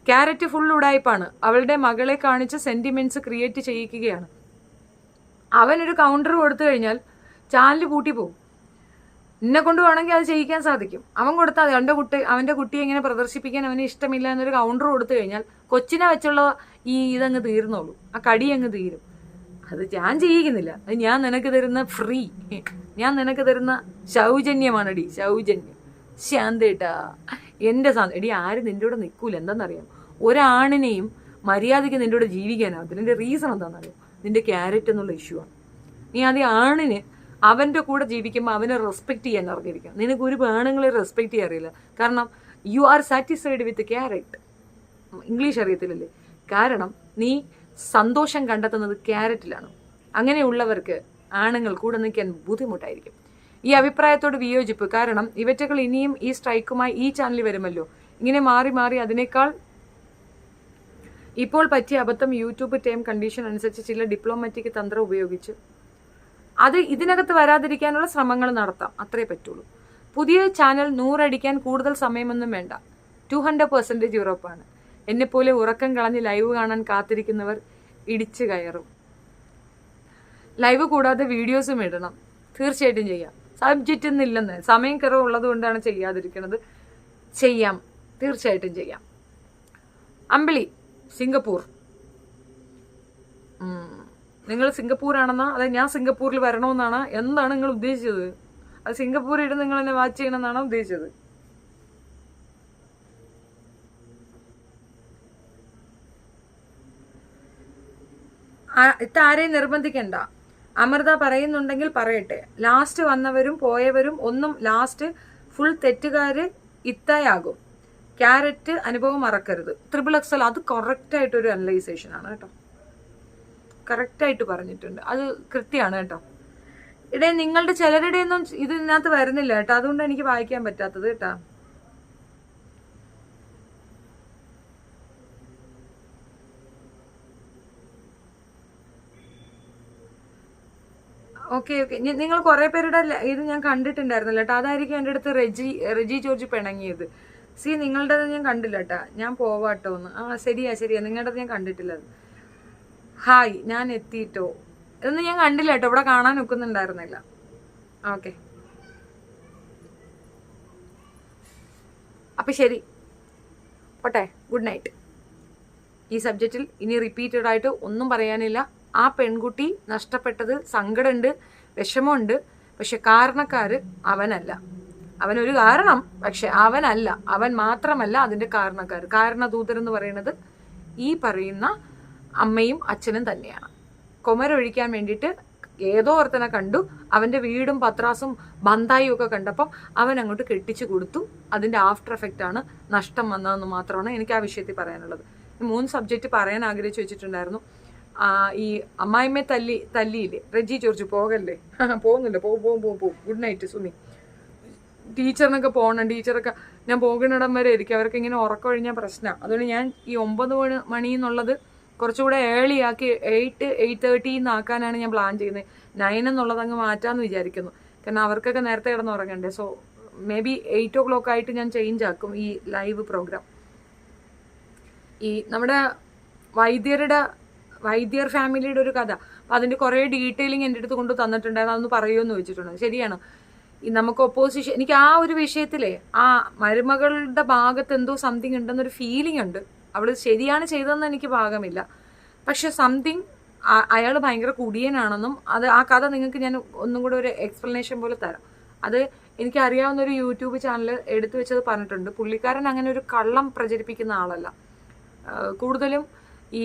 Carrot full ഉടായ്പാണ്. അവളുടെ മകളെ കാണിച്ച് സെന്റിമെന്റ്സ് ക്രിയേറ്റ് ചെയ്യിക്കുകയാണ്. അവനൊരു കൗണ്ടർ കൊടുത്തു കഴിഞ്ഞാൽ ചാനൽ പൂട്ടി പോകും. എന്നെ കൊണ്ട് വേണമെങ്കിൽ അത് ചെയ്യിക്കാൻ സാധിക്കും. അവൻ കൊടുത്താൽ അവൻ്റെ കുട്ടിയെ ഇങ്ങനെ പ്രദർശിപ്പിക്കാൻ അവന് ഇഷ്ടമില്ല എന്നൊരു കൗണ്ടർ കൊടുത്തു കഴിഞ്ഞാൽ കൊച്ചിനെ വെച്ചുള്ള ഇതങ്ങ് തീർന്നോളൂ, ആ കടി അങ്ങ് തീരും. അത് ഞാൻ ചെയ്യിക്കുന്നില്ല. അത് ഞാൻ നിനക്ക് തരുന്ന ഫ്രീ, ഞാൻ നിനക്ക് തരുന്ന സൗജന്യമാണടി, സൗജന്യം. ശാന്തേട്ടാ, എൻ്റെ എടി, ആരും നിൻ്റെ കൂടെ നിൽക്കൂല. എന്താണെന്നറിയാം? ഒരാണിനെയും മര്യാദയ്ക്ക് നിൻ്റെ കൂടെ ജീവിക്കാനാവും. അതിൻ്റെ റീസൺ എന്താണെന്നറിയാം? നിന്റെ ക്യാരറ്റ് എന്നുള്ള ഇഷ്യൂ ആണ്. നീ ആദ്യം ആണിന് അവൻ്റെ കൂടെ ജീവിക്കുമ്പോൾ അവനെ റെസ്പെക്ട് ചെയ്യാൻ അറിഞ്ഞിരിക്കണം. നിനക്ക് ഒരു ആണുങ്ങളെ റെസ്പെക്ട് ചെയ്യാൻ അറിയില്ല. കാരണം you are satisfied with carrot. English അറിയത്തില്ലല്ലേ? കാരണം നീ സന്തോഷം കണ്ടെത്തുന്നത് ക്യാരറ്റിലാണ്. അങ്ങനെയുള്ളവർക്ക് ആണുങ്ങൾ കൂടെ നിൽക്കാൻ ബുദ്ധിമുട്ടായിരിക്കും. ഈ അഭിപ്രായത്തോട് വിയോജിപ്പ്. കാരണം ഇവറ്റകൾ ഇനിയും ഈ സ്ട്രൈക്കുമായി ഈ ചാനലിൽ വരുമല്ലോ. ഇങ്ങനെ മാറി മാറി അതിനേക്കാൾ ഇപ്പോൾ പറ്റിയ അബദ്ധം യൂട്യൂബ് ടേം കണ്ടീഷൻ അനുസരിച്ച് ചില ഡിപ്ലോമാറ്റിക് തന്ത്രം ഉപയോഗിച്ച് അത് ഇതിനകത്ത് വരാതിരിക്കാനുള്ള ശ്രമങ്ങൾ നടത്താം. അത്രേ പറ്റുള്ളൂ. പുതിയ ചാനൽ 100 അടിക്കാൻ കൂടുതൽ സമയമൊന്നും വേണ്ട. 200% ഉറപ്പാണ്. എന്നെപ്പോലെ ഉറക്കം കളഞ്ഞ് ലൈവ് കാണാൻ കാത്തിരിക്കുന്നവർ ഇടിച്ചു കയറും. ലൈവ് കൂടാതെ വീഡിയോസും ഇടണം. തീർച്ചയായിട്ടും ചെയ്യാം. സബ്ജക്റ്റ് ഒന്നില്ലെന്ന്, സമയം കുറവുള്ളത് കൊണ്ടാണ് ചെയ്യാതിരിക്കുന്നത്. ചെയ്യാം, തീർച്ചയായിട്ടും ചെയ്യാം. അമ്പിളി, സിംഗപ്പൂർ. നിങ്ങൾ സിംഗപ്പൂരാണെന്നാ? അതെ, ഞാൻ സിംഗപ്പൂരിൽ വരണമെന്നാണ്? എന്താണ് നിങ്ങൾ ഉദ്ദേശിച്ചത്? അത് സിംഗപ്പൂരിൽ നിങ്ങൾ എന്നെ വാച്ച് ചെയ്യണമെന്നാണോ ഉദ്ദേശിച്ചത്? ഇത്താരെയും നിർബന്ധിക്കണ്ട. അമൃത പറയുന്നുണ്ടെങ്കിൽ പറയട്ടെ. ലാസ്റ്റ് വന്നവരും പോയവരും ഒന്നും ലാസ്റ്റ് ഫുൾ തെറ്റുകാര് ഇത്തയാകും. ക്യാരറ്റ് അനുഭവം മറക്കരുത്. XXL അത് കറക്റ്റായിട്ടൊരു അനലൈസേഷൻ ആണ് കേട്ടോ. കറക്റ്റായിട്ട് പറഞ്ഞിട്ടുണ്ട്. അത് കൃത്യമാണ് കേട്ടോ. നിങ്ങളുടെ ചിലരുടെ ഒന്നും ഇതിനകത്ത് വരുന്നില്ല കേട്ടോ. അതുകൊണ്ട് എനിക്ക് വായിക്കാൻ പറ്റാത്തത് കേട്ടോ. ഓക്കെ. നിങ്ങൾ കുറെ പേരുടെ ഇത് ഞാൻ കണ്ടിട്ടുണ്ടായിരുന്നല്ലോ കേട്ടോ. അതായിരിക്കും എൻ്റെ അടുത്ത് റെജി ജോർജ് പിണങ്ങിയത്. നിങ്ങളുടേത് ഞാൻ കണ്ടില്ല കേട്ടാ. ഞാൻ പോവാട്ടോ ഒന്ന്. ശരിയാ. നിങ്ങളുടേത് ഞാൻ കണ്ടിട്ടില്ല. ഹായ്, ഞാൻ എത്തിയിട്ടോ. ഇതൊന്നും ഞാൻ കണ്ടില്ല കേട്ടോ. ഇവിടെ കാണാൻ ഒക്കുന്നുണ്ടായിരുന്നില്ല. ഓക്കെ, അപ്പൊ ശരി, പോട്ടെ. Good night. ഈ സബ്ജക്റ്റിൽ ഇനി റിപ്പീറ്റഡ് ആയിട്ട് ഒന്നും പറയാനില്ല. ആ പെൺകുട്ടി നഷ്ടപ്പെട്ടത് സങ്കടമുണ്ട്, വിഷമമുണ്ട്. പക്ഷെ കാരണക്കാര് അവനല്ല. അവനൊരു കാരണം, പക്ഷെ അവനല്ല. അവൻ മാത്രമല്ല അതിന്റെ കാരണക്കാർ. കാരണദൂതരെന്ന് പറയുന്നത് ഈ പറയുന്ന അമ്മയും അച്ഛനും തന്നെയാണ്. കൊമരൊഴിക്കാൻ വേണ്ടിയിട്ട് ഏതോ ഒരുത്തനെ കണ്ടു. അവന്റെ വീടും പത്രാസും ബന്ധായും ഒക്കെ കണ്ടപ്പം അവൻ അങ്ങോട്ട് കെട്ടിച്ചു കൊടുത്തു. അതിന്റെ ആഫ്റ്റർ എഫക്റ്റ് ആണ് നഷ്ടം വന്നതെന്ന് മാത്രമാണ് എനിക്ക് ആ വിഷയത്തിൽ പറയാനുള്ളത്. 3 സബ്ജക്റ്റ് പറയാൻ ആഗ്രഹിച്ചു വെച്ചിട്ടുണ്ടായിരുന്നു. ഈ അമ്മായിമ്മയെ തല്ലിയില്ലേ റെജി ജോർജ്, പോകല്ലേ പോകുന്നില്ല, പോകും. Good night Suni. ടീച്ചറിനൊക്കെ പോകണം, ടീച്ചറൊക്കെ ഞാൻ പോകുന്നിടം വരെ ഇരിക്കും, അവർക്ക് ഇങ്ങനെ ഉറക്കം കഴിഞ്ഞാൽ പ്രശ്നമാണ്. അതുകൊണ്ട് ഞാൻ ഈ 9 മണി എന്നുള്ളത് കുറച്ചുകൂടെ ഏർലി ആക്കി 8:30 ആക്കാനാണ് ഞാൻ പ്ലാൻ ചെയ്യുന്നത്. 9 എന്നുള്ളത് അങ്ങ് മാറ്റാമെന്ന് വിചാരിക്കുന്നു. കാരണം അവർക്കൊക്കെ നേരത്തെ കിടന്ന് ഉറങ്ങണ്ടേ. സോ മേ ബി 8 o'clock ആയിട്ട് ഞാൻ ചേഞ്ച് ആക്കും ഈ ലൈവ് പ്രോഗ്രാം. ഈ നമ്മുടെ വൈദ്യർ ഫാമിലിയുടെ ഒരു കഥ, അപ്പം അതിൻ്റെ കുറേ ഡീറ്റെയിലിംഗ് എൻ്റെ അടുത്ത് കൊണ്ട് തന്നിട്ടുണ്ടായിരുന്നു. അതൊന്ന് പറയുമെന്ന് ചോദിച്ചിട്ടുണ്ട്. ശരിയാണ്, ഈ നമുക്ക് ഒപ്പോസിഷൻ, എനിക്ക് ആ ഒരു വിഷയത്തിലെ ആ മരുമകളുടെ ഭാഗത്ത് എന്തോ സംതിങ് ഉണ്ടെന്നൊരു ഫീലിംഗ് ഉണ്ട്. അവൾ ശരിയാണ് ചെയ്തതെന്ന് എനിക്ക് ഭാഗമില്ല, പക്ഷെ സംതിങ് അയാൾ ഭയങ്കര കുടിയനാണെന്നും അത് ആ കഥ നിങ്ങൾക്ക് ഞാൻ ഒന്നും കൂടെ ഒരു എക്സ്പ്ലനേഷൻ പോലെ തരാം. അത് എനിക്കറിയാവുന്ന ഒരു യൂട്യൂബ് ചാനൽ എടുത്തു വെച്ചത് പറഞ്ഞിട്ടുണ്ട്. പുള്ളിക്കാരൻ അങ്ങനെ ഒരു കള്ളം പ്രചരിപ്പിക്കുന്ന ആളല്ല. കൂടുതലും ഈ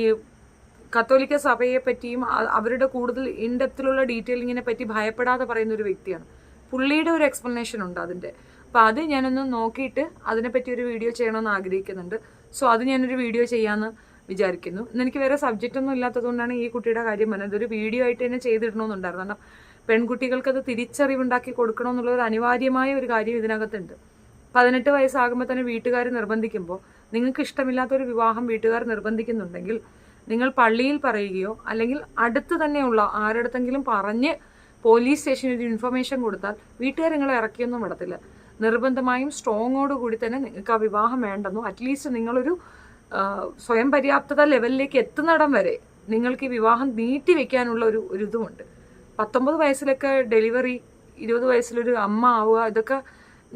കത്തോലിക്ക സഭയെ പറ്റിയും അവരുടെ കൂടുതൽ ഇൻഡെപ്തിലുള്ള ഡീറ്റെയിലിങ്ങിനെ പറ്റി ഭയപ്പെടാതെ പറയുന്ന ഒരു വ്യക്തിയാണ്. പുള്ളിയുടെ ഒരു എക്സ്പ്ലനേഷൻ ഉണ്ട് അതിൻ്റെ. അപ്പം അത് ഞാനൊന്ന് നോക്കിയിട്ട് അതിനെപ്പറ്റി ഒരു വീഡിയോ ചെയ്യണമെന്ന് ആഗ്രഹിക്കുന്നുണ്ട്. സോ അത് ഞാനൊരു വീഡിയോ ചെയ്യാമെന്ന് വിചാരിക്കുന്നു. ഇന്നെനിക്ക് വേറെ സബ്ജക്റ്റ് ഒന്നും ഇല്ലാത്തതുകൊണ്ടാണ് ഈ കുട്ടിയുടെ കാര്യം പറഞ്ഞത്. ഒരു വീഡിയോ ആയിട്ട് തന്നെ ചെയ്തിടണമെന്നുണ്ടായിരുന്നു. കാരണം പെൺകുട്ടികൾക്കത് തിരിച്ചറിവുണ്ടാക്കി കൊടുക്കണമെന്നുള്ളൊരു അനിവാര്യമായ ഒരു കാര്യം ഇതിനകത്തുണ്ട്. 18 വയസ്സാകുമ്പോൾ തന്നെ വീട്ടുകാർ നിർബന്ധിക്കുമ്പോൾ, നിങ്ങൾക്ക് ഇഷ്ടമില്ലാത്തൊരു വിവാഹം വീട്ടുകാർ നിർബന്ധിക്കുന്നുണ്ടെങ്കിൽ നിങ്ങൾ പള്ളിയിൽ പറയുകയോ അല്ലെങ്കിൽ അടുത്ത് തന്നെയുള്ള ആരുടെങ്കിലും പറഞ്ഞ് പോലീസ് സ്റ്റേഷനിൽ ഒരു ഇൻഫർമേഷൻ കൊടുത്താൽ വീട്ടുകാർ നിങ്ങളെ ഇറക്കിയൊന്നും വിടത്തില്ല. നിർബന്ധമായും സ്ട്രോങ്ങോടുകൂടി തന്നെ നിങ്ങൾക്ക് ആ വിവാഹം വേണ്ടെന്നോ അറ്റ്ലീസ്റ്റ് നിങ്ങളൊരു സ്വയം പര്യാപ്തത ലെവലിലേക്ക് എത്തുന്നിടം വരെ നിങ്ങൾക്ക് ഈ വിവാഹം നീട്ടി വെക്കാനുള്ള ഒരു ഇതുമുണ്ട്. 19 വയസ്സിലൊക്കെ ഡെലിവറി, 20 വയസ്സിലൊരു അമ്മ ആവുക, ഇതൊക്കെ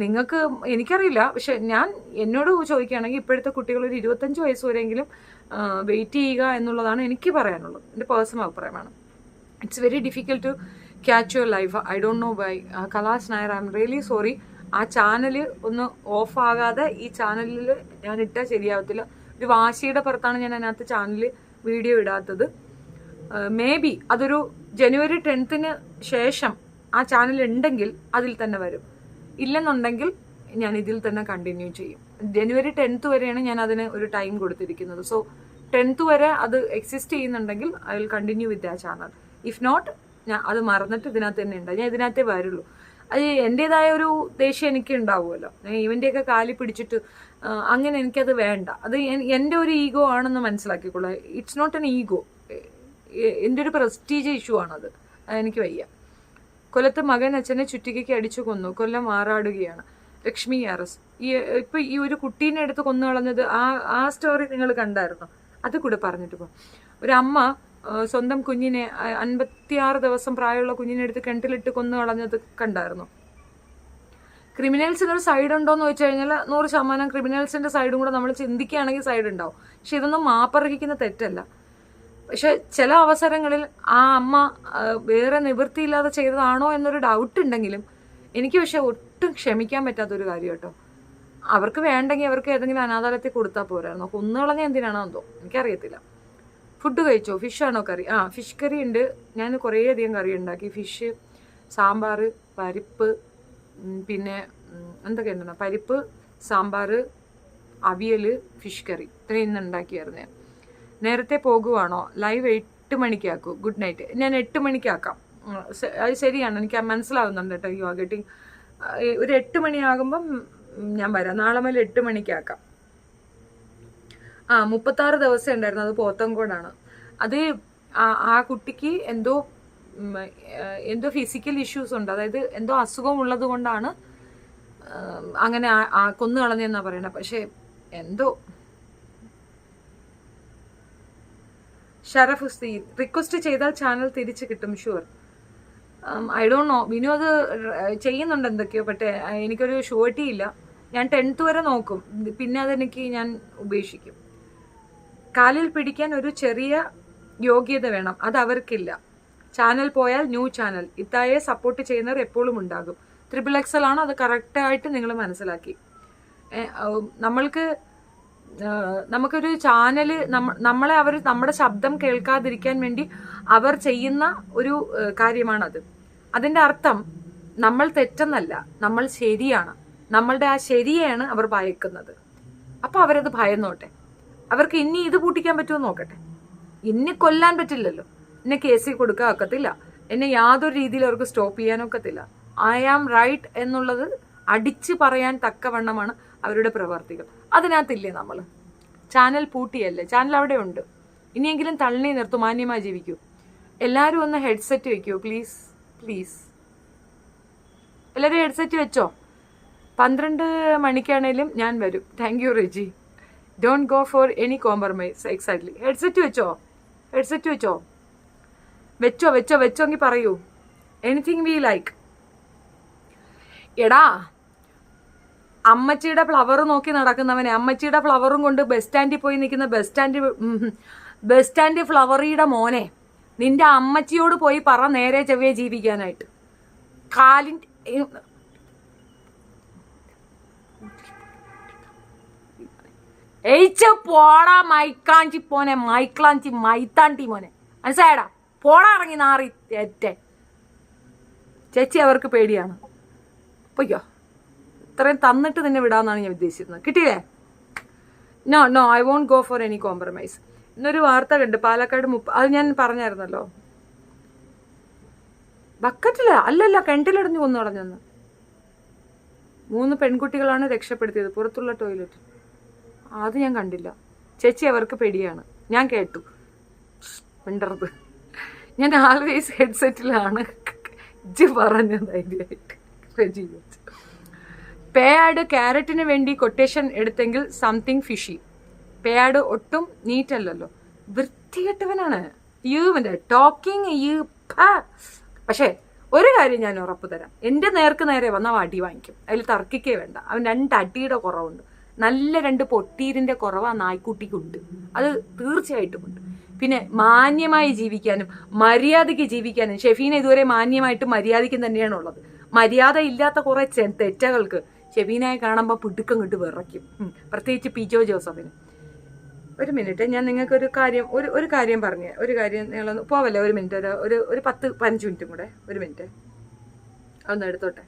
നിങ്ങൾക്ക് എനിക്കറിയില്ല. പക്ഷെ ഞാൻ എന്നോട് ചോദിക്കുകയാണെങ്കിൽ ഇപ്പോഴത്തെ കുട്ടികൾ ഒരു 25 വയസ്സ് വരെയെങ്കിലും വെയിറ്റ് ചെയ്യുക എന്നുള്ളതാണ് എനിക്ക് പറയാനുള്ളത്. എൻ്റെ പേഴ്സണൽ അഭിപ്രായമാണ്. It's very difficult to catch your life. I don't know ബൈ കലാസ് നായർ, ഐ എം റിയലി സോറി. ആ ചാനൽ ഒന്ന് ഓഫ് ആകാതെ ഈ ചാനലിൽ ഞാൻ ഇട്ടാൽ ശരിയാവത്തില്ല. ഒരു വാശിയുടെ പുറത്താണ് ഞാൻ അതിനകത്ത് ചാനൽ വീഡിയോ ഇടാത്തത്. മേ ബി അതൊരു ജനുവരി 10th ശേഷം ആ ചാനൽ ഉണ്ടെങ്കിൽ അതിൽ തന്നെ വരും. ഇല്ലെന്നുണ്ടെങ്കിൽ ഞാൻ ഇതിൽ തന്നെ കണ്ടിന്യൂ ചെയ്യും. ജനുവരി 10th വരെയാണ് ഞാൻ അതിന് ഒരു ടൈം കൊടുത്തിരിക്കുന്നത്. സോ 10th വരെ അത് എക്സിസ്റ്റ് ചെയ്യുന്നുണ്ടെങ്കിൽ ഐ വിൽ കണ്ടിന്യൂ വിത്ത് ആ ചാനൽ. ഇഫ് നോട്ട്, ഞാൻ അത് മറന്നിട്ട് ഇതിനകത്ത് തന്നെ ഉണ്ടാവും. ഞാൻ ഇതിനകത്തേ വരുള്ളൂ. അത് എൻ്റെതായ ഒരു ദേഷ്യം എനിക്ക് ഉണ്ടാവുമല്ലോ. ഇവൻ്റെയൊക്കെ കാലി പിടിച്ചിട്ട് അങ്ങനെ എനിക്കത് വേണ്ട. അത് എൻ്റെ ഒരു ഈഗോ ആണെന്ന് മനസ്സിലാക്കിക്കൊള്ളാം. ഇറ്റ്സ് നോട്ട് എൻ ഈഗോ, എൻ്റെ ഒരു പ്രസ്റ്റീജ് ഇഷ്യൂ ആണത്. എനിക്ക് വയ്യ. കൊല്ലത്ത് മകൻ അച്ഛനെ ചുറ്റികയ്ക്ക് അടിച്ചു കൊന്നു, കൊല്ലം മാറാടുകയാണ്. ലക്ഷ്മി ആർഎസ്. ഇപ്പം ഈ ഒരു കുട്ടീനെ എടുത്ത് കൊന്നു കളഞ്ഞത് ആ സ്റ്റോറി നിങ്ങൾ കണ്ടായിരുന്നു? അത് കൂടെ പറഞ്ഞിട്ട് പോകാം. ഒരു അമ്മ സ്വന്തം കുഞ്ഞിനെ 56 ദിവസം പ്രായമുള്ള കുഞ്ഞിനെ എടുത്ത് കിണറ്റിലിട്ട് കൊന്നു കളഞ്ഞത് കണ്ടായിരുന്നു. ക്രിമിനൽസിന് ഒരു സൈഡ് ഉണ്ടോയെന്ന് വെച്ച് കഴിഞ്ഞാൽ 100% ക്രിമിനൽസിൻ്റെ സൈഡും കൂടെ നമ്മൾ ചിന്തിക്കുകയാണെങ്കിൽ സൈഡ് ഉണ്ടാവും. പക്ഷെ ഇതൊന്നും മാപ്പർഹിക്കുന്ന തെറ്റല്ല. പക്ഷെ ചില അവസരങ്ങളിൽ ആ അമ്മ വേറെ നിവൃത്തിയില്ലാതെ ചെയ്തതാണോ എന്നൊരു ഡൗട്ട് ഉണ്ടെങ്കിലും എനിക്ക് പക്ഷെ ഒട്ടും ക്ഷമിക്കാൻ പറ്റാത്തൊരു കാര്യം കേട്ടോ. അവർക്ക് വേണ്ടെങ്കിൽ അവർക്ക് ഏതെങ്കിലും അനാഥാലയത്തിൽ കൊടുത്താൽ പോരായിരുന്നു. കൊന്നുകളഞ്ഞ എന്തിനാണോ എന്തോ എനിക്കറിയത്തില്ല. ഫുഡ് കഴിച്ചോ? ഫിഷാണോ കറി? ഫിഷ് കറി ഉണ്ട്. ഞാൻ കുറേ അധികം കറി ഉണ്ടാക്കി. ഫിഷ്, സാമ്പാർ, പരിപ്പ്, പിന്നെ എന്തൊക്കെ ഉണ്ടെന്നോ, പരിപ്പ്, സാമ്പാർ, അവിയൽ, ഫിഷ് കറി, ഇത്രയും ഇന്ന് ഉണ്ടാക്കിയായിരുന്നു ഞാൻ. നേരത്തെ പോകുവാണോ? ലൈവ് 8 മണിക്കാക്കൂ. Good night. ഞാൻ 8 മണിക്കാക്കാം. അത് ശരിയാണ്, എനിക്ക് മനസ്സിലാവുന്നുണ്ട് കേട്ടോ. You are getting. ഒരു 8 മണിയാകുമ്പം ഞാൻ വരാം. നാളെ മുതൽ 8 മണിക്കാക്കാം. 36 ദിവസം ഉണ്ടായിരുന്നു. അത് പോത്തങ്കോടാണ്. അത് ആ കുട്ടിക്ക് എന്തോ ഫിസിക്കൽ ഇഷ്യൂസ് ഉണ്ട്. അതായത് എന്തോ അസുഖം ഉള്ളത് കൊണ്ടാണ് അങ്ങനെ കൊന്നു കളഞ്ഞെന്നാണ് പറയണത്. പക്ഷെ എന്തോ. ഷറഫ് ഹുസൈൻ റിക്വസ്റ്റ് ചെയ്താൽ ചാനൽ തിരിച്ച് കിട്ടും. Sure. I don't no. Vinu അത് ചെയ്യുന്നുണ്ട് എന്തൊക്കെയോ. പക്ഷേ എനിക്കൊരു ഷുവർട്ടി ഇല്ല. ഞാൻ 10th വരെ നോക്കും, പിന്നെ അതെനിക്ക് ഞാൻ ഉപേക്ഷിക്കും. കാലിൽ പിടിക്കാൻ ഒരു ചെറിയ യോഗ്യത വേണം, അത് അവർക്കില്ല. ചാനൽ പോയാൽ ന്യൂ ചാനൽ. ഇത്തായെ സപ്പോർട്ട് ചെയ്യുന്നവർ എപ്പോഴും ഉണ്ടാകും. XXL ആണ്, അത് കറക്റ്റായിട്ട് നിങ്ങൾ മനസ്സിലാക്കി. നമുക്കൊരു ചാനൽ നമ്മളെ അവർ നമ്മുടെ ശബ്ദം കേൾക്കാതിരിക്കാൻ വേണ്ടി അവർ ചെയ്യുന്ന ഒരു കാര്യമാണത്. അതിൻ്റെ അർത്ഥം നമ്മൾ തെറ്റെന്നല്ല, നമ്മൾ ശരിയാണ്. നമ്മളുടെ ആ ശരിയാണ് അവർ ഭയക്കുന്നത്. അപ്പോൾ അവരത് ഭയന്നോട്ടെ. അവർക്ക് ഇനി ഇത് പൂട്ടിക്കാൻ പറ്റുമോ നോക്കട്ടെ. എന്നെ കൊല്ലാൻ പറ്റില്ലല്ലോ, എന്നെ കേസിൽ കൊടുക്കാൻ ഒക്കത്തില്ല, എന്നെ യാതൊരു രീതിയിൽ അവർക്ക് സ്റ്റോപ്പ് ചെയ്യാനൊക്കത്തില്ല. ഐ ആം റൈറ്റ് എന്നുള്ളത് അടിച്ച് പറയാൻ തക്കവണ്ണമാണ് അവരുടെ പ്രവർത്തികൾ. അതിനകത്തില്ലേ നമ്മൾ? ചാനൽ പൂട്ടിയല്ലേ, ചാനൽ അവിടെ ഉണ്ട്. ഇനിയെങ്കിലും തള്ളി നിർത്തു, മാന്യമായി ജീവിക്കൂ. എല്ലാവരും ഒന്ന് ഹെഡ്സെറ്റ് വെക്കൂ പ്ലീസ്, പ്ലീസ്. എല്ലാവരും ഹെഡ്സെറ്റ് വെച്ചോ. 12 മണിക്കാണേലും ഞാൻ വരും. Thank you Reji. Don't go for any compromise. Exactly. Headset വെച്ചോ, ഹെഡ്സെറ്റ് വെച്ചോ, വെച്ചോ വെച്ചോ വെച്ചോങ്കിൽ പറയൂ. Anything we like. എടാ, അമ്മച്ചിയുടെ ഫ്ലവർ നോക്കി നടക്കുന്നവനെ, അമ്മച്ചിയുടെ ഫ്ലവറും കൊണ്ട് ബസ് സ്റ്റാൻഡിൽ പോയി നിൽക്കുന്ന ബസ് സ്റ്റാൻഡ് ഫ്ലവറിയുടെ മോനെ, നിന്റെ അമ്മച്ചിയോട് പോയി പറ നേരെ ചെവ്വേ ജീവിക്കാനായിട്ട്. കാലിൻ്റെ പോടാ മൈക്കാഞ്ചി പോനെ, മൈക്ലാഞ്ചി മൈത്താണ്ടി മോനെ, മനസ്സിലായടാ? പോടാ ഇറങ്ങി നാറി തെറ്റേ. ചേച്ചി അവർക്ക് പേടിയാണ്. പൊയ്ക്കോ, ഇത്രയും തന്നിട്ട് നിന്നെ വിടാമെന്നാണ് ഞാൻ ഉദ്ദേശിക്കുന്നത്. കിട്ടിയില്ലേ? No no, I won't go for any compromise. ഇന്നൊരു വാർത്ത കണ്ട്, പാലക്കാട് അത് ഞാൻ പറഞ്ഞായിരുന്നല്ലോ, ബക്കറ്റില്ല അല്ലല്ല കിണറ്റിലടഞ്ഞു കൊന്നു കളഞ്ഞെന്ന്. 3 പെൺകുട്ടികളാണ് രക്ഷപ്പെടുത്തിയത് പുറത്തുള്ള ടോയ്ലറ്റ്. അത് ഞാൻ കണ്ടില്ല. ചേച്ചി അവർക്ക് പേടിയാണ്, ഞാൻ കേട്ടു. മിണ്ടരുത്, ഞാൻ ആൾവേസ് ഹെഡ്സെറ്റിലാണ്. ഇജ്ജ് പറഞ്ഞത് ധൈര്യമായിട്ട്. പേയാട് ക്യാരറ്റിന് വേണ്ടി കൊട്ടേഷൻ എടുത്തെങ്കിൽ സംതിങ് ഫിഷി. പേയാട് ഒട്ടും നീറ്റല്ലല്ലോ, വൃത്തികെട്ടവനാണ്. ടോക്കിങ് പക്ഷേ ഒരു കാര്യം ഞാൻ ഉറപ്പ് തരാം, എൻ്റെ നേർക്ക് നേരെ വന്ന അടി വാങ്ങിക്കും, അതിൽ തർക്കിക്കേ വേണ്ട. അവൻ 2 അടിയുടെ കുറവുണ്ട്, നല്ല 2 പൊട്ടീരിൻ്റെ കുറവ് ആ നായ്ക്കുട്ടിക്കുണ്ട്, അത് തീർച്ചയായിട്ടും ഉണ്ട്. പിന്നെ മാന്യമായി ജീവിക്കാനും മര്യാദയ്ക്ക് ജീവിക്കാനും ഷെഫീന ഇതുവരെ മാന്യമായിട്ട് മര്യാദയ്ക്കും തന്നെയാണ് ഉള്ളത്. മര്യാദ ഇല്ലാത്ത കുറെ തെറ്റകൾക്ക് ഷെഫീനയെ കാണുമ്പോൾ പിടുക്കം കിട്ട് വിറയ്ക്കും, പ്രത്യേകിച്ച് പിജോ ജോസഫിന്. ഒരു മിനിറ്റ്, ഞാൻ നിങ്ങൾക്ക് ഒരു കാര്യം പറഞ്ഞു. ഒരു കാര്യം നിങ്ങളൊന്ന് പോവല്ലേ, ഒരു മിനിറ്റ്, ഒരു 10-15 മിനിറ്റും കൂടെ, ഒരു മിനിറ്റ് ഒന്ന് എടുത്തോട്ടെ.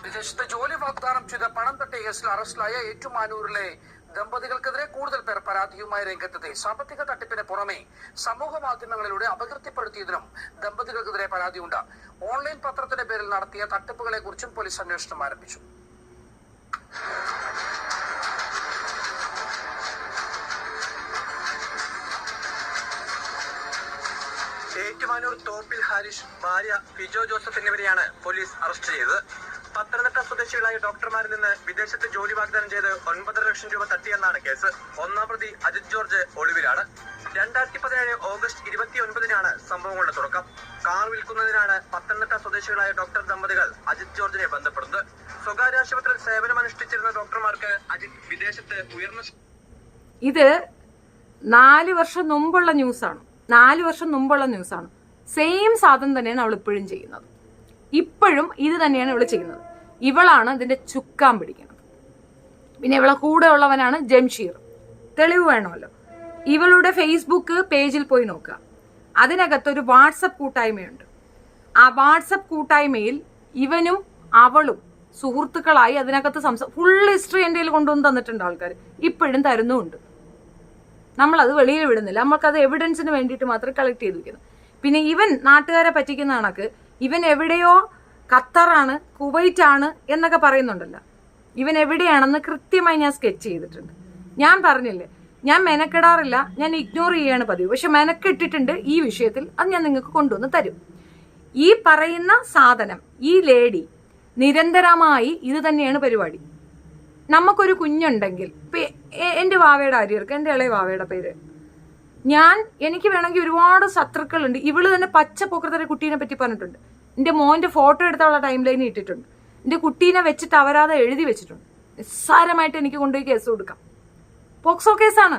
വിദേശത്ത് ജോലി വാഗ്ദാനം ചെയ്ത പണം തട്ടിയ കേസിൽ അറസ്റ്റിലായ ഏറ്റുമാനൂരിലെ ദമ്പതികൾക്കെതിരെ കൂടുതൽ പേർ പരാതിയുമായി രംഗത്തെത്തി. സാമ്പത്തിക തട്ടിപ്പിന് പുറമെ സമൂഹ മാധ്യമങ്ങളിലൂടെ അപകീർത്തിപ്പെടുത്തിയതിനും ദമ്പതികൾക്കെതിരെ പരാതിയുണ്ട്. ഓൺലൈൻ പത്രത്തിന്റെ പേരിൽ നടത്തിയ തട്ടിപ്പുകളെ കുറിച്ചും പോലീസ് അന്വേഷണം ആരംഭിച്ചു. ഏറ്റുമാനൂർ തോപ്പിൽ ഹാരിഷ്, ഭാര്യ പിജോ ജോസഫ് എന്നിവരെയാണ് പോലീസ് അറസ്റ്റ് ചെയ്തത്. പത്തനംതിട്ട സ്വദേശികളായ ഡോക്ടർമാരിൽ നിന്ന് വിദേശത്ത് ജോലി വാഗ്ദാനം ചെയ്ത് 9.5 ലക്ഷം രൂപ തട്ടിയെന്നാണ് കേസ്. 1-ാം പ്രതി അജിത് ജോർജ് ഒളിവിലാണ്. 2017 ഓഗസ്റ്റ് 29-നാണ് സംഭവങ്ങളുടെ തുടക്കം. കാർ വിൽക്കുന്നതിനാണ് പത്തനംതിട്ട സ്വദേശികളായ ഡോക്ടർ ദമ്പതികൾ അജിത് ജോർജിനെ ബന്ധപ്പെടുന്നത്. സ്വകാര്യ ആശുപത്രിയിൽ സേവനമനുഷ്ഠിച്ചിരുന്ന ഡോക്ടർമാർക്ക് അജിത് വിദേശത്ത് ഉയർന്ന ഇത് 4 വർഷം മുമ്പുള്ള ന്യൂസാണ്. 4 വർഷം മുമ്പുള്ള ന്യൂസാണ്. സെയിം സാധനം തന്നെയാണ് അവൾ ഇപ്പോഴും ചെയ്യുന്നത്. ഇപ്പോഴും ഇത് തന്നെയാണ് ഇവള് ചെയ്യുന്നത്. ഇവളാണ് ഇതിന്റെ ചുക്കാൻ പിടിക്കുന്നത്. പിന്നെ ഇവളെ കൂടെ ഉള്ളവനാണ് ജംഷീർ. തെളിവ് വേണമല്ലോ. ഇവളുടെ ഫേസ്ബുക്ക് പേജിൽ പോയി നോക്കുക. അതിനകത്തൊരു വാട്സപ്പ് കൂട്ടായ്മയുണ്ട്. ആ വാട്സപ്പ് കൂട്ടായ്മയിൽ ഇവനും അവളും സുഹൃത്തുക്കളായി അതിനകത്ത് ഫുൾ ഹിസ്റ്ററി എൻ്റെ കയ്യിൽ കൊണ്ടുവന്ന് തന്നിട്ടുണ്ട് ആൾക്കാർ. ഇപ്പോഴും തരുന്നുമുണ്ട്. നമ്മളത് വെളിയിൽ വിടുന്നില്ല. നമ്മൾക്കത് എവിഡൻസിന് വേണ്ടിയിട്ട് മാത്രം കളക്ട് ചെയ്ത് വെക്കുന്നു. പിന്നെ ഇവൻ നാട്ടുകാരെ പറ്റിക്കുന്ന കണക്ക് ഇവൻ എവിടെയോ ഖത്തറാണ്, കുവൈറ്റാണ് എന്നൊക്കെ പറയുന്നുണ്ടല്ലോ. ഇവൻ എവിടെയാണെന്ന് കൃത്യമായി ഞാൻ സ്കെച്ച് ചെയ്തിട്ടുണ്ട്. ഞാൻ പറഞ്ഞില്ലേ, ഞാൻ മെനക്കെടാറില്ല, ഞാൻ ഇഗ്നോർ ചെയ്യാണ് പതിവ്. പക്ഷെ മെനക്കെട്ടിട്ടുണ്ട് ഈ വിഷയത്തിൽ. അത് ഞാൻ നിങ്ങൾക്ക് കൊണ്ടുവന്ന് തരും. ഈ പറയുന്ന സാധനം, ഈ ലേഡി നിരന്തരമായി ഇത് തന്നെയാണ് പരിപാടി. നമുക്കൊരു കുഞ്ഞുണ്ടെങ്കിൽ, എൻ്റെ വാവയുടെ ആര്യർക്ക്, എൻ്റെ ഇളയ വാവയുടെ പേര്, എനിക്ക് വേണമെങ്കിൽ ഒരുപാട് ശത്രുക്കളുണ്ട്. ഇവള് തന്നെ പച്ച പോക്കരത്തെ കുട്ടീനെ പറ്റി പറഞ്ഞിട്ടുണ്ട്. എൻ്റെ മോൻ്റെ ഫോട്ടോ എടുത്തുള്ള ടൈം ലൈനിൽ ഇട്ടിട്ടുണ്ട്. എൻ്റെ കുട്ടീനെ വെച്ചിട്ട് അവരാതെ എഴുതി വെച്ചിട്ടുണ്ട്. നിസ്സാരമായിട്ട് എനിക്ക് കൊണ്ടുപോയി കേസ് കൊടുക്കാം. പോക്സോ കേസാണ്.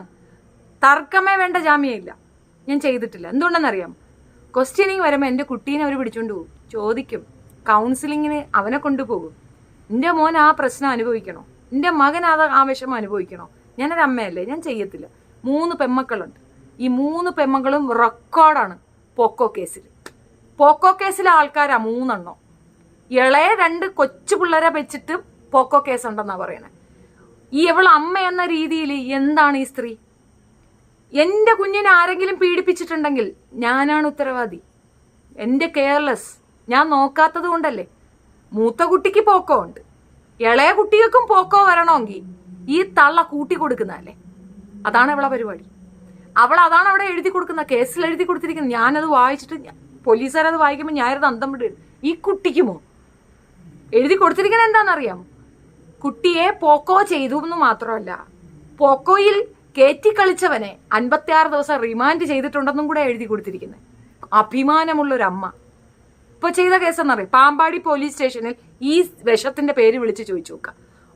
തർക്കമേ വേണ്ട, ജാമ്യമില്ല. ഞാൻ ചെയ്തിട്ടില്ല. എന്തുകൊണ്ടെന്നറിയാം? ക്വസ്റ്റ്യനിങ് വരുമ്പോൾ എൻ്റെ കുട്ടീനെ അവർ പിടിച്ചോണ്ട് പോകും, ചോദിക്കും, കൗൺസിലിങ്ങിന് അവനെ കൊണ്ടുപോകും. എൻ്റെ മോൻ ആ പ്രശ്നം അനുഭവിക്കണോ? എൻ്റെ മകൻ ആ വിഷമം അനുഭവിക്കണോ? ഞാനൊരു അമ്മയല്ലേ, ഞാൻ ചെയ്യത്തില്ല. 3 പെമ്മക്കളുണ്ട്. ഈ 3 പെമ്മക്കളും റെക്കോർഡാണ് പോക്കോ കേസിൽ. പോക്കോ കേസിലെ ആൾക്കാരാ 3 എണ്ണം. ഇളയ 2 കൊച്ചു പിള്ളേരെ വെച്ചിട്ട് പോക്കോ കേസുണ്ടെന്നാ പറയണേ. ഇവൾ അമ്മ എന്ന രീതിയിൽ എന്താണ് ഈ സ്ത്രീ? എന്റെ കുഞ്ഞിനെ ആരെങ്കിലും പീഡിപ്പിച്ചിട്ടുണ്ടെങ്കിൽ ഞാനാണ് ഉത്തരവാദി. എന്റെ കെയർലെസ്, ഞാൻ നോക്കാത്തത് കൊണ്ടല്ലേ. മൂത്ത കുട്ടിക്ക് പോക്കോ ഉണ്ട്, ഇളയ കുട്ടികൾക്കും പോക്കോ വരണമെങ്കിൽ ഈ തള്ള കൂട്ടി കൊടുക്കുന്നതല്ലേ. അതാണ് അവളെ പരിപാടി. അവൾ അതാണ് അവിടെ എഴുതി കൊടുക്കുന്ന, കേസിൽ എഴുതി കൊടുത്തിരിക്കുന്നത്. ഞാനത് വായിച്ചിട്ട് പോലീസുകാരത് വായിക്കുമ്പോൾ ഞാനത് അന്തം വിടും. ഈ കുട്ടിക്കുമോ എഴുതി കൊടുത്തിരിക്കുന്നത് എന്താണെന്നറിയാം? കുട്ടിയെ പോക്കോ ചെയ്തു എന്ന് മാത്രമല്ല, പോക്കോയിൽ കയറ്റി കളിച്ചവനെ 56 ദിവസം റിമാൻഡ് ചെയ്തിട്ടുണ്ടെന്നും കൂടെ എഴുതി കൊടുത്തിരിക്കുന്നത്. അഭിമാനമുള്ളൊരമ്മ. ഇപ്പൊ ചെയ്ത കേസെന്നറിയാം, പാമ്പാടി പോലീസ് സ്റ്റേഷനിൽ ഈ വിഷത്തിന്റെ പേര് വിളിച്ച് ചോദിച്ചു നോക്കാം.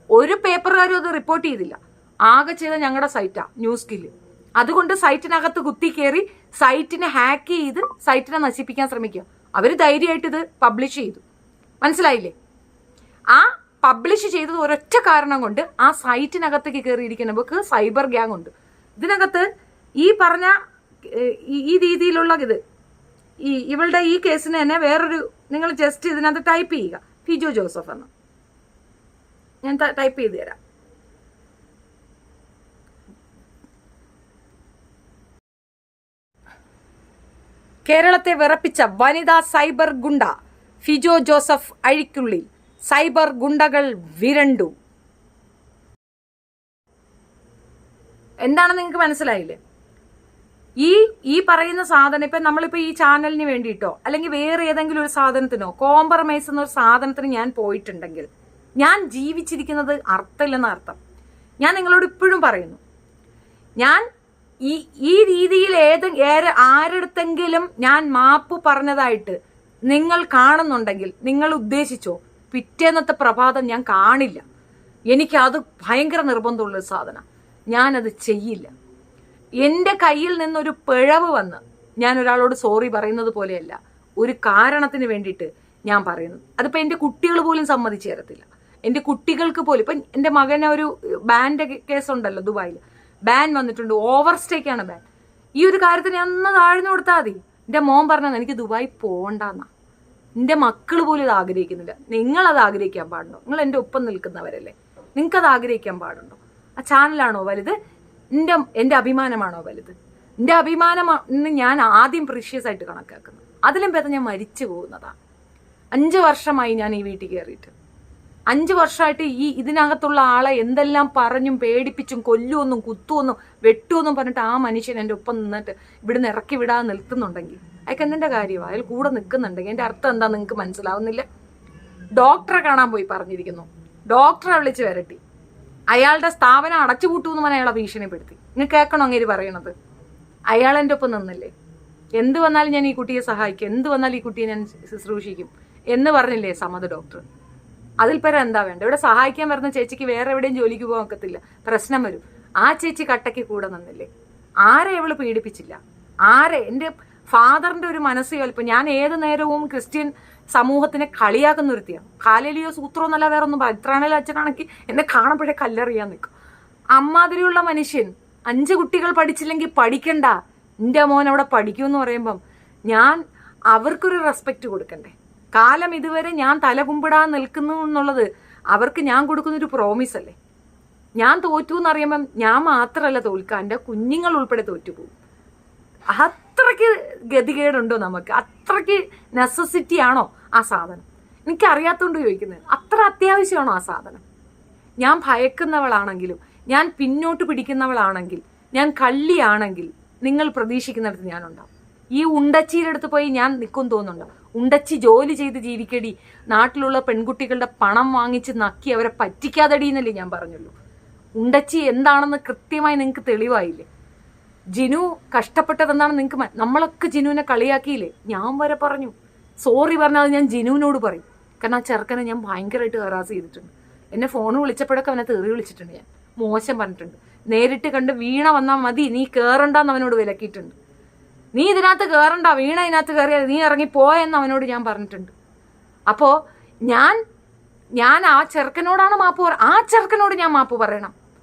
ഒരു പേപ്പറുകാരും അത് റിപ്പോർട്ട് ചെയ്തില്ല. ആകെ ചെയ്ത ഞങ്ങളുടെ സൈറ്റാ ന്യൂസ് സ്കില്ല്. അതുകൊണ്ട് സൈറ്റിനകത്ത് കുത്തി കയറി സൈറ്റിനെ ഹാക്ക് ചെയ്ത് സൈറ്റിനെ നശിപ്പിക്കാൻ ശ്രമിക്കുക. അവര് ധൈര്യമായിട്ട് ഇത് പബ്ലിഷ് ചെയ്തു. മനസ്സിലായില്ലേ? ആ പബ്ലിഷ് ചെയ്തത് ഒരൊറ്റ കാരണം കൊണ്ട് ആ സൈറ്റിനകത്തേക്ക് കയറിയിരിക്കുന്നവർക്ക് സൈബർ ഗ്യാങ് ഉണ്ട്. ഇതിനകത്ത് ഈ പറഞ്ഞ ഈ രീതിയിലുള്ള ഇത് ഇവളുടെ ഈ കേസിന് തന്നെ വേറൊരു, നിങ്ങൾ ജസ്റ്റ് ഇതിനകത്ത് ടൈപ്പ് ചെയ്യുക ഫിജോ ജോസഫ് എന്ന്. ഞാൻ ടൈപ്പ് ചെയ്ത് തരാം. കേരളത്തെ വിറപ്പിച്ച വനിതാ സൈബർ ഗുണ്ട ഫിജോ ജോസഫ് അഴിക്കുള്ളിൽ. സൈബർ ഗുണ്ടകൾ വിരണ്ടു. എന്താണെന്ന് നിങ്ങൾക്ക് മനസ്സിലായില്ലേ? ഈ പറയുന്ന സാധനം ഇപ്പൊ നമ്മളിപ്പോ ഈ ചാനലിന് വേണ്ടിയിട്ടോ അല്ലെങ്കിൽ വേറെ ഏതെങ്കിലും ഒരു സാധനത്തിനോ കോംപ്രമൈസ് എന്നൊരു സാധനത്തിന് ഞാൻ പോയിട്ടുണ്ടെങ്കിൽ ഞാൻ ജീവിച്ചിരിക്കുന്നത് അർത്ഥമില്ലെന്ന അർത്ഥം. ഞാൻ നിങ്ങളോട് ഇപ്പോഴും പറയുന്നു, ഞാൻ ഈ രീതിയിൽ ആരെടുത്തെങ്കിലും ഞാൻ മാപ്പ് പറഞ്ഞതായിട്ട് നിങ്ങൾ കാണുന്നുണ്ടെങ്കിൽ നിങ്ങൾ ഉദ്ദേശിച്ചോ, പിറ്റേന്നത്തെ പ്രഭാതം ഞാൻ കാണില്ല. എനിക്കത് ഭയങ്കര നിർബന്ധമുള്ളൊരു സാധനം. ഞാനത് ചെയ്യില്ല. എൻ്റെ കയ്യിൽ നിന്നൊരു പിഴവ് വന്ന് ഞാൻ ഒരാളോട് സോറി പറയുന്നത് പോലെയല്ല, ഒരു കാരണത്തിന് വേണ്ടിയിട്ട് ഞാൻ പറയുന്നത്. അതിപ്പോൾ എൻ്റെ കുട്ടികൾ പോലും സമ്മതിച്ചു തരത്തില്ല. എൻ്റെ കുട്ടികൾക്ക് പോലും, ഇപ്പം എൻ്റെ മകനെ ഒരു ബാൻ്റെ കേസുണ്ടല്ലോ ദുബായിൽ, ബാൻ വന്നിട്ടുണ്ട്. ഓവർ സ്റ്റേക്കാണ് ബാൻ. ഈ ഒരു കാര്യത്തിന് ഞാൻ ഒന്ന് താഴ്ന്നു കൊടുത്താൽ മതി. എൻ്റെ മോൻ പറഞ്ഞത് എനിക്ക് ദുബായി പോകണ്ടെന്നാ. എൻ്റെ മക്കൾ പോലും ഇത് ആഗ്രഹിക്കുന്നില്ല. നിങ്ങളത് ആഗ്രഹിക്കാൻ പാടുണ്ടോ? നിങ്ങൾ എൻ്റെ ഒപ്പം നിൽക്കുന്നവരല്ലേ, നിങ്ങൾക്കത് ആഗ്രഹിക്കാൻ പാടുണ്ടോ? ആ ചാനലാണോ വലുത്? എൻ്റെ അഭിമാനമാണോ വലുത്? എൻ്റെ അഭിമാനം ഞാൻ ആദ്യം പ്രീഷ്യസ് ആയിട്ട് കണക്കാക്കുന്നത്. അതിലും ഭേദം ഞാൻ മരിച്ചു പോകുന്നതാണ്. 5 വർഷമായി ഞാൻ ഈ വീട്ടിൽ കയറിയിട്ട്. 5 വർഷമായിട്ട് ഇതിനകത്തുള്ള ആളെ എന്തെല്ലാം പറഞ്ഞും പേടിപ്പിച്ചും കൊല്ലുമെന്നും കുത്തുമെന്നും വെട്ടുമെന്നും പറഞ്ഞിട്ട് ആ മനുഷ്യൻ എൻ്റെ ഒപ്പം നിന്നിട്ട് ഇവിടുന്ന് ഇറക്കി വിടാതെ നിൽക്കുന്നുണ്ടെങ്കിൽ അയാൾക്ക് എന്തിൻ്റെ കാര്യമാണ്? അയാൾ കൂടെ നിൽക്കുന്നുണ്ടെങ്കിൽ എൻ്റെ അർത്ഥം എന്താ നിങ്ങൾക്ക് മനസ്സിലാവുന്നില്ല? ഡോക്ടറെ കാണാൻ പോയി പറഞ്ഞിരിക്കുന്നു. ഡോക്ടറെ വിളിച്ച് വരട്ടി അയാളുടെ സ്ഥാപനം അടച്ചുപൂട്ടുമെന്ന് പറഞ്ഞാൽ അയാളെ ഭീഷണിപ്പെടുത്തി. നിങ്ങൾ കേൾക്കണോ അങ്ങേര് പറയണത്? അയാൾ എൻ്റെ ഒപ്പം നിന്നില്ലേ? എന്ത് വന്നാലും ഞാൻ ഈ കുട്ടിയെ സഹായിക്കും, എന്ത് വന്നാലും ഈ കുട്ടിയെ ഞാൻ ശുശ്രൂഷിക്കും എന്ന് പറഞ്ഞില്ലേ സമത ഡോക്ടർ? അതിൽ പേരെ എന്താ വേണ്ട? ഇവിടെ സഹായിക്കാൻ വരുന്ന ചേച്ചിക്ക് വേറെ എവിടെയും ജോലിക്ക് പോകാൻ ഒക്കത്തില്ല, പ്രശ്നം വരും. ആ ചേച്ചി കട്ടയ്ക്ക് കൂടെ നിന്നില്ലേ? ആരെ ഇവള് പീഡിപ്പിച്ചില്ല? ആരെ? എൻ്റെ ഫാദറിന്റെ ഒരു മനസ്സ് കൽപ്പം. ഞാൻ ഏത് നേരവും ക്രിസ്ത്യൻ സമൂഹത്തിനെ കളിയാക്കുന്ന ഒരുത്തിയാണ്. കാലലിയോ സൂത്രോ എന്നല്ല വേറെ ഒന്നും. ഇത്രാണേലും അച്ഛനാണെങ്കിൽ എന്നെ കാണുമ്പോഴേ കല്ലെറിയാൻ നിൽക്കും. അമ്മാതിരിയുള്ള മനുഷ്യൻ 5 കുട്ടികൾ പഠിച്ചില്ലെങ്കിൽ പഠിക്കണ്ട, എൻ്റെ മോൻ അവിടെ പഠിക്കുമെന്ന് പറയുമ്പം ഞാൻ അവർക്കൊരു റെസ്പെക്റ്റ് കൊടുക്കണ്ടേ? കാലം ഇതുവരെ ഞാൻ തലകുമ്പിടാൻ നിൽക്കുന്നു എന്നുള്ളത് അവർക്ക് ഞാൻ കൊടുക്കുന്നൊരു പ്രോമിസ് അല്ലേ? ഞാൻ തോറ്റു എന്നറിയുമ്പം ഞാൻ മാത്രമല്ല തോൽക്കുക, എൻ്റെ കുഞ്ഞുങ്ങൾ ഉൾപ്പെടെ തോറ്റുപോകും. അത്രയ്ക്ക് ഗതികേടുണ്ടോ നമുക്ക്? അത്രയ്ക്ക് നെസസിറ്റി ആണോ ആ സാധനം? എനിക്കറിയാത്തോണ്ട് ചോദിക്കുന്നത്. അത്ര അത്യാവശ്യമാണോ ആ സാധനം? ഞാൻ ഭയക്കുന്നവളാണെങ്കിലും, ഞാൻ പിന്നോട്ട് പിടിക്കുന്നവളാണെങ്കിൽ, ഞാൻ കള്ളിയാണെങ്കിൽ നിങ്ങൾ പ്രതീക്ഷിക്കുന്നിടത്ത് ഞാനുണ്ടാവും. ഈ ഉണ്ടച്ചിയുടെ അടുത്ത് പോയി ഞാൻ നിൽക്കും തോന്നുന്നുണ്ടോ? ഉണ്ടച്ചി ജോലി ചെയ്ത് ജീവിക്കടി, നാട്ടിലുള്ള പെൺകുട്ടികളുടെ പണം വാങ്ങിച്ച് നക്കി അവരെ പറ്റിക്കാതടി എന്നല്ലേ ഞാൻ പറഞ്ഞുള്ളൂ. ഉണ്ടച്ചി എന്താണെന്ന് കൃത്യമായി നിങ്ങൾക്ക് തെളിവായില്ലേ? ജിനു കഷ്ടപ്പെട്ടതെന്താണ് നിങ്ങൾക്ക് നമ്മളൊക്കെ ജിനുവിനെ കളിയാക്കിയില്ലേ? ഞാൻ വരെ പറഞ്ഞു സോറി പറഞ്ഞാൽ ഞാൻ ജിനുവിനോട് പറയും. കാരണം ആ ചെറുക്കനെ ഞാൻ ഭയങ്കരമായിട്ട് ഹറാസ് ചെയ്തിട്ടുണ്ട്. എന്നെ ഫോൺ വിളിച്ചപ്പോഴൊക്കെ അവനെ തെറി വിളിച്ചിട്ടുണ്ട്, ഞാൻ മോശം പറഞ്ഞിട്ടുണ്ട്. നേരിട്ട് കണ്ട് വീണ വന്നാൽ മതി, നീ കയറണ്ടെന്ന് അവനോട് വിലക്കിയിട്ടുണ്ട്. നീ ഇതിനകത്ത് കയറണ്ട, വീണ ഇതിനകത്ത് കയറിയാൽ നീ ഇറങ്ങിപ്പോയെന്ന് അവനോട് ഞാൻ പറഞ്ഞിട്ടുണ്ട്. അപ്പോൾ ഞാൻ ആ ചെറുക്കനോടാണ് മാപ്പ് ആ ചെറുക്കനോട് ഞാൻ മാപ്പ് പറയണം,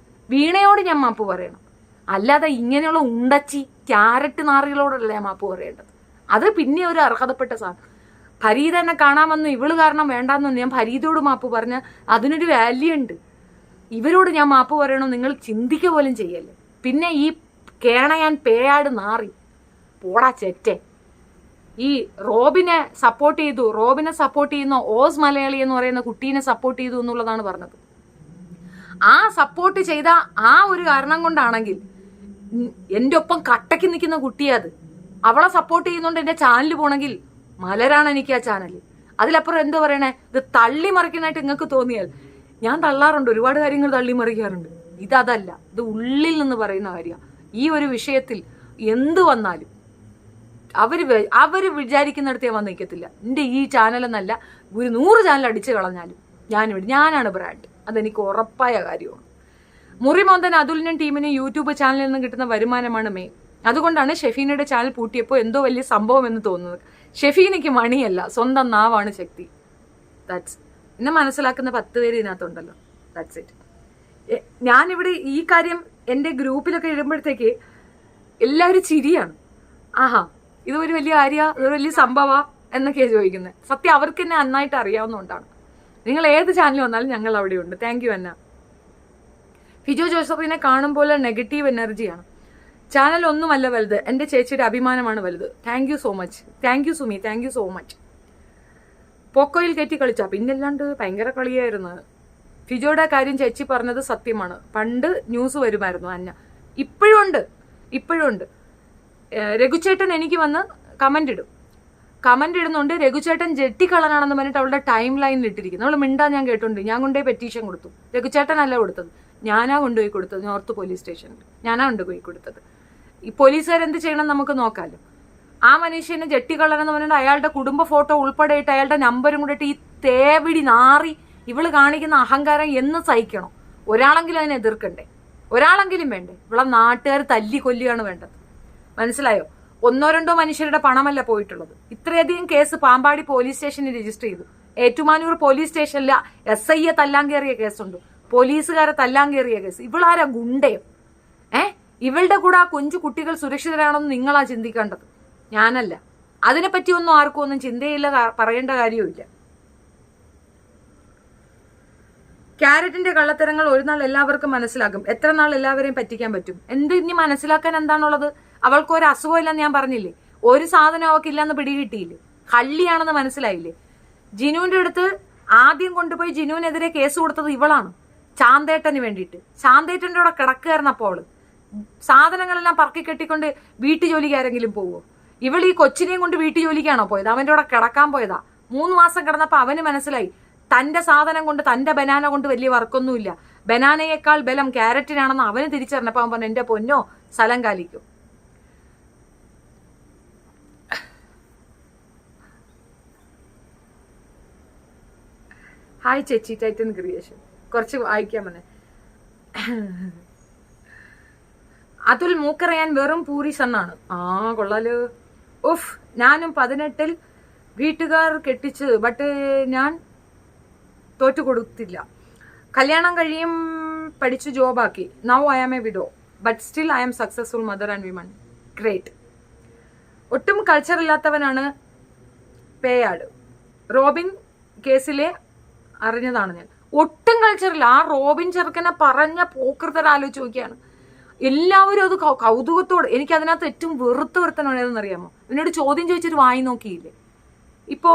വീണയോട് ഞാൻ മാപ്പ് പറയണം. അല്ലാതെ ഇങ്ങനെയുള്ള ഉണ്ടച്ചി ക്യാരറ്റ് നാറികളോടല്ല ഞാൻ മാപ്പ് പറയേണ്ടത്. അത് പിന്നെ ഒരു അർഹതപ്പെട്ട സാധനം. ഫരീദ എന്നെ കാണാൻ വന്നു, ഇവള് കാരണം വേണ്ടാന്നു ഞാൻ ഫരീദോട് മാപ്പ് പറഞ്ഞ അതിനൊരു വാല്യൂ ഉണ്ട്. ഇവരോട് ഞാൻ മാപ്പ് പറയണോ നിങ്ങൾ ചിന്തിക്കുക പോലും ചെയ്യല്ലേ. പിന്നെ ഈ കേണയാൻ പേയാട് നാറി പോടാ ചെറ്റെ. ഈ റോബിനെ സപ്പോർട്ട് ചെയ്യുന്ന ഓസ് മലയാളി എന്ന് പറയുന്ന കുട്ടീനെ സപ്പോർട്ട് ചെയ്തു എന്നുള്ളതാണ് പറഞ്ഞത്. ആ സപ്പോർട്ട് ചെയ്ത ആ ഒരു കാരണം കൊണ്ടാണെങ്കിൽ എൻ്റെ ഒപ്പം കട്ടയ്ക്ക് നിൽക്കുന്ന കുട്ടിയത് അവളെ സപ്പോർട്ട് ചെയ്യുന്നോണ്ട് എൻ്റെ ചാനൽ പോണെങ്കിൽ മലരാണ് എനിക്ക് ആ ചാനൽ. അതിലപ്പുറം എന്താ പറയണേ, ഇത് തള്ളി മറിക്കുന്നതായിട്ട് നിങ്ങൾക്ക് തോന്നിയാൽ ഞാൻ തള്ളാറുണ്ട്, ഒരുപാട് കാര്യങ്ങൾ തള്ളി മറിക്കാറുണ്ട്. ഇതല്ല, ഇത് ഉള്ളിൽ നിന്ന് പറയുന്ന കാര്യമാണ്. ഈ ഒരു വിഷയത്തിൽ എന്ത് വന്നാലും അവര് വിചാരിക്കുന്നിടത്തേ വന്ന് നിൽക്കത്തില്ല. എൻ്റെ ഈ ചാനലെന്നല്ല, ഒരു 100 ചാനൽ അടിച്ചു കളഞ്ഞാലും ഞാനാണ് ബ്രാൻഡ്. അതെനിക്ക് ഉറപ്പായ കാര്യമാണ്. മുറിമോന്തൻ അതുലിനും ടീമിനും യൂട്യൂബ് ചാനലിൽ നിന്ന് കിട്ടുന്ന വരുമാനമാണ് മെയിൻ. അതുകൊണ്ടാണ് ഷെഫീനയുടെ ചാനൽ പൂട്ടിയപ്പോൾ എന്തോ വലിയ സംഭവം എന്ന് തോന്നുന്നത്. ഷെഫീനയ്ക്ക് മണിയല്ല, സ്വന്തം നാവാണ് ശക്തി. ദാറ്റ്സ് എന്നെ മനസ്സിലാക്കുന്ന 10 പേര് ഇതിനകത്തുണ്ടല്ലോ. That's it. ഞാനിവിടെ ഈ കാര്യം എൻ്റെ ഗ്രൂപ്പിലൊക്കെ ഇടുമ്പോഴത്തേക്ക് എല്ലാവരും ചിരിയാണ്. ആഹാ, ഇതൊരു വലിയ കാര്യമാണ്, ഇതൊരു വലിയ സംഭവമാണ് എന്നൊക്കെയാണ് ചോദിക്കുന്നത്. സത്യം അവർക്ക് എന്നെ നന്നായിട്ട് അറിയാവുന്നതുകൊണ്ടാണ്. നിങ്ങൾ ഏത് ചാനൽ വന്നാലും ഞങ്ങൾ അവിടെയുണ്ട്. താങ്ക് യു അന്ന. ഫിജോ ജോസഫിനെ കാണുമ്പോൾ നെഗറ്റീവ് എനർജിയാണ്. ചാനൽ ഒന്നുമല്ല വലുത്, എൻ്റെ ചേച്ചിയുടെ അഭിമാനമാണ് വലുത്. Thank you so much. Thank you Sumi, thank you so much. പോക്കോയിൽ കയറ്റി കളിച്ചാ പിന്നല്ലാണ്ട് ഭയങ്കര കളിയായിരുന്നു. ഫിജോയുടെ കാര്യം ചേച്ചി പറഞ്ഞത് സത്യമാണ്. പണ്ട് ന്യൂസ് വരുമായിരുന്നു അന്ന, ഇപ്പോഴും ഉണ്ട്. രഘുചേട്ടൻ എനിക്ക് വന്ന് കമന്റ് ഇടുന്നുണ്ട്. രഘുചേട്ടൻ ജെട്ടിക്കള്ളനാണെന്ന് പറഞ്ഞിട്ട് അവളുടെ ടൈം ലൈനിൽ ഇട്ടിരിക്കുന്നു. അവൾ മിണ്ടാൻ ഞാൻ കേട്ടുണ്ട്. ഞാൻ കൊണ്ടുപോയി പെറ്റീഷൻ കൊടുത്തു. രഘുചേട്ടനല്ല കൊടുത്തത്, ഞാനാ കൊണ്ടുപോയി കൊടുത്തത്. നോർത്ത് പോലീസ് സ്റ്റേഷനിൽ ഞാനാ കൊണ്ടുപോയി കൊടുത്തത്. ഈ പോലീസുകാരെന്ത് ചെയ്യണം നമുക്ക് നോക്കാമല്ലോ. ആ മനുഷ്യന് ജെട്ടിക്കള്ളനെന്ന് പറഞ്ഞിട്ട് അയാളുടെ കുടുംബ ഫോട്ടോ ഉൾപ്പെടെ ഇട്ട് അയാളുടെ നമ്പരും കൂടെ ഇട്ട് ഈ തേവിടി നാറി ഇവള് കാണിക്കുന്ന അഹങ്കാരം എന്ന് സഹിക്കണം. ഒരാളെങ്കിലും അതിനെ എതിർക്കണ്ടേ, ഒരാളെങ്കിലും വേണ്ടേ. ഇവിടെ നാട്ടുകാർ തല്ലി കൊല്ലുകയാണ് വേണ്ടത്. മനസ്സിലായോ? 1-2 മനുഷ്യരുടെ പണമല്ല പോയിട്ടുള്ളത്. ഇത്രയധികം കേസ് പാമ്പാടി പോലീസ് സ്റ്റേഷനിൽ രജിസ്റ്റർ ചെയ്തു. ഏറ്റുമാനൂർ പോലീസ് സ്റ്റേഷനിൽ SIയെ തല്ലാൻ കയറിയ കേസുണ്ട്, പോലീസുകാരെ തല്ലാൻ കയറിയ കേസ്. ഇവളാരാ ഗുണ്ടയോ? ഇവളുടെ കൂടെ ആ കൊഞ്ചു കുട്ടികൾ സുരക്ഷിതരാണെന്ന് നിങ്ങളാ ചിന്തിക്കേണ്ടത്, ഞാനല്ല. അതിനെപ്പറ്റിയൊന്നും ആർക്കും ഒന്നും ചിന്തയില്ല, പറയേണ്ട കാര്യവുമില്ല. ക്യാരറ്റിന്റെ കള്ളത്തരങ്ങൾ ഒരു നാൾ എല്ലാവർക്കും മനസ്സിലാകും. എത്ര നാൾ എല്ലാവരെയും പറ്റിക്കാൻ പറ്റും? ഇനി മനസ്സിലാക്കാൻ എന്താണുള്ളത്? അവൾക്ക് ഒരു അസുഖമില്ലെന്ന് ഞാൻ പറഞ്ഞില്ലേ, ഒരു സാധനം അവൾക്ക് ഇല്ലെന്ന് പിടികിട്ടിയില്ലേ, കള്ളിയാണെന്ന് മനസ്സിലായില്ലേ? ജിനുവിന്റെ അടുത്ത് ആദ്യം കൊണ്ടുപോയി ജിനുവിനെതിരെ കേസ് കൊടുത്തത് ഇവളാണ്, ചാന്തേട്ടന് വേണ്ടിയിട്ട്. ചാന്തേട്ടന്റെ കൂടെ കിടക്കുകയായിരുന്നപ്പോൾ അവള് സാധനങ്ങളെല്ലാം പറക്കി കെട്ടിക്കൊണ്ട് വീട്ടു ജോലിക്ക് ആരെങ്കിലും പോവോ? ഇവൾ ഈ കൊച്ചിനെയും കൊണ്ട് വീട്ടു ജോലിക്കാണോ പോയത്? അവന്റെ കൂടെ കിടക്കാൻ പോയതാ. 3 മാസം കിടന്നപ്പോ അവന് മനസ്സിലായി തന്റെ സാധനം കൊണ്ട്, തന്റെ ബനാന കൊണ്ട് വലിയ വർക്കൊന്നുമില്ല, ബനാനയേക്കാൾ ബലം ക്യാരറ്റിനാണെന്ന് അവന് തിരിച്ചറിഞ്ഞപ്പോ അവൻ പറഞ്ഞു എന്റെ പൊന്നോ സ്ഥലം കാലിക്കും. ഹായ് ചേച്ചി, ടൈറ്റൻ ക്രിയേഷൻ. കുറച്ച് വായിക്കാൻ വന്നേ. അതുൽ മൂക്കറിയാൻ വെറും പൂരി സണ്ണാണ്. കൊള്ളാലോ. ഉഫ്, ഞാനും 18 വീട്ടുകാർ കെട്ടിച്ച്, ബട്ട് ഞാൻ തോറ്റു കൊടുത്തില്ല. കല്യാണം കഴിയും പഠിച്ചു ജോബാക്കി. Now I am a widow but still I am successful mother and women. Great. ഒട്ടും കൾച്ചർ ഇല്ലാത്തവനാണ് പേയാട്. റോബിൻ കേസിലെ അറിഞ്ഞതാണ് ഞാൻ. ഒട്ടും കൾച്ചറില്ല. ആ റോബിൻ ചെറുക്കനെ പറഞ്ഞ പോക്കൃതര ആലോചിച്ച് നോക്കിയാണ് എല്ലാവരും. അത് കൗതുകത്തോട്. എനിക്ക് അതിനകത്ത് ഏറ്റവും വെറുത്തവരുത്തനാണെന്ന് അറിയാമോ? എന്നോട് ചോദ്യം ചോദിച്ചിട്ട് വായി നോക്കിയില്ലേ? ഇപ്പോ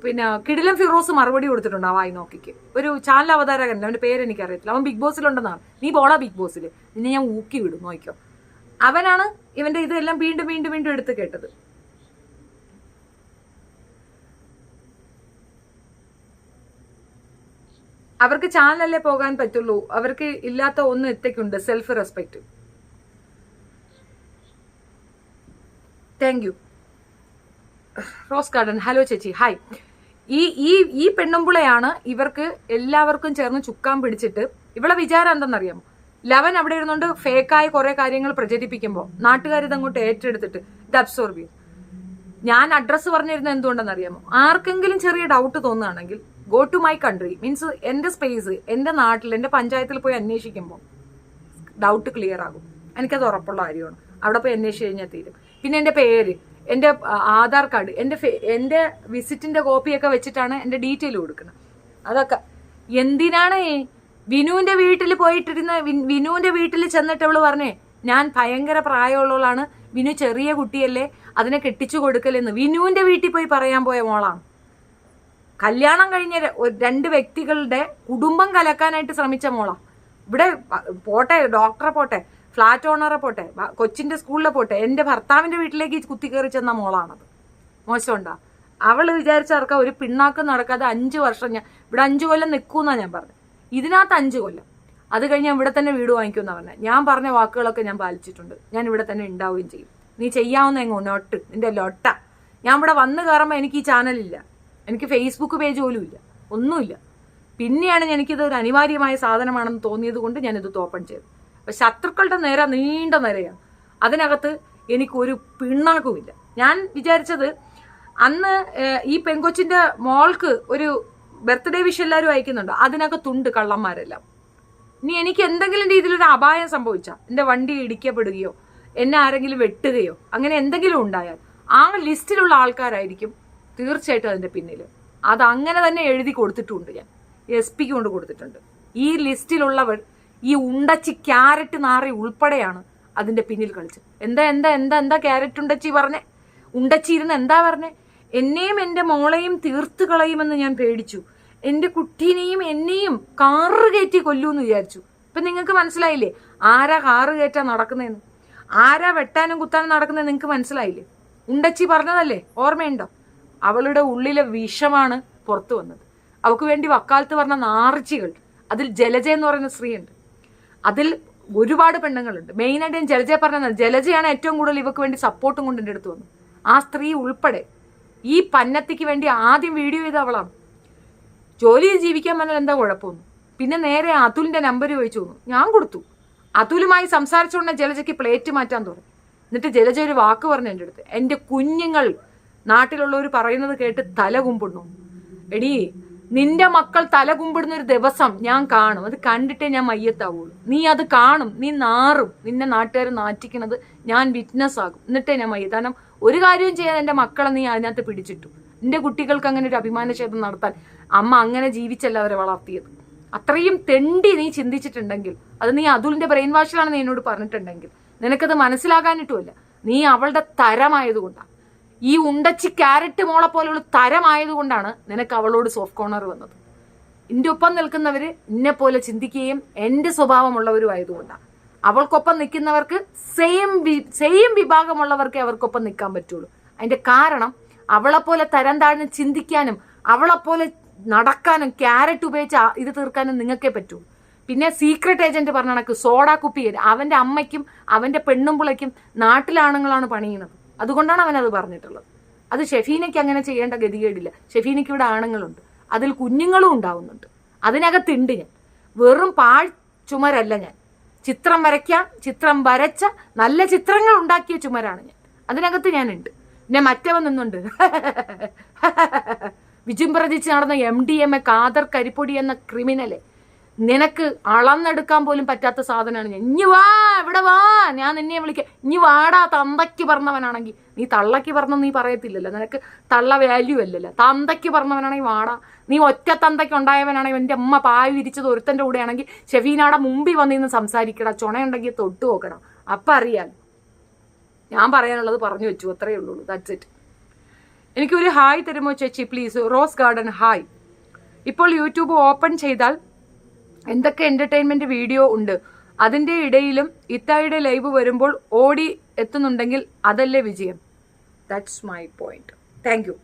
പിന്നെ കിടിലം ഫിറോസ് മറുപടി കൊടുത്തിട്ടുണ്ട് ആ വായി നോക്കിക്ക്. ഒരു ചാനൽ അവതാരകനല്ല, അവന്റെ പേര് എനിക്കറിയത്തില്ല. അവൻ ബിഗ് ബോസിലുണ്ടെന്നാണ്. നീ പോടാ ബിഗ് ബോസിൽ, നിന്നെ ഞാൻ ഊക്കി വിടും നോക്കിക്കോ. അവനാണ് ഇവന്റെ ഇതെല്ലാം വീണ്ടും വീണ്ടും വീണ്ടും എടുത്ത് കേട്ടത്. അവർക്ക് ചാനലല്ലേ പോകാൻ പറ്റുള്ളൂ. അവർക്ക് ഇല്ലാത്ത ഒന്ന് എത്തേക്കുണ്ട്, self respect. Thank you. Rose garden, hello ചേച്ചി, ഹായ്. ഈ പെണ്ണുമ്പുളയാണ് ഇവർക്ക് എല്ലാവർക്കും ചേർന്ന് ചുക്കാൻ പിടിച്ചിട്ട്. ഇവളെ വിചാരം എന്തെന്നറിയാമോ? ലവൻ അവിടെ ഇരുന്നുകൊണ്ട് ഫേക്കായ കുറെ കാര്യങ്ങൾ പ്രചരിപ്പിക്കുമ്പോൾ നാട്ടുകാർ ഇതങ്ങോട്ട് ഏറ്റെടുത്തിട്ട് ഇത് അബ്സോർബ് ചെയ്യും. ഞാൻ അഡ്രസ്സ് പറഞ്ഞിരുന്നത് എന്തുകൊണ്ടെന്നറിയാമോ? ആർക്കെങ്കിലും ചെറിയ ഡൗട്ട് തോന്നുകയാണെങ്കിൽ go to my country, means എന്റെ സ്പേസ്, എന്റെ നാട്ടിൽ, എന്റെ പഞ്ചായത്തിൽ പോയി അന്വേഷിക്കുമ്പോൾ ഡൗട്ട് ക്ലിയർ ആകും. എനിക്കത് ഉറപ്പുള്ള കാര്യമാണ്. അവിടെ പോയി അന്വേഷിച്ച് കഴിഞ്ഞാൽ തീരും. പിന്നെ എന്റെ പേര്, എൻ്റെ ആധാർ കാർഡ്, എൻ്റെ വിസിറ്റിൻ്റെ കോപ്പിയൊക്കെ വെച്ചിട്ടാണ് എൻ്റെ ഡീറ്റെയിൽ കൊടുക്കുന്നത്. അതൊക്കെ എന്തിനാണ് വിനുവിൻ്റെ വീട്ടിൽ പോയിട്ടിരുന്ന വിനുവിൻ്റെ വീട്ടിൽ ചെന്നിട്ട് അവള് പറഞ്ഞേ ഞാൻ ഭയങ്കര പ്രായമുള്ളവളാണ്, വിനു ചെറിയ കുട്ടിയല്ലേ, അതിനെ കെട്ടിച്ചു കൊടുക്കലെന്ന് വിനുവിൻ്റെ വീട്ടിൽ പോയി പറയാൻ പോയ മോളാണ്. കല്യാണം കഴിഞ്ഞ 2 വ്യക്തികളുടെ കുടുംബം കലക്കാനായിട്ട് ശ്രമിച്ച മോളാ. ഇവിടെ പോട്ടെ, ഡോക്ടറെ പോട്ടെ, ഫ്ലാറ്റ് ഓണറെ പോട്ടെ, കൊച്ചിന്റെ സ്കൂളിലെ പോട്ടെ, എൻ്റെ ഭർത്താവിന്റെ വീട്ടിലേക്ക് കുത്തിക്കയറി ചെന്ന മോളാണത്. മോശമുണ്ടാ? അവള് വിചാരിച്ചവർക്ക് ഒരു പിണ്ണാക്കം നടക്കാതെ 5 വർഷം ഞാൻ ഇവിടെ 5 കൊല്ലം നിൽക്കൂന്നാ ഞാൻ പറഞ്ഞത്. ഇതിനകത്ത് 5 കൊല്ലം, അത് കഴിഞ്ഞ് ഇവിടെ തന്നെ വീട് വാങ്ങിക്കുമെന്നാ പറഞ്ഞത്. ഞാൻ പറഞ്ഞ വാക്കുകളൊക്കെ ഞാൻ പാലിച്ചിട്ടുണ്ട്. ഞാൻ ഇവിടെ തന്നെ ഉണ്ടാവുകയും ചെയ്യും. നീ ചെയ്യാവുന്ന എങ്ങോ നൊട്ട്, നിന്റെ ലൊട്ട. ഞാൻ ഇവിടെ വന്ന് കയറുമ്പോൾ എനിക്ക് ഈ ചാനലില്ല, എനിക്ക് ഫേസ്ബുക്ക് പേജ് പോലും ഇല്ല, ഒന്നുമില്ല. പിന്നെയാണ് എനിക്കിത് ഒരു അനിവാര്യമായ സാധനമാണെന്ന് തോന്നിയത് കൊണ്ട് ഞാനിത് ഓപ്പൺ ചെയ്തു. അപ്പം ശത്രുക്കളുടെ നിര നീണ്ട നിരയാണ്. അതിനകത്ത് എനിക്കൊരു പിണ്ണാക്കുമില്ല. ഞാൻ വിചാരിച്ചത് അന്ന് ഈ പെങ്കൊച്ചിന്റെ മോൾക്ക് ഒരു ബർത്ത്ഡേ വിഷ് എല്ലാവരും അയക്കുന്നുണ്ട്, അതിനകത്തുണ്ട് കള്ളന്മാരെല്ലാം. ഇനി എനിക്ക് എന്തെങ്കിലും രീതിയിലൊരു അപായം സംഭവിച്ചാൽ, എൻ്റെ വണ്ടി ഇടിക്കപ്പെടുകയോ എന്നെ ആരെങ്കിലും വെട്ടുകയോ അങ്ങനെ എന്തെങ്കിലും ഉണ്ടായാൽ ആ ലിസ്റ്റിലുള്ള ആൾക്കാരായിരിക്കും തീർച്ചയായിട്ടും അതിൻ്റെ പിന്നിൽ. അത് അങ്ങനെ തന്നെ എഴുതി കൊടുത്തിട്ടുണ്ട്. ഞാൻ SP കൊണ്ട് കൊടുത്തിട്ടുണ്ട്. ഈ ലിസ്റ്റിലുള്ളവർ ഈ ഉണ്ടച്ചി ക്യാരറ്റ് നാറി ഉൾപ്പെടെയാണ് അതിന്റെ പിന്നിൽ കളിച്ചത്. എന്താ എന്താ എന്താ എന്താ ക്യാരറ്റ് ഉണ്ടച്ചി പറഞ്ഞേ? ഉണ്ടച്ചി ഇരുന്ന് എന്താ പറഞ്ഞേ? എന്നെയും എൻ്റെ മോളെയും തീർത്ത് കളയുമെന്ന് ഞാൻ പേടിച്ചു, എൻ്റെ കുട്ടീനെയും എന്നെയും കാറ് കയറ്റി കൊല്ലൂന്ന് വിചാരിച്ചു. ഇപ്പൊ നിങ്ങൾക്ക് മനസ്സിലായില്ലേ ആരാ കാറ് കയറ്റാൻ നടക്കുന്നതെന്ന്, ആരാ വെട്ടാനും കുത്താനും നടക്കുന്നതെന്ന് നിങ്ങൾക്ക് മനസ്സിലായില്ലേ? ഉണ്ടച്ചി പറഞ്ഞതല്ലേ, ഓർമ്മയുണ്ടോ? അവളുടെ ഉള്ളിലെ വിഷമാണ് പുറത്തു വന്നത്. അവൾക്ക് വേണ്ടി വക്കാലത്ത് പറഞ്ഞ നാർച്ചികൾ, അതിൽ ജലജ എന്ന് പറയുന്ന സ്ത്രീയുണ്ട്, അതിൽ ഒരുപാട് പെണ്ണുങ്ങളുണ്ട്. മെയിനായിട്ട് ഞാൻ ജലജയെ പറഞ്ഞത്, ജലജയാണ് ഏറ്റവും കൂടുതൽ ഇവക്ക് വേണ്ടി സപ്പോർട്ടും കൊണ്ട് എൻ്റെ അടുത്ത് വന്നു. ആ സ്ത്രീ ഉൾപ്പെടെ ഈ പന്നത്തിക്ക് വേണ്ടി ആദ്യം വീഡിയോ ചെയ്ത അവളാണ്. ജോലി ജീവിക്കാൻ പറഞ്ഞാൽ എന്താ കുഴപ്പമൊന്നും. പിന്നെ നേരെ അതുലിന്റെ നമ്പർ ചോദിച്ചു തന്നു, ഞാൻ കൊടുത്തു. അതുലുമായി സംസാരിച്ചുകൊണ്ട് ജലജയ്ക്ക് പ്ലേറ്റ് മാറ്റാൻ തുടങ്ങി. എന്നിട്ട് ജലജ ഒരു വാക്ക് പറഞ്ഞു എൻ്റെ അടുത്ത്, എൻ്റെ കുഞ്ഞുങ്ങൾ നാട്ടിലുള്ളവർ പറയുന്നത് കേട്ട് തല കുമ്പിടുന്നു. എടീ, നിന്റെ മക്കൾ തല കുമ്പിടുന്ന ഒരു ദിവസം ഞാൻ കാണും, അത് കണ്ടിട്ടേ ഞാൻ മയ്യത്താവുള്ളൂ. നീ അത് കാണും, നീ നാറും, നിന്നെ നാട്ടുകാർ നാറ്റിക്കണത് ഞാൻ വിറ്റ്നസ് ആകും, എന്നിട്ടേ ഞാൻ മയ്യത്ത്. കാരണം ഒരു കാര്യവും ചെയ്യാൻ എൻ്റെ മക്കളെ നീ അതിനകത്ത് പിടിച്ചിട്ടു. നിന്റെ കുട്ടികൾക്ക് അങ്ങനെ ഒരു അഭിമാനക്ഷേപം നടത്താൻ അമ്മ അങ്ങനെ ജീവിച്ചല്ല അവരെ വളർത്തിയത്. അത്രയും തെണ്ടി നീ ചിന്തിച്ചിട്ടുണ്ടെങ്കിൽ, അത് നീ അതുലിന്റെ ബ്രെയിൻ വാഷിലാണ് നീ എന്നോട് പറഞ്ഞിട്ടുണ്ടെങ്കിൽ, നിനക്കത് മനസ്സിലാകാനിട്ടുമല്ല. നീ അവളുടെ തരമായതുകൊണ്ടാണ്, ഈ ഉണ്ടച്ചി ക്യാരറ്റ് മോളെ പോലെയുള്ള തരമായതുകൊണ്ടാണ് നിനക്ക് അവളോട് സോഫ്റ്റ് കോർണർ വന്നത്. എൻ്റെ ഒപ്പം നിൽക്കുന്നവര് എന്നെ പോലെ ചിന്തിക്കുകയും എൻ്റെ സ്വഭാവമുള്ളവരും ആയതുകൊണ്ടാണ്. അവൾക്കൊപ്പം നിൽക്കുന്നവർക്ക് സെയിം വിഭാഗമുള്ളവർക്കേ അവർക്കൊപ്പം നിൽക്കാൻ പറ്റുള്ളൂ. അതിന്റെ കാരണം അവളെപ്പോലെ തരം താഴ്ന്ന് ചിന്തിക്കാനും അവളെപ്പോലെ നടക്കാനും ക്യാരറ്റ് ഉപയോഗിച്ച് ഇത് തീർക്കാനും നിങ്ങൾക്കേ പറ്റൂ. പിന്നെ സീക്രട്ട് ഏജന്റ് പറഞ്ഞ കണക്ക് സോഡാ കുപ്പി അവന്റെ അമ്മയ്ക്കും അവന്റെ പെണ്ണുമ്പിളയ്ക്കും നാട്ടിലാണുങ്ങളാണ് പണിയുന്നത്. അതുകൊണ്ടാണ് അവനത് പറഞ്ഞിട്ടുള്ളത്. അത് ഷെഫീനയ്ക്ക് അങ്ങനെ ചെയ്യേണ്ട ഗതികേടില്ല. ഷെഫീനയ്ക്ക് ഇവിടെ ആണുങ്ങളുണ്ട്, അതിൽ കുഞ്ഞുങ്ങളും ഉണ്ടാവുന്നുണ്ട്. അതിനകത്തുണ്ട് ഞാൻ. വെറും പാഴ് ചുമരല്ല ഞാൻ. ചിത്രം വരയ്ക്കാം, ചിത്രം വരച്ച നല്ല ചിത്രങ്ങൾ ഉണ്ടാക്കിയ ചുമരാണ് ഞാൻ. അതിനകത്ത് ഞാനുണ്ട്. പിന്നെ മറ്റവൻ നിന്നുണ്ട് വിജുംപ്രജിച്ച് നടന്ന MDMA കാദർ കരിപ്പൊടി എന്ന ക്രിമിനലെ. നിനക്ക് അളന്നെടുക്കാൻ പോലും പറ്റാത്ത സാധനമാണ് ഞാൻ. ഇഞ്ഞു വാ, ഇവിടെ വാ, ഞാൻ നിന്നെ വിളിക്കാം. ഇഞ്ഞു വാടാ, തന്തയ്ക്ക് പറഞ്ഞവനാണെങ്കിൽ. നീ തള്ളയ്ക്ക് പറഞ്ഞ നീ പറയത്തില്ലല്ലോ, നിനക്ക് തള്ള വാല്യൂ അല്ലല്ലോ. തന്തയ്ക്ക് പറഞ്ഞവനാണെങ്കിൽ വാടാ. നീ ഒറ്റ തന്തയ്ക്ക് ഉണ്ടായവനാണെങ്കിൽ എൻ്റെ അമ്മ പായ വിരിച്ചത് ഒരുത്തൻ്റെ കൂടെ ആണെങ്കിൽ ഷെഫീനാടെ മുമ്പിൽ വന്നിന്ന് സംസാരിക്കടാ. ചുണയുണ്ടെങ്കിൽ തൊട്ട് നോക്കണം, അപ്പം അറിയാൻ. ഞാൻ പറയാനുള്ളത് പറഞ്ഞു വെച്ചു, അത്രയേ ഉള്ളൂ. That's it. എനിക്കൊരു ഹായ് തരുമോ ചേച്ചി പ്ലീസ്? Rose garden hi. ഇപ്പോൾ യൂട്യൂബ് ഓപ്പൺ ചെയ്താൽ എന്തൊക്കെ എന്റർടൈൻമെന്റ് വീഡിയോ ഉണ്ട്, അതിന്റെ ഇടയിലും ഇത്തായുടെ ലൈവ് വരുമ്പോൾ ഓടി എത്തുന്നുണ്ടെങ്കിൽ അതല്ലേ വിജയം. That's my point. Thank you.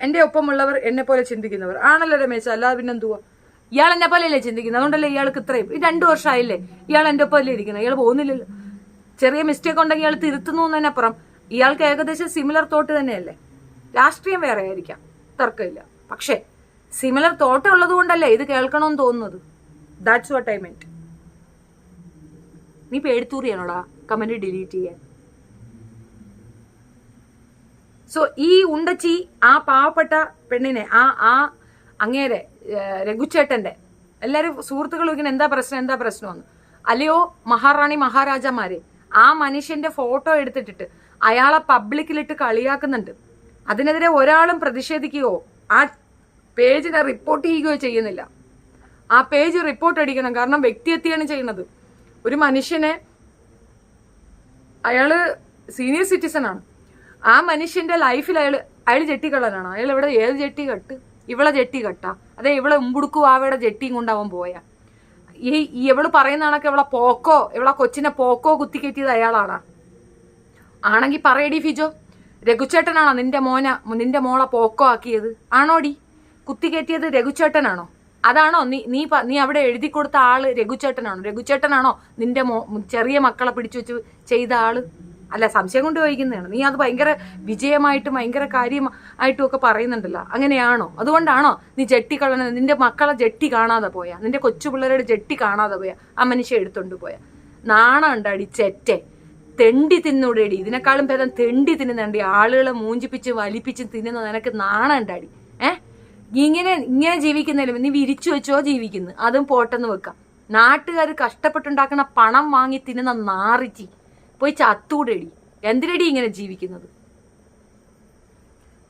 എൻ്റെ ഒപ്പമുള്ളവർ എന്നെ പോലെ ചിന്തിക്കുന്നവർ ആണല്ലോ രമേശ, അല്ലാതെ പിന്നെന്തുവാ? ഇയാൾ എന്നെ പോലെയല്ലേ ചിന്തിക്കുന്നത്, അതുകൊണ്ടല്ലേ ഇയാൾക്ക് ഇത്രയും 2 വർഷമായില്ലേ ഇയാൾ എൻ്റെ ഒപ്പമല്ലേ ഇരിക്കുന്നത്. ഇയാൾ പോകുന്നില്ലല്ലോ. ചെറിയ മിസ്റ്റേക്ക് ഉണ്ടെങ്കിൽ ഇയാൾ തിരുത്തുന്നു എന്നതിനപ്പുറം ഇയാൾക്ക് ഏകദേശം സിമിലർ തോട്ട് തന്നെയല്ലേ. രാഷ്ട്രീയം വേറെ ആയിരിക്കാം, തർക്കമില്ല. പക്ഷേ സിമിലർ തോട്ട് ഉള്ളത് കൊണ്ടല്ലേ ഇത് കേൾക്കണമെന്ന് തോന്നുന്നത്. That's what I meant. നീ പേടിത്തൂറിയാണോടാ കമന്റ് ഡിലീറ്റ് ചെയ്യാൻ? സോ ഈ ഉണ്ടച്ചി ആ പാവപ്പെട്ട പെണ്ണിനെ ആ അങ്ങേരെ രഘുചേട്ടന്റെ എല്ലാവരും സുഹൃത്തുക്കളും ഇങ്ങനെ എന്താ പ്രശ്നമെന്ന്. അല്ലയോ മഹാറാണി മഹാരാജാമാരെ, ആ മനുഷ്യന്റെ ഫോട്ടോ എടുത്തിട്ടിട്ട് അയാളെ പബ്ലിക്കിലിട്ട് കളിയാക്കുന്നുണ്ട്. അതിനെതിരെ ഒരാളും പ്രതിഷേധിക്കുകയോ ആ പേജിനെ റിപ്പോർട്ട് ചെയ്യുകയോ ചെയ്യുന്നില്ല. ആ പേജ് റിപ്പോർട്ട് അടിക്കണം. കാരണം വ്യക്തിഹത്യയാണ് ചെയ്യുന്നത്. ഒരു മനുഷ്യനെ, അയാള് സീനിയർ സിറ്റിസൺ ആണ്, ആ മനുഷ്യന്റെ ലൈഫിൽ അയാൾ ജെട്ടിക്കള്ളനാണ്. അയാൾ ഇവിടെ ഏത് ജെട്ടി കെട്ട്? ഇവളെ ജെട്ടി കെട്ടാ? അതെ, ഇവളെ ഉമ്പുടുക്കും ആവയുടെ ജെട്ടിയും കൊണ്ടാവാൻ പോയാ? ഇവള് പറയുന്ന കണക്ക് ഇവളെ കൊച്ചിനെ പോക്കോ കുത്തിക്കെറ്റിയത് അയാളാണ്. ആണെങ്കിൽ പറയടി ഫിജോ, രഘുചേട്ടനാണോ നിന്റെ മോളെ പോക്കോ ആക്കിയത്? ആണോടി? കുത്തിക്കെറ്റിയത് രഘുചേട്ടനാണോ? അതാണോ നീ അവിടെ എഴുതി കൊടുത്ത ആള്? രഘുചേട്ടനാണോ നിന്റെ ചെറിയ മക്കളെ പിടിച്ചു വെച്ച് ചെയ്ത ആള്? അല്ല, സംശയം കൊണ്ട് ചോദിക്കുന്നതാണ്. നീ അത് ഭയങ്കര വിജയമായിട്ടും ഭയങ്കര കാര്യമായിട്ടും ഒക്കെ പറയുന്നുണ്ടല്ലോ. അങ്ങനെയാണോ? അതുകൊണ്ടാണോ നീ ജെട്ടിക്കളഞ്ഞത്? നിന്റെ മക്കളെ ജെട്ടി കാണാതെ പോയാ? നിന്റെ കൊച്ചു പിള്ളേരുടെ ജെട്ടി കാണാതെ പോയാ? ആ മനുഷ്യ എടുത്തോണ്ട് പോയാ? നാണം ഉണ്ടാടി ചെറ്റെ. തെണ്ടി തിന്നൂടേടി. ഇതിനേക്കാളും ഭേദം തെണ്ടി തിന്നുന്നുണ്ട്. ആളുകളെ മൂഞ്ചിപ്പിച്ച് വലിപ്പിച്ച് തിന്നുന്ന നിനക്ക് നാണം ഉണ്ടാടി. ഇങ്ങനെ ജീവിക്കുന്നില്ല. നീ വിരിച്ചു വെച്ചോ ജീവിക്കുന്നു, അതും പോട്ടെന്ന് വെക്കാം. നാട്ടുകാർ കഷ്ടപ്പെട്ടുണ്ടാക്കുന്ന പണം വാങ്ങി തിന്നുന്ന നാറിച്ചി പോയി ചത്തൂടേടി. എന്തിനടി ഇങ്ങനെ ജീവിക്കുന്നത്?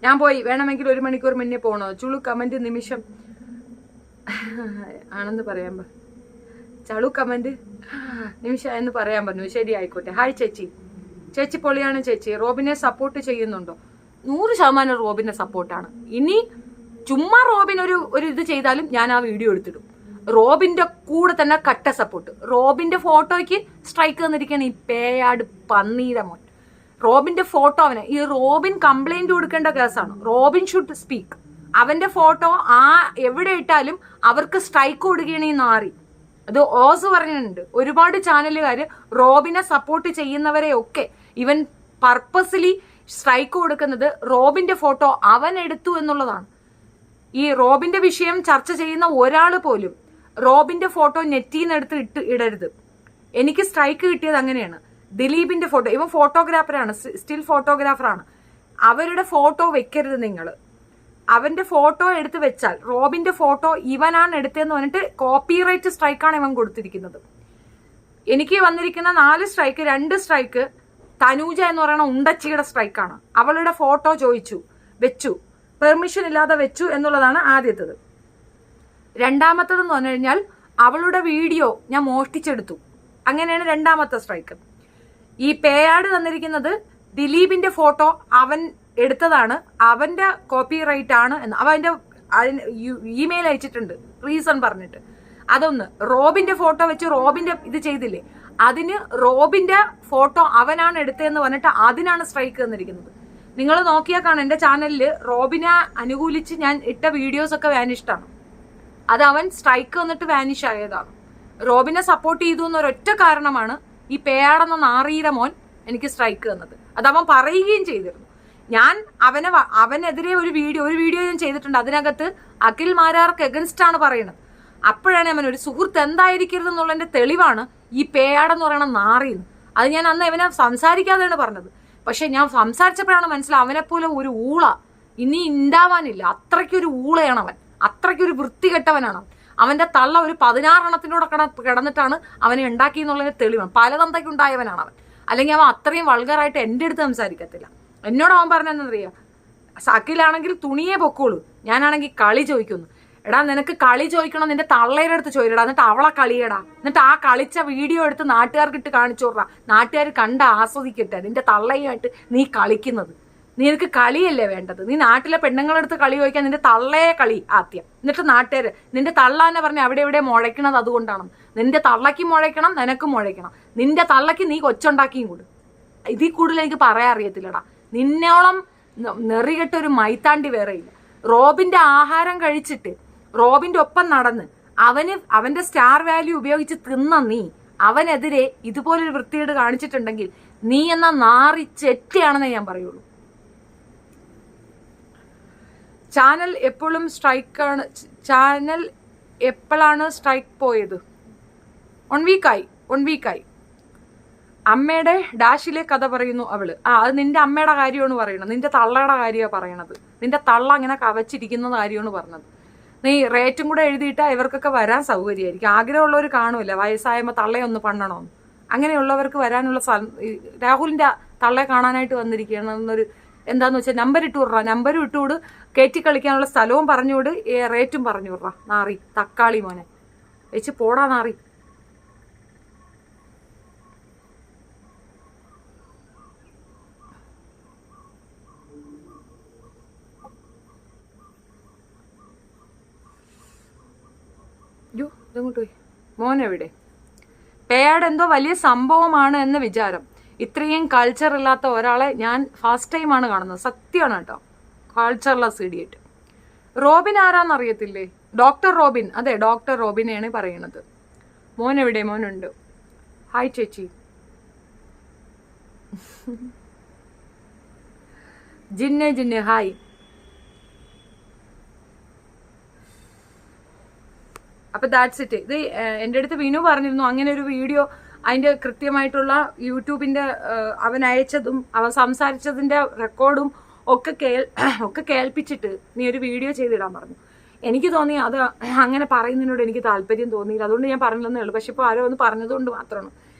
ഞാൻ പോയി, വേണമെങ്കിൽ 1 മണിക്കൂർ മുന്നേ പോകണോ? ചുളു കമന്റ് നിമിഷം ആണെന്ന് പറയാൻ പറഞ്ഞു. ചളു കമന്റ് നിമിഷം എന്ന് പറയാൻ പറഞ്ഞു. ശരി, ആയിക്കോട്ടെ. ഹായ് ചേച്ചി പൊളിയാണ് ചേച്ചി. റോബിനെ സപ്പോർട്ട് ചെയ്യുന്നുണ്ടോ? 100% റോബിനെ സപ്പോർട്ടാണ്. ഇനി ചുമ്മാ റോബിൻ ഒരു ഇത് ചെയ്താലും ഞാൻ ആ വീഡിയോ എടുത്തിടും. റോബിന്റെ കൂടെ തന്നെ കട്ട സപ്പോർട്ട്. റോബിന്റെ ഫോട്ടോയ്ക്ക് സ്ട്രൈക്ക് തന്നിരിക്കുകയാണ് ഈ പേയാട് പന്നീര മോൻ. റോബിന്റെ ഫോട്ടോ ഈ റോബിൻ കംപ്ലൈന്റ് കൊടുക്കേണ്ട കേസാണ്. Robin should speak. അവന്റെ ഫോട്ടോ എവിടെ ഇട്ടാലും അവർക്ക് സ്ട്രൈക്ക് കൊടുക്കുകയാണ് ഈ നാറി. അത് ഓസ് പറഞ്ഞിട്ടുണ്ട്. ഒരുപാട് ചാനലുകാര് റോബിനെ സപ്പോർട്ട് ചെയ്യുന്നവരെ ഒക്കെ ഇവൻ പർപ്പസ്ലി സ്ട്രൈക്ക് കൊടുക്കുന്നത് റോബിന്റെ ഫോട്ടോ അവൻ എടുത്തു എന്നുള്ളതാണ്. ഈ റോബിന്റെ വിഷയം ചർച്ച ചെയ്യുന്ന ഒരാൾ പോലും റോബിന്റെ ഫോട്ടോ നെറ്റിന്ന് ഇടരുത്. എനിക്ക് സ്ട്രൈക്ക് കിട്ടിയത് അങ്ങനെയാണ്. ദിലീപിന്റെ ഫോട്ടോ, ഇവൻ ഫോട്ടോഗ്രാഫറാണ്, സ്റ്റിൽ ഫോട്ടോഗ്രാഫറാണ്. അവരുടെ ഫോട്ടോ വെക്കരുത് നിങ്ങൾ. അവന്റെ ഫോട്ടോ എടുത്ത് വെച്ചാൽ റോബിന്റെ ഫോട്ടോ ഇവനാണ് എടുത്തതെന്ന് പറഞ്ഞിട്ട് കോപ്പിറൈറ്റ് സ്ട്രൈക്കാണ് ഇവൻ കൊടുത്തിരിക്കുന്നത്. എനിക്ക് വന്നിരിക്കുന്ന 4 സ്ട്രൈക്ക്, 2 സ്ട്രൈക്ക് തനൂജ എന്ന് പറയുന്ന ഉണ്ടച്ചിയുടെ സ്ട്രൈക്കാണ്. അവളുടെ ഫോട്ടോ വെച്ചു, പെർമിഷൻ ഇല്ലാതെ വെച്ചു എന്നുള്ളതാണ് ആദ്യത്തത്. രണ്ടാമത്തതെന്ന് പറഞ്ഞു കഴിഞ്ഞാൽ അവളുടെ വീഡിയോ ഞാൻ മോഷ്ടിച്ചെടുത്തു. അങ്ങനെയാണ് രണ്ടാമത്തെ സ്ട്രൈക്ക്. ഈ പേയാട് തന്നിരിക്കുന്നത് ദിലീപിന്റെ ഫോട്ടോ അവൻ എടുത്തതാണ്, അവന്റെ കോപ്പിറൈറ്റ് ആണ് എന്ന് അവന്റെ ഇമെയിൽ അയച്ചിട്ടുണ്ട് റീസൺ പറഞ്ഞിട്ട്. അതൊന്ന്. റോബിന്റെ ഫോട്ടോ വെച്ച് റോബിന്റെ ഇത് ചെയ്തില്ലേ, അതിന് റോബിന്റെ ഫോട്ടോ അവനാണ് എടുത്തതെന്ന് പറഞ്ഞിട്ട് അതിനാണ് സ്ട്രൈക്ക് തന്നിരിക്കുന്നത്. നിങ്ങൾ നോക്കിയാൽ കാണാം എന്റെ ചാനലിൽ റോബിനെ അനുകൂലിച്ച് ഞാൻ ഇട്ട വീഡിയോസ് ഒക്കെ വാനിഷ്ടാണ്. അത് അവൻ സ്ട്രൈക്ക് വന്നിട്ട് വാനിഷ് ആയതാണ്. റോബിനെ സപ്പോർട്ട് ചെയ്തു എന്നൊരൊറ്റ കാരണമാണ് ഈ പേയാടെന്ന നാറിയുടെ മോൻ എനിക്ക് സ്ട്രൈക്ക് തന്നത്. അത് അവൻ പറയുകയും ചെയ്തിരുന്നു. ഞാൻ അവനെതിരെ ഒരു വീഡിയോ ഞാൻ ചെയ്തിട്ടുണ്ട്. അതിനകത്ത് അഖിൽ മാരാർക്ക് എഗൻസ്റ്റ് ആണ് പറയുന്നത്. അപ്പോഴാണ് അവൻ ഒരു സുഹൃത്ത് എന്തായിരിക്കരുത് എന്നുള്ളതിന്റെ തെളിവാണ് ഈ പേയാടെന്ന് പറയുന്ന നാറിയെന്ന്. അത് ഞാൻ അന്ന് അവനെ സംസാരിക്കാതെയാണ് പറഞ്ഞത്. പക്ഷെ ഞാൻ സംസാരിച്ചപ്പോഴാണ് മനസ്സിലാവും അവനെപ്പോലെ ഒരു ഊള ഇനി ഉണ്ടാവാനില്ല. അത്രയ്ക്കൊരു ഊളയാണ് അവൻ, അത്രയ്ക്കൊരു വൃത്തികെട്ടവനാണ്. അവന്റെ തള്ള ഒരു 16 എണ്ണത്തിനോട് കിടന്നിട്ടാണ് അവനെ ഉണ്ടാക്കി എന്നുള്ളതിന് തെളിവാണ്. പല തന്തയ്ക്കുണ്ടായവനാണ് അവൻ. അല്ലെങ്കിൽ അവൻ അത്രയും വൾഗറായിട്ട് എൻ്റെ അടുത്ത് സംസാരിക്കത്തില്ല. എന്നോട് അവൻ പറഞ്ഞെന്നറിയാം, അഖിലാണെങ്കിൽ തുണിയെ പൊക്കോളൂ, ഞാനാണെങ്കിൽ കളി ചോദിക്കുന്നു. എടാ നിനക്ക് കളി ചോദിക്കണം, നിന്റെ തള്ളയുടെ അടുത്ത് ചോദിക്കടാ, എന്നിട്ട് അവളെ കളിയടാ, എന്നിട്ട് ആ കളിച്ച വീഡിയോ എടുത്ത് നാട്ടുകാർക്ക് ഇട്ട് കാണിച്ചു കൊടുറാ, നാട്ടുകാർ കണ്ട് ആസ്വദിക്കട്ടെ നിന്റെ തള്ളയുമായിട്ട് നീ കളിക്കുന്നത്. നിനക്ക് കളിയല്ലേ വേണ്ടത്? നീ നാട്ടിലെ പെണ്ണുങ്ങളെടുത്ത് കളി ചോദിക്കാൻ നിന്റെ തള്ളയെ കളി ആദ്യം, എന്നിട്ട് നാട്ടുകാര് നിന്റെ തള്ളാന്നെ പറഞ്ഞ് അവിടെ എവിടെ മുഴയ്ക്കണത് അതുകൊണ്ടാണ്. നിന്റെ തള്ളയ്ക്ക് മുഴയ്ക്കണം, നിനക്കും മുഴയ്ക്കണം. നിന്റെ തള്ളയ്ക്ക് നീ കൊച്ചുണ്ടാക്കിയും കൂടും. ഇതിൽ കൂടുതൽ എനിക്ക് പറയാൻ അറിയത്തില്ലടാ. നിന്നോളം നെറികെട്ട ഒരു മൈത്താണ്ടി വേറെയില്ല. റോബിന്റെ ആഹാരം കഴിച്ചിട്ട് റോബിന്റെ ഒപ്പം നടന്ന് അവന്റെ സ്റ്റാർ വാല്യൂ ഉപയോഗിച്ച് തിന്ന നീ അവനെതിരെ ഇതുപോലൊരു വൃത്തികേട് കാണിച്ചിട്ടുണ്ടെങ്കിൽ നീ എന്ന നാറി ചെറ്റയാണെന്നേ ഞാൻ പറയുള്ളൂ. ചാനൽ എപ്പോഴും സ്ട്രൈക്കാണ്. ചാനൽ എപ്പോഴാണ് സ്ട്രൈക്ക് പോയത്? 1 വീക്കായി. അമ്മയുടെ ഡാഷിലെ കഥ പറയുന്നു അവള്. അത് നിന്റെ അമ്മയുടെ കാര്യമാണ് പറയണത്, നിന്റെ തള്ളയുടെ കാര്യമാണ് പറയണത്. നിന്റെ തള്ള അങ്ങനെ കവച്ചിരിക്കുന്ന കാര്യമാണ് പറഞ്ഞത്. നീ റേറ്റും കൂടെ എഴുതിയിട്ടാ ഇവർക്കൊക്കെ വരാൻ സൗകര്യമായിരിക്കും. ആഗ്രഹമുള്ളവർ കാണൂല വയസ്സായപ്പോൾ തള്ളയൊന്ന് പണ്ണണമെന്ന്. അങ്ങനെയുള്ളവർക്ക് വരാനുള്ള രാഹുലിന്റെ തള്ളെ കാണാനായിട്ട് വന്നിരിക്കുകയാണ് എന്നൊരു എന്താന്ന് വെച്ചാൽ നമ്പർ ഇട്ട് വിടറ, നമ്പരും ഇട്ടുകൂട്, കയറ്റി കളിക്കാനുള്ള സ്ഥലവും പറഞ്ഞുവിട്, റേറ്റും പറഞ്ഞു വിടറ. നാറി തക്കാളി മോനെ വെച്ച് പോടാ നാറി. യോ ഇതങ്ങോട്ട് പോയി. മോനെവിടെ? പേയാട് എന്തോ വലിയ സംഭവമാണ് എന്ന് വിചാരം. ഇത്രയും കൾച്ചർ ഇല്ലാത്ത ഒരാളെ ഞാൻ ഫസ്റ്റ് ടൈമാണ് കാണുന്നത്. സത്യമാണ് കേട്ടോ, കൾച്ചർലെസ് ഇഡിയറ്റ്. റോബിൻ ആരാന്നറിയത്തില്ലേ? Doctor Robin. അതെ, ഡോക്ടർ റോബിനെയാണ് പറയണത്. മോനെവിടെ? മോനുണ്ട്. ഹായ് ചേച്ചി. ജിന്നെ ഹായ്. അപ്പൊ ദാറ്റ്സ് ഇറ്റ്. ഇത് എൻ്റെ അടുത്ത് വിനു പറഞ്ഞിരുന്നു അങ്ങനെ ഒരു വീഡിയോ, അതിന്റെ കൃത്യമായിട്ടുള്ള യൂട്യൂബിന്റെ അവൻ അയച്ചതും അവൻ സംസാരിച്ചതിന്റെ റെക്കോർഡും ഒക്കെ കേൾപ്പിച്ചിട്ട് നീ ഒരു വീഡിയോ ചെയ്തിടാൻ പറഞ്ഞു. എനിക്ക് തോന്നി അത് അങ്ങനെ പറയുന്നതിനോട് എനിക്ക് താല്പര്യം തോന്നിയില്ല, അതുകൊണ്ട് ഞാൻ പറഞ്ഞില്ലെന്നേ ഉള്ളൂ. പക്ഷെ ഇപ്പോൾ ആരോ ഒന്ന് പറഞ്ഞതുകൊണ്ട് മാത്രമാണ്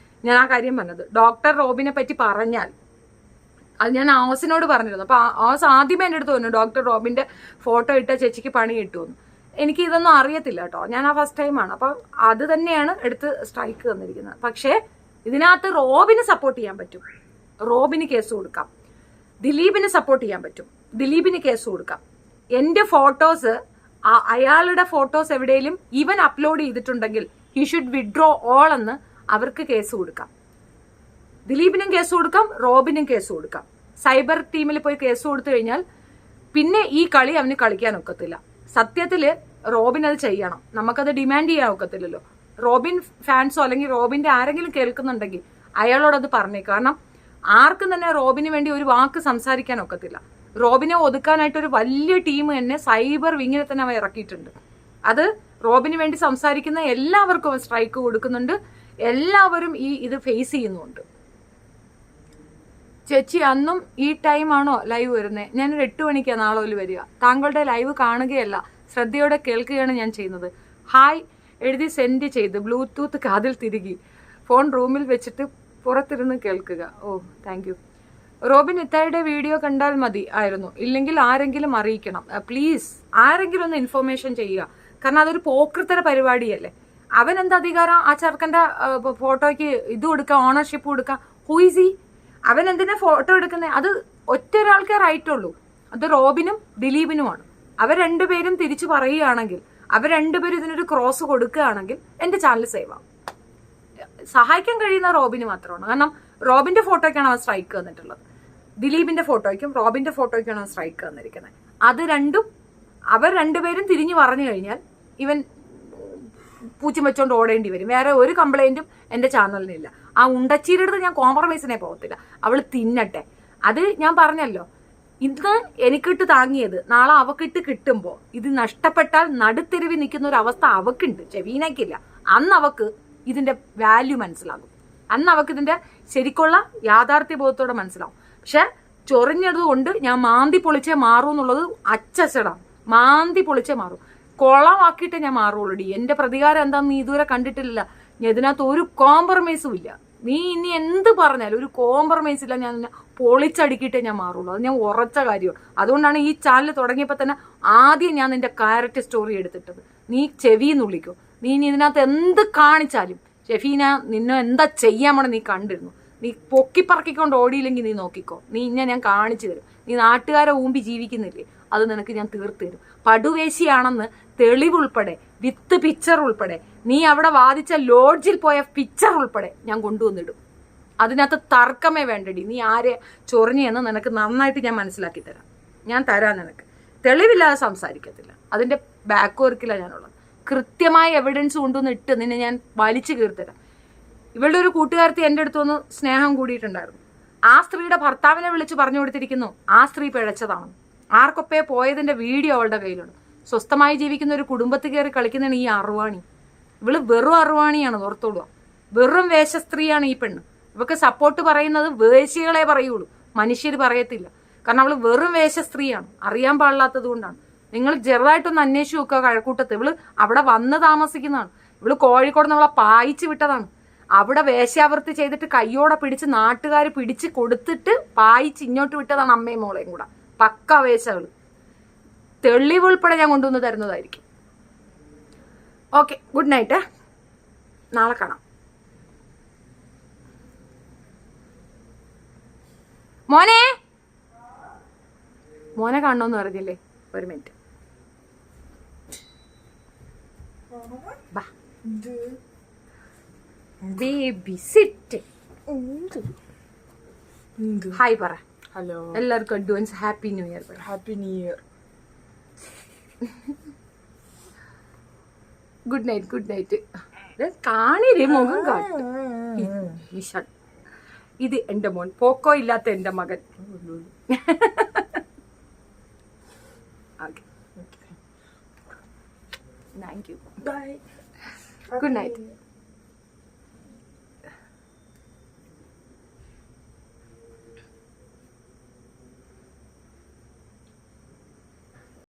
ഞാൻ ആ കാര്യം പറഞ്ഞത്. ഡോക്ടർ റോബിനെ പറ്റി പറഞ്ഞാൽ അത് ഞാൻ ആവസിനോട് പറഞ്ഞിരുന്നു. അപ്പൊ ആവസ് ആദ്യമേ എൻ്റെ അടുത്ത് പറഞ്ഞു ഡോക്ടർ റോബിന്റെ ഫോട്ടോ ഇട്ട ചേച്ചിക്ക് പണി കിട്ടുമെന്ന്. എനിക്ക് ഇതൊന്നും അറിയത്തില്ല കേട്ടോ, ഞാൻ ആ ഫസ്റ്റ് ടൈമാണ്. അപ്പം അത് തന്നെയാണ് എടുത്ത് സ്ട്രൈക്ക് തന്നിരിക്കുന്നത്. പക്ഷേ ഇതിനകത്ത് റോബിന് സപ്പോർട്ട് ചെയ്യാൻ പറ്റും, റോബിന് കേസ് കൊടുക്കാം. ദിലീപിന് സപ്പോർട്ട് ചെയ്യാൻ പറ്റും, ദിലീപിന് കേസ് കൊടുക്കാം. എൻ്റെ ഫോട്ടോസ്, അയാളുടെ ഫോട്ടോസ് എവിടെയെങ്കിലും ഇവൻ അപ്ലോഡ് ചെയ്തിട്ടുണ്ടെങ്കിൽ ഹി ഷുഡ് വിഡ്രോ ഓൾ എന്ന് അവർക്ക് കേസ് കൊടുക്കാം. ദിലീപിനും കേസ് കൊടുക്കാം, റോബിനും കേസ് കൊടുക്കാം. സൈബർ ടീമിൽ പോയി കേസ് കൊടുത്തു കഴിഞ്ഞാൽ പിന്നെ ഈ കളി അവന് കളിക്കാൻ ഒക്കത്തില്ല. സത്യത്തില് റോബിൻ അത് ചെയ്യണം, നമുക്കത് ഡിമാൻഡ് ചെയ്യാൻ ഒക്കത്തില്ലല്ലോ. റോബിൻ ഫാൻസോ അല്ലെങ്കിൽ റോബിന്റെ ആരെങ്കിലും കേൾക്കുന്നുണ്ടെങ്കിൽ അയാളോടത് പറഞ്ഞേ. കാരണം ആർക്കും തന്നെ റോബിന് വേണ്ടി ഒരു വാക്ക് സംസാരിക്കാൻ ഒക്കത്തില്ല. റോബിനെ ഒതുക്കാനായിട്ട് ഒരു വലിയ ടീം തന്നെ സൈബർ വിങ്ങിനെ തന്നെ അവ ഇറക്കിയിട്ടുണ്ട്. അത് റോബിന് വേണ്ടി സംസാരിക്കുന്ന എല്ലാവർക്കും സ്ട്രൈക്ക് കൊടുക്കുന്നുണ്ട്, എല്ലാവരും ഇത് ഫേസ് ചെയ്യുന്നുണ്ട്. ചേച്ചി അന്നും ഈ ടൈമാണോ ലൈവ് വരുന്നത്? ഞാനൊരു 8 മണിക്കാണ് നാളെ ഒരു വരിക. താങ്കളുടെ ലൈവ് കാണുകയല്ല, ശ്രദ്ധയോടെ കേൾക്കുകയാണ് ഞാൻ ചെയ്യുന്നത്. ഹായ് എഴുതി സെൻഡ് ചെയ്ത് ബ്ലൂടൂത്ത് കാതിൽ തിരികെ ഫോൺ റൂമിൽ വെച്ചിട്ട് പുറത്തിരുന്ന് കേൾക്കുക. ഓ താങ്ക് യു. റോബിൻ ഇത്തായുടെ വീഡിയോ കണ്ടാൽ മതി ആയിരുന്നു, ഇല്ലെങ്കിൽ ആരെങ്കിലും അറിയിക്കണം പ്ലീസ്. ആരെങ്കിലും ഒന്ന് ഇൻഫോർമേഷൻ ചെയ്യുക, കാരണം അതൊരു പോക്കൃത്തര പരിപാടിയല്ലേ. അവൻ എന്താ അധികാരം ആ ചെറുക്കൻ്റെ ഫോട്ടോയ്ക്ക് ഇത് കൊടുക്കുക, ഓണർഷിപ്പ് കൊടുക്കുക? ഹൂയിസി? അവൻ എന്തിനാ ഫോട്ടോ എടുക്കുന്നത്? അത് ഒറ്റ ഒരാൾക്കേ റൈറ്റ് ഉള്ളൂ, അത് റോബിനും ദിലീപിനുമാണ്. അവർ രണ്ടുപേരും തിരിച്ചു പറയുകയാണെങ്കിൽ, അവർ രണ്ടുപേരും ഇതിനൊരു ക്രോസ് കൊടുക്കുകയാണെങ്കിൽ എൻ്റെ ചാനൽ സേവ് ആവും. സഹായിക്കാൻ കഴിയുന്ന റോബിന് മാത്രമാണ്. കാരണം റോബിന്റെ ഫോട്ടോയ്ക്കാണ് അവൻ സ്ട്രൈക്ക് തന്നിട്ടുള്ളത്, ദിലീപിന്റെ ഫോട്ടോയ്ക്കും റോബിന്റെ ഫോട്ടോയ്ക്കാണ് അവൻ സ്ട്രൈക്ക് തന്നിരിക്കുന്നത്. അത് രണ്ടും അവർ രണ്ടുപേരും തിരിഞ്ഞു പറഞ്ഞു കഴിഞ്ഞാൽ ഇവൻ പൂച്ചി വെച്ചോണ്ട് ഓടേണ്ടി വരും. വേറെ ഒരു കംപ്ലൈന്റും എൻ്റെ ചാനലിനില്ല. ആ ഉണ്ടച്ചീരുടെ അടുത്ത് ഞാൻ കോംപ്രമൈസിനെ പോകത്തില്ല, അവൾ തിന്നട്ടെ. അത് ഞാൻ പറഞ്ഞല്ലോ, ഇന്ന് എനിക്കിട്ട് താങ്ങിയത് നാളെ അവക്കിട്ട് കിട്ടുമ്പോൾ ഇത് നഷ്ടപ്പെട്ടാൽ നടുത്തെരുവിൽ നിൽക്കുന്ന ഒരു അവസ്ഥ അവക്കുണ്ട്, ചെവീനയ്ക്കില്ല. അന്ന് അവക്ക് ഇതിന്റെ വാല്യൂ മനസ്സിലാകും, അന്ന് അവക്ക് ഇതിന്റെ ശരിക്കുള്ള യാഥാർത്ഥ്യബോധത്തോടെ മനസ്സിലാവും. പക്ഷെ ചൊറിഞ്ഞത് കൊണ്ട് ഞാൻ മാന്തി പൊളിച്ചേ മാറൂ എന്നുള്ളത് അച്ചച്ചടാണ്. മാന്തി പൊളിച്ചേ മാറും, കൊളമാക്കിയിട്ടേ ഞാൻ മാറുള്ളൂടി. എന്റെ പ്രതികാരം എന്താണെന്ന് നീ ഇതുവരെ കണ്ടിട്ടില്ല. ഇതിനകത്ത് ഒരു കോംപ്രമൈസും ഇല്ല. നീ ഇനി എന്ത് പറഞ്ഞാലും ഒരു കോംപ്രമൈസ് ഇല്ല, ഞാൻ പൊളിച്ചടുക്കിയിട്ടേ ഞാൻ മാറുള്ളൂ. അത് ഞാൻ ഉറച്ച കാര്യമാണ്. അതുകൊണ്ടാണ് ഈ ചാനൽ തുടങ്ങിയപ്പോൾ തന്നെ ആദ്യം ഞാൻ നിന്റെ ക്യാരക്ടർ സ്റ്റോറി എടുത്തിട്ടത്. നീ ചെവിന്നുള്ളിക്കോ, നീ ഇനി ഇതിനകത്ത് എന്ത് കാണിച്ചാലും ഷെഫീന നിന്നെ എന്താ ചെയ്യാൻ പോണെ നീ കണ്ടിരുന്നു. നീ പൊക്കിപ്പറക്കിക്കൊണ്ട് ഓടിയില്ലെങ്കിൽ നീ നോക്കിക്കോ, നീ ഇന്നെ ഞാൻ കാണിച്ചു തരും. നീ നാട്ടുകാരെ ഊമ്പി ജീവിക്കുന്നില്ലേ, അത് നിനക്ക് ഞാൻ തീർത്തു തരും. പടുവേശിയാണെന്ന് തെളിവുൾപ്പെടെ വിത്ത് പിക്ചർ ഉൾപ്പെടെ നീ അവിടെ വാദിച്ച ലോഡ്ജിൽ പോയ പിക്ചർ ഉൾപ്പെടെ ഞാൻ കൊണ്ടുവന്നിടും. അതിനകത്ത് തർക്കമേ വേണ്ടടി. നീ ആരെ ചൊറിഞ്ഞെന്ന് നിനക്ക് നന്നായിട്ട് ഞാൻ മനസ്സിലാക്കി തരാം. ഞാൻ തരാം നിനക്ക്. തെളിവില്ലാതെ സംസാരിക്കത്തില്ല, അതിന്റെ ബാക്ക് വർക്കിലാണ് ഞാനുള്ളത്. കൃത്യമായ എവിഡൻസ് കൊണ്ടുവന്ന് ഇട്ട് നിന്നെ ഞാൻ വലിച്ചു കീർത്തരാം. ഇവളുടെ ഒരു കൂട്ടുകാരത്തി എൻ്റെ അടുത്തൊന്ന് സ്നേഹം കൂടിയിട്ടുണ്ടായിരുന്നു. ആ സ്ത്രീയുടെ ഭർത്താവിനെ വിളിച്ച് പറഞ്ഞു കൊടുത്തിരിക്കുന്നു ആ സ്ത്രീ പിഴച്ചതാണ്. ആർക്കൊപ്പേ പോയതിന്റെ വീഡിയോ അവളുടെ കയ്യിലുണ്ട്. സ്വസ്ഥമായി ജീവിക്കുന്ന ഒരു കുടുംബത്തിൽ കയറി കളിക്കുന്നതാണ് ഈ അറുവാണി. ഇവള് വെറും അറുവാണിയാണ്, ഓർത്തോളൂ. വെറും വേഷ സ്ത്രീയാണ് ഈ പെണ്ണ്. ഇവക്ക് സപ്പോർട്ട് പറയുന്നത് വേശ്യകളെ പറയുള്ളൂ, മനുഷ്യർ പറയത്തില്ല. കാരണം അവള് വെറും വേഷ സ്ത്രീയാണ്, അറിയാൻ പാടില്ലാത്തത് കൊണ്ടാണ്. നിങ്ങൾ ചെറുതായിട്ടൊന്ന് അന്വേഷിച്ച് നോക്കുക. കഴക്കൂട്ടത്ത് ഇവള് അവിടെ വന്ന് താമസിക്കുന്നതാണ്. ഇവള് കോഴിക്കോട് നമ്മളെ പായിച്ചു വിട്ടതാണ്. അവിടെ വേശ്യാവൃത്തി ചെയ്തിട്ട് കയ്യോടെ പിടിച്ച് നാട്ടുകാർ പിടിച്ച് കൊടുത്തിട്ട് പായിച്ച് ഇങ്ങോട്ട് വിട്ടതാണ് അമ്മയും മോളെയും കൂടെ. പക്ക വേശകൾ. തെളിവ് ഉൾപ്പെടെ ഞാൻ കൊണ്ടുവന്ന് തരുന്നതായിരിക്കും. Okay, good night. നാളെ കാണാം. മോനെ കാണണമെന്ന് പറഞ്ഞില്ലേ? ഒരു മിനിറ്റ്. Baby sit. ഹായ് പറ. ഹലോ, എല്ലാവർക്കും advance happy new year. Happy new year. Good night. Good night. കാണിരേ മുഖം കാട്ടും. ഇത് എന്റെ മോൻ, പോക്കോ ഇല്ലാത്ത എന്റെ മകൻ. Thank you. Bye. Good night.